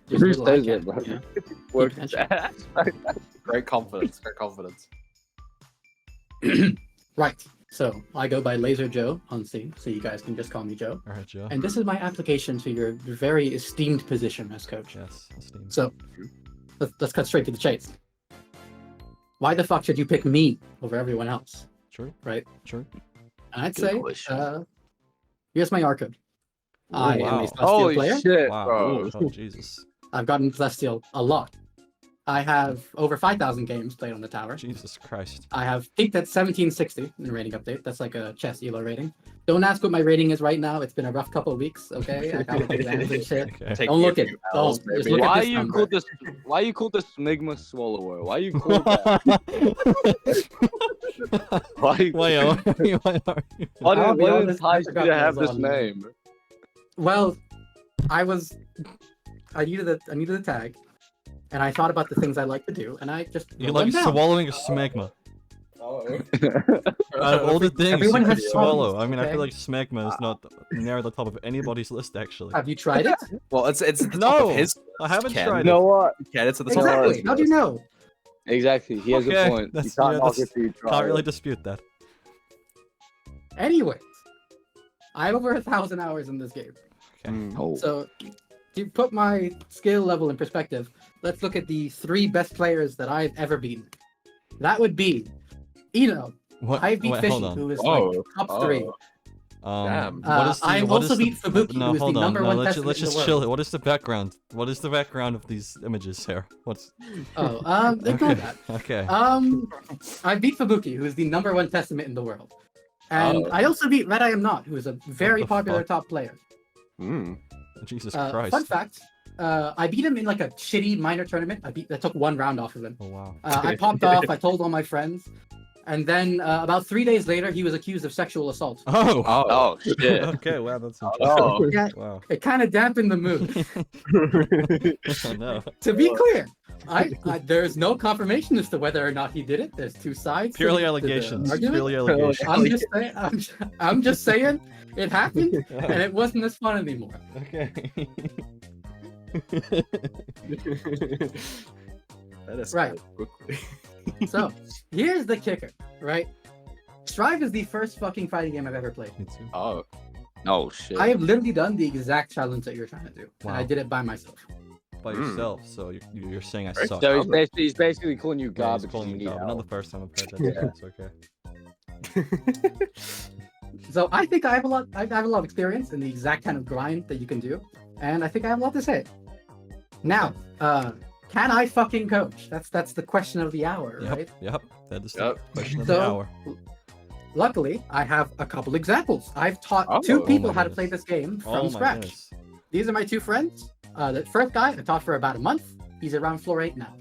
Who says it, bro? Yeah. Work his ass. Great confidence. Great confidence. Right. So I go by Laser Joe on Steam, so you guys can just call me Joe. All right, Joe. And this is my application to your very esteemed position as coach. Yes, esteemed. So let's cut straight to the chase. Why the fuck should you pick me over everyone else? True. Right? True. And I'd Good say, question. here's my R code. Oh, I am wow. a Celestial Holy player. shit, Wow. bro. Oh, Jesus. I've gotten Celestial a lot. I have over 5,000 games played on the tower. Jesus Christ. I have peaked at 1760 in the rating update. That's like a chess elo rating. Don't ask what my rating is right now. It's been a rough couple of weeks. Okay, I got exams and shit. Okay. Don't look at it. Just look at Why this you number. called this? Why you called this Smigma Swallower? Why you called that? Why? Why are you? Why I'll be did honest, I entice you forgot to that have was this on- name? Well, I needed a tag, and I thought about the things I like to do, and I just You wrote like them down. swallowing a smegma. Oh. Out of all the things Everyone you could has swallow, hobbies, I mean, I okay? feel like smegma is not near the top of anybody's list, actually. Have you tried it? Well, it's at the top No, of his. I haven't Ken. tried You know what? Ken, it's at the top of Exactly. his How do you know? Exactly. He has Okay, a point. You that's- can't yeah, knock that's- it till you try Can't really it. dispute that. Anyways, I have over 1,000 hours in this game. Oh. So, to put my skill level in perspective, let's look at the 3 best players that I've ever beaten. That would be Eno. What? I beat Wait, Fishy, hold on. who is Oh, like top 3. Damn. What is the, I what also is the, beat Fubuki, no, who is the hold on. number No, one let's testament in just the chill. world. What is the background? What is the background of these images here? What's? Oh, ignore Okay. that. Okay. I beat Fubuki, who is the number 1 testament in the world. And Oh. I also beat Red I Am Not, who is a very the popular fuck? top player. Jesus Christ. Fun fact. I beat him in like a shitty minor tournament. I took 1 round off of him. Oh wow. I popped off. I told all my friends, and then about 3 days later, he was accused of sexual assault. Oh. Shit. Okay. Wow. That's interesting. Oh. Yeah, Wow. it kind of dampened the mood. Oh, no. To be clear, there's no confirmation as to whether or not he did it. There's 2 sides. Purely to the allegations. argument. Purely allegations. I'm just saying it happened, and it wasn't as fun anymore. Okay. That is Right. quickly. So here's the kicker, right? Strive is the first fucking fighting game I've ever played. Oh. Oh shit. I have literally done the exact challenge that you're trying to do, and Wow. I did it by myself. By yourself. So you're saying I suck. So he's basically calling you Yeah, garbage. he's calling you me need garbage. Not help. the first time I've heard that. It's okay. So I think I have a lot of experience in the exact kind of grind that you can do, and I think I have a lot to say. Now, can I fucking coach? That's the question of the hour, right? Yep. That is the question of So, the hour. Luckily, I have a couple examples. I've taught 2 people how to play this game from scratch. These are my 2 friends. The first guy I taught for about a month. He's around floor 8 now.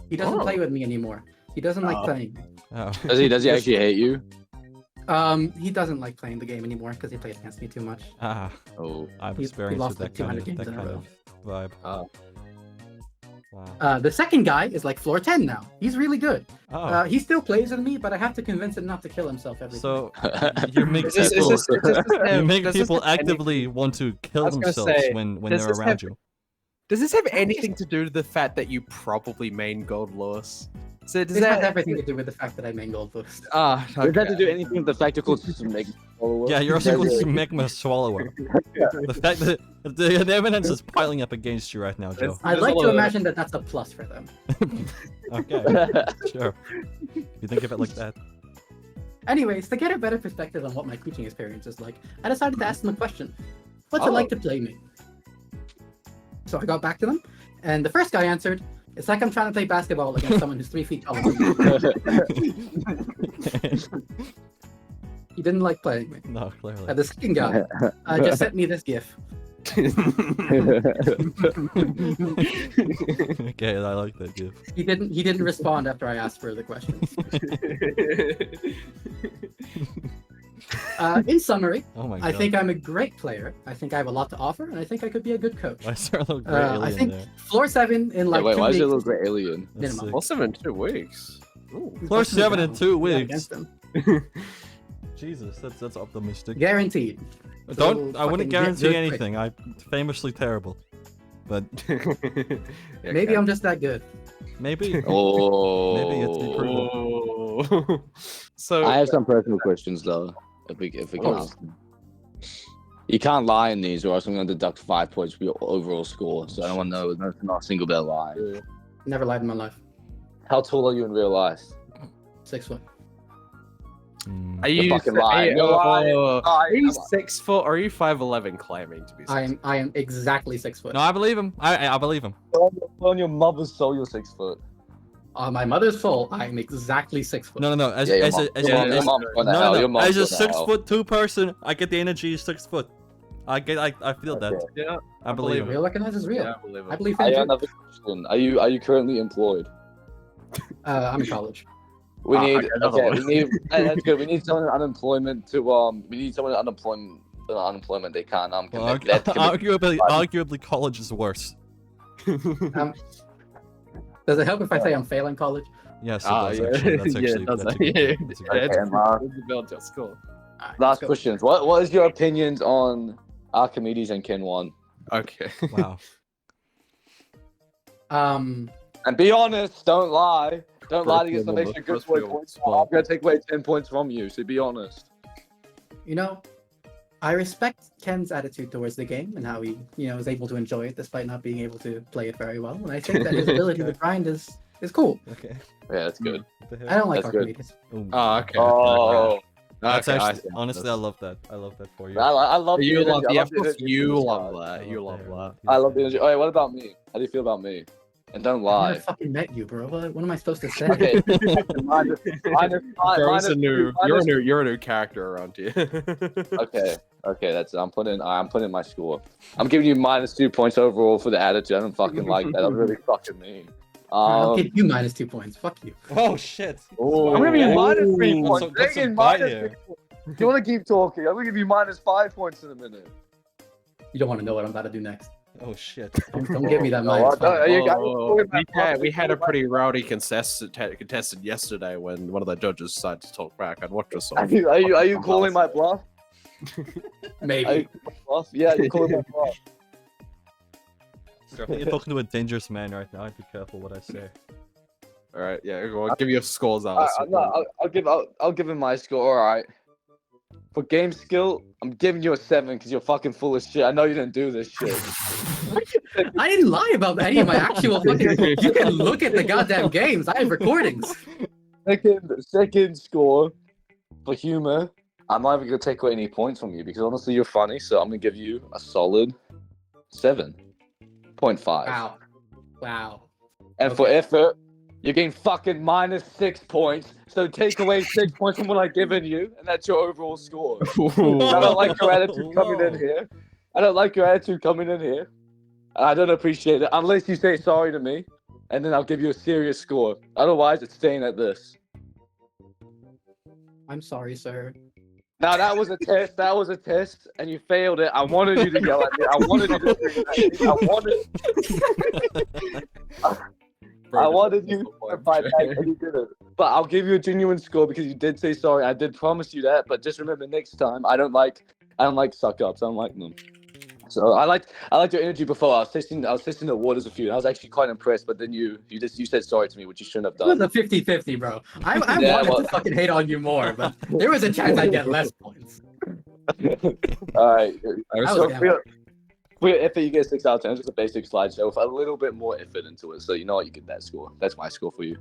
He doesn't play with me anymore. He doesn't like playing. Does he actually hate you? He doesn't like playing the game anymore because he plays against me too much. Oh. I've He experienced lost with like that kind 200 of games in a row. vibe. Wow. The second guy is like floor 10 now. He's really good. Oh. He still plays with me, but I have to convince him not to kill himself every So time. you make Is this- people, is this you make does this people have actively want to kill I was gonna themselves say, when does they're this around have- you. Does this have anything to do with the fact that you probably main gold Lewis? So does This has that everything to do with the fact that I main gold boost. Does that have to do anything with the fact you're called Smegma Swallower? Yeah, you're also called Smegma Swallower. The fact that the evidence is piling up against you right now, Joe. I'd like to imagine that that's a plus for them. Okay, sure. You think of it like that. Anyways, to get a better perspective on what my coaching experience is like, I decided to ask them a question. What's it like to play me? So I got back to them, and the first guy answered, "It's like I'm trying to play basketball against someone who's 3 feet taller than me." He didn't like playing me. No, clearly. The second guy just sent me this GIF. Okay, I like that GIF. He didn't respond after I asked further questions. In summary, Oh my I God. think I'm a great player. I think I have a lot to offer, and I think I could be a good coach. I saw a little great alien I think there. floor 7 in like wait, 2 why is weeks. it a little great alien? That's Minimum. sick. Floor 7 in 2 weeks? Ooh. Floor 7 in 2 Yeah, weeks. against them. Jesus, that's optimistic. Guaranteed. Don't. So I wouldn't fucking guarantee good anything. I'm famously terrible. But Maybe I'm just that good. maybe. Oh. Maybe it's be proven. Oh. So I have some personal questions though. If we can ask them. You can't lie in these, or else I'm going to deduct 5 points for your overall score. So I don't want to know. There's not a single bit of lie. Never lied in my life. How tall are you in real life? 6 foot. Are You're you fucking lying. You're lying. Are you 6 foot or are you 5'11" claiming to be 6 I am exactly 6 foot. No, I believe him. I believe him. On your mother's soul, you're 6 foot. On my mother's soul, I am exactly 6 foot. No. As Yeah, your as mom- a, as your a, mom- as, your mom's gone to no, hell, no, your mom's as a gone to hell. 6'2" person, I get the energy 6 foot. I feel that. Yeah, I believe Real it. recognize is real. Yeah, I believe it. I believe I him have too. another question. Are you currently employed? I'm in college. We need okay, another one. that's good. We need someone in unemployment to we need someone in unemployment they can't Well, commit. They have to commit arguably, college is worse. Does it help if I say I'm failing college? Yes, it does. Actually, that's actually that's a good point. That's a good Okay, point. Mark. Build your school. Last questions. What is your opinions on Archimedes and KHUN? Okay. Wow. Um, And be honest. Don't lie. Don't lie to get some First extra good real points. spot. I'm gonna take away 10 points from you. So be honest. you know, I respect Ken's attitude towards the game and how he, is able to enjoy it despite not being able to play it very well. And I think that his ability to grind is cool. Okay. Yeah, that's good. I don't like That's good. Archimedes. Oh, okay. Oh. That's Okay, I actually see. honestly, I love that. I love that for you. I love You the love energy. the I love the efforts. energy You from this love guy. that. You love that. I love the energy. Oh, wait, what about me? How do you feel about me? And don't I lie. never fucking met you, bro. What am I supposed to say? Okay. You're a new character around here. Okay. Okay, that's I'm putting my score. I'm giving you -2 points overall for the attitude. I don't fucking like that. That's really fucking mean. I'll give you -2 points. Fuck you. Oh shit. I'm giving you -3 points. Got some Dragon, bite -6 here. points. Do you want to keep talking? I'm gonna give you -5 points in a minute. You don't want to know what I'm about to do next. Oh shit. Don't give me that No, We had a pretty rowdy contestant yesterday when one of the judges decided to talk back. I'd watch us. Are you calling my bluff? Maybe. Bluff? Yeah, you're calling my bluff. I think you're talking to a dangerous man right now. I'd be careful what I say. All right, yeah, I'll give you a scores, Alice. I'll give him my score. All right. For game skill, I'm giving you a 7 because you're fucking full of shit. I know you didn't do this shit. I didn't lie about any of my actual fucking. You can look at the goddamn games. I have recordings. Second score for humor. I'm not even gonna take away any points from you because honestly you're funny, so I'm gonna give you a solid 7.5. Wow. And for effort, you're getting fucking -6 points. So take away 6 points from what I've given you, and that's your overall score. I don't like your attitude coming in here. And I don't appreciate it unless you say sorry to me, and then I'll give you a serious score. Otherwise, it's staying at this. I'm sorry, sir. Now that was a test. And you failed it. I wanted you to yell at me. I wanted you to scream at me. I wanted you to fight back, and you didn't. But I'll give you a genuine score because you did say sorry. I did promise you that. But just remember, next time, I don't like suck ups. I don't like them. So I liked your energy before. I was testing the waters with you. And I was actually quite impressed. But then you said sorry to me, which you shouldn't have done. It was a 50-50, bro. I wanted to fucking hate on you more, but there was a chance I'd get less points. All right. So for your effort, you get 6 out of 10. It's just a basic slideshow with a little bit more effort into it. So you know what? You get that score. That's my score for you.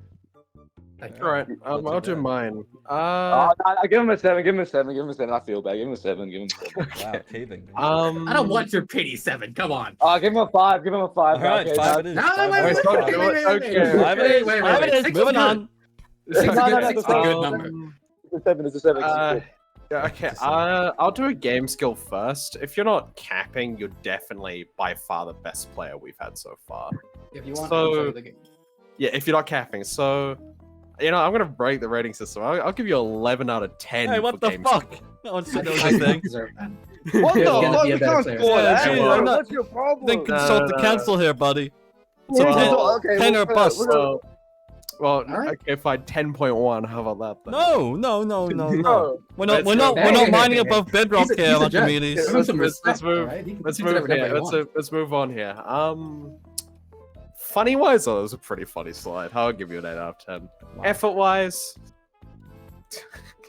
All right, I'll do mine. I give him a 7. Give him a 7. I feel bad. Give him a 7. Wow, caving. I don't want your pity 7. Come on. Give him a 5. All right, Okay, 5 it is. No, Wait, moving on. Six is a good number. It's a 7. Yeah, okay. I'll do a game skill first. If you're not capping, you're definitely by far the best player we've had so far. If you want So, the game. Yeah, if you're not capping. So, I'm gonna break the rating system. I'll give you 11 out of 10. Hey, what for the game fuck? skill. No one said there was a thing. What the fuck? You can't score that. I'm not- What's your problem? Then consult the council here, buddy. It's a Well, 10 or bust. Well, okay, fine. 10.1. How about that? Then? No. We're not mining above bedrock here, Archimedes. Let's move on here. Funny wise, though, it was a pretty funny slide. I'll give you an 8 out of 10. Wow. Effort wise,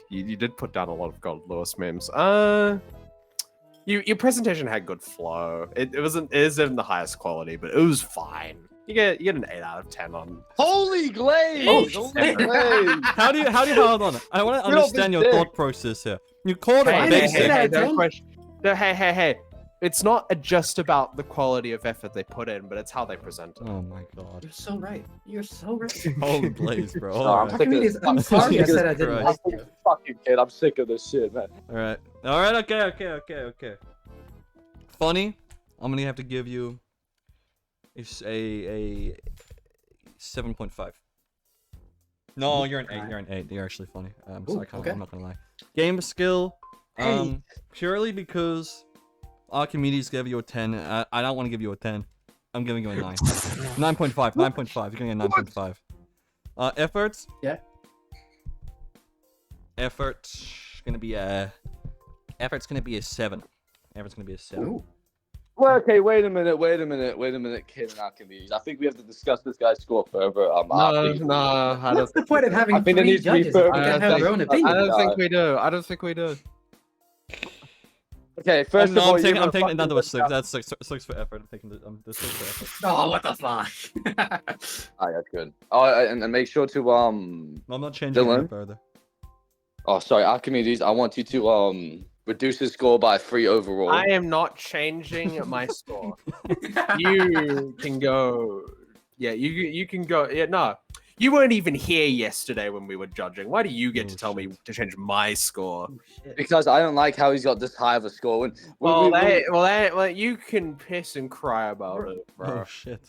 you did put down a lot of Gold Lewis memes. Your presentation had good flow. It isn't the highest quality, but it was fine. You get an 8 out of 10 on. Holy glaze! Holy glaze! How do you hold on? I want to understand your thought process here. You called it basic. Hey. It's not just about the quality of effort they put in, but it's how they present it. Oh my god. You're so right. You're so right. Holy blaze, bro. I'm sorry I said I didn't like you. Fucking kid, I'm sick of this shit, man. Alright, okay. Funny, I'm gonna have to give you a 7.5. No, you're an 8. You're an 8. You're actually funny. So I'm not gonna lie. Game skill, purely because Archimedes gave you a 10. I don't want to give you a 10. I'm giving you a 9. 9.5. 9.5. You're getting a 9.5. Efforts. Yeah. Effort's gonna be a 7. Effort's gonna be a 7. Ooh. Well, okay, wait a minute, Kid and Archimedes. I think we have to discuss this guy's score further. No. What's the point of having I think there 3 needs to be judges? further. We can have our own opinion. I don't think we do. Okay, first of all, I'm taking another 6. That's 6 for effort. I'm taking the 6 for effort. Oh, what the fuck? Alright, that's good. Oh, and make sure to I'm not changing it further. Oh, sorry, Archimedes. I want you to reduce his score by 3 overall. I am not changing my score. You can go. Yeah, you can go. Yeah, no. You weren't even here yesterday when we were judging. Why do you get to tell me to change my score? Because I don't like how he's got this high of a score. Well, you can piss and cry about it, bro. Oh shit.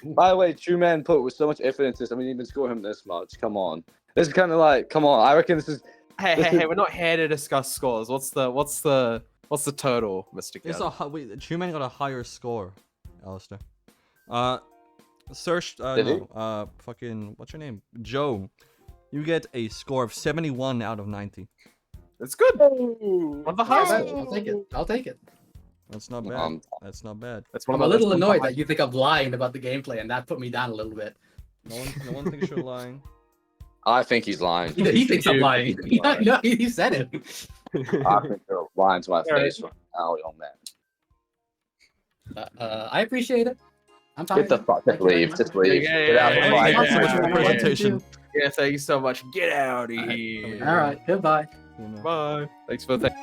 By the way, CHUMAN put with so much effort into this. I mean, even score him this much. Come on. This is kind of like, come on. I reckon this is. Hey, we're not here to discuss scores. What's the total, Mr. It's Ken? wait, CHUMAN got a higher score, Alistair. Fucking, what's your name? Joe. You get a score of 71 out of 90. That's good. One of the highest. I'll take it. I'll take it. That's not bad. That's not bad. That's I'm a little annoyed that you think I'm lying about the gameplay, and that put me down a little bit. No one thinks you're lying. I think he's lying. He thinks I'm lying. No, he said it. I think you're lying to my face right now, young man. I appreciate it. I'm fine. Get the fuck, just leave. Just leave. Get out of the Thank you so much fight. for the presentation. Yeah, thank you so much. Get out of here. All right, goodbye. Bye. Thanks for the.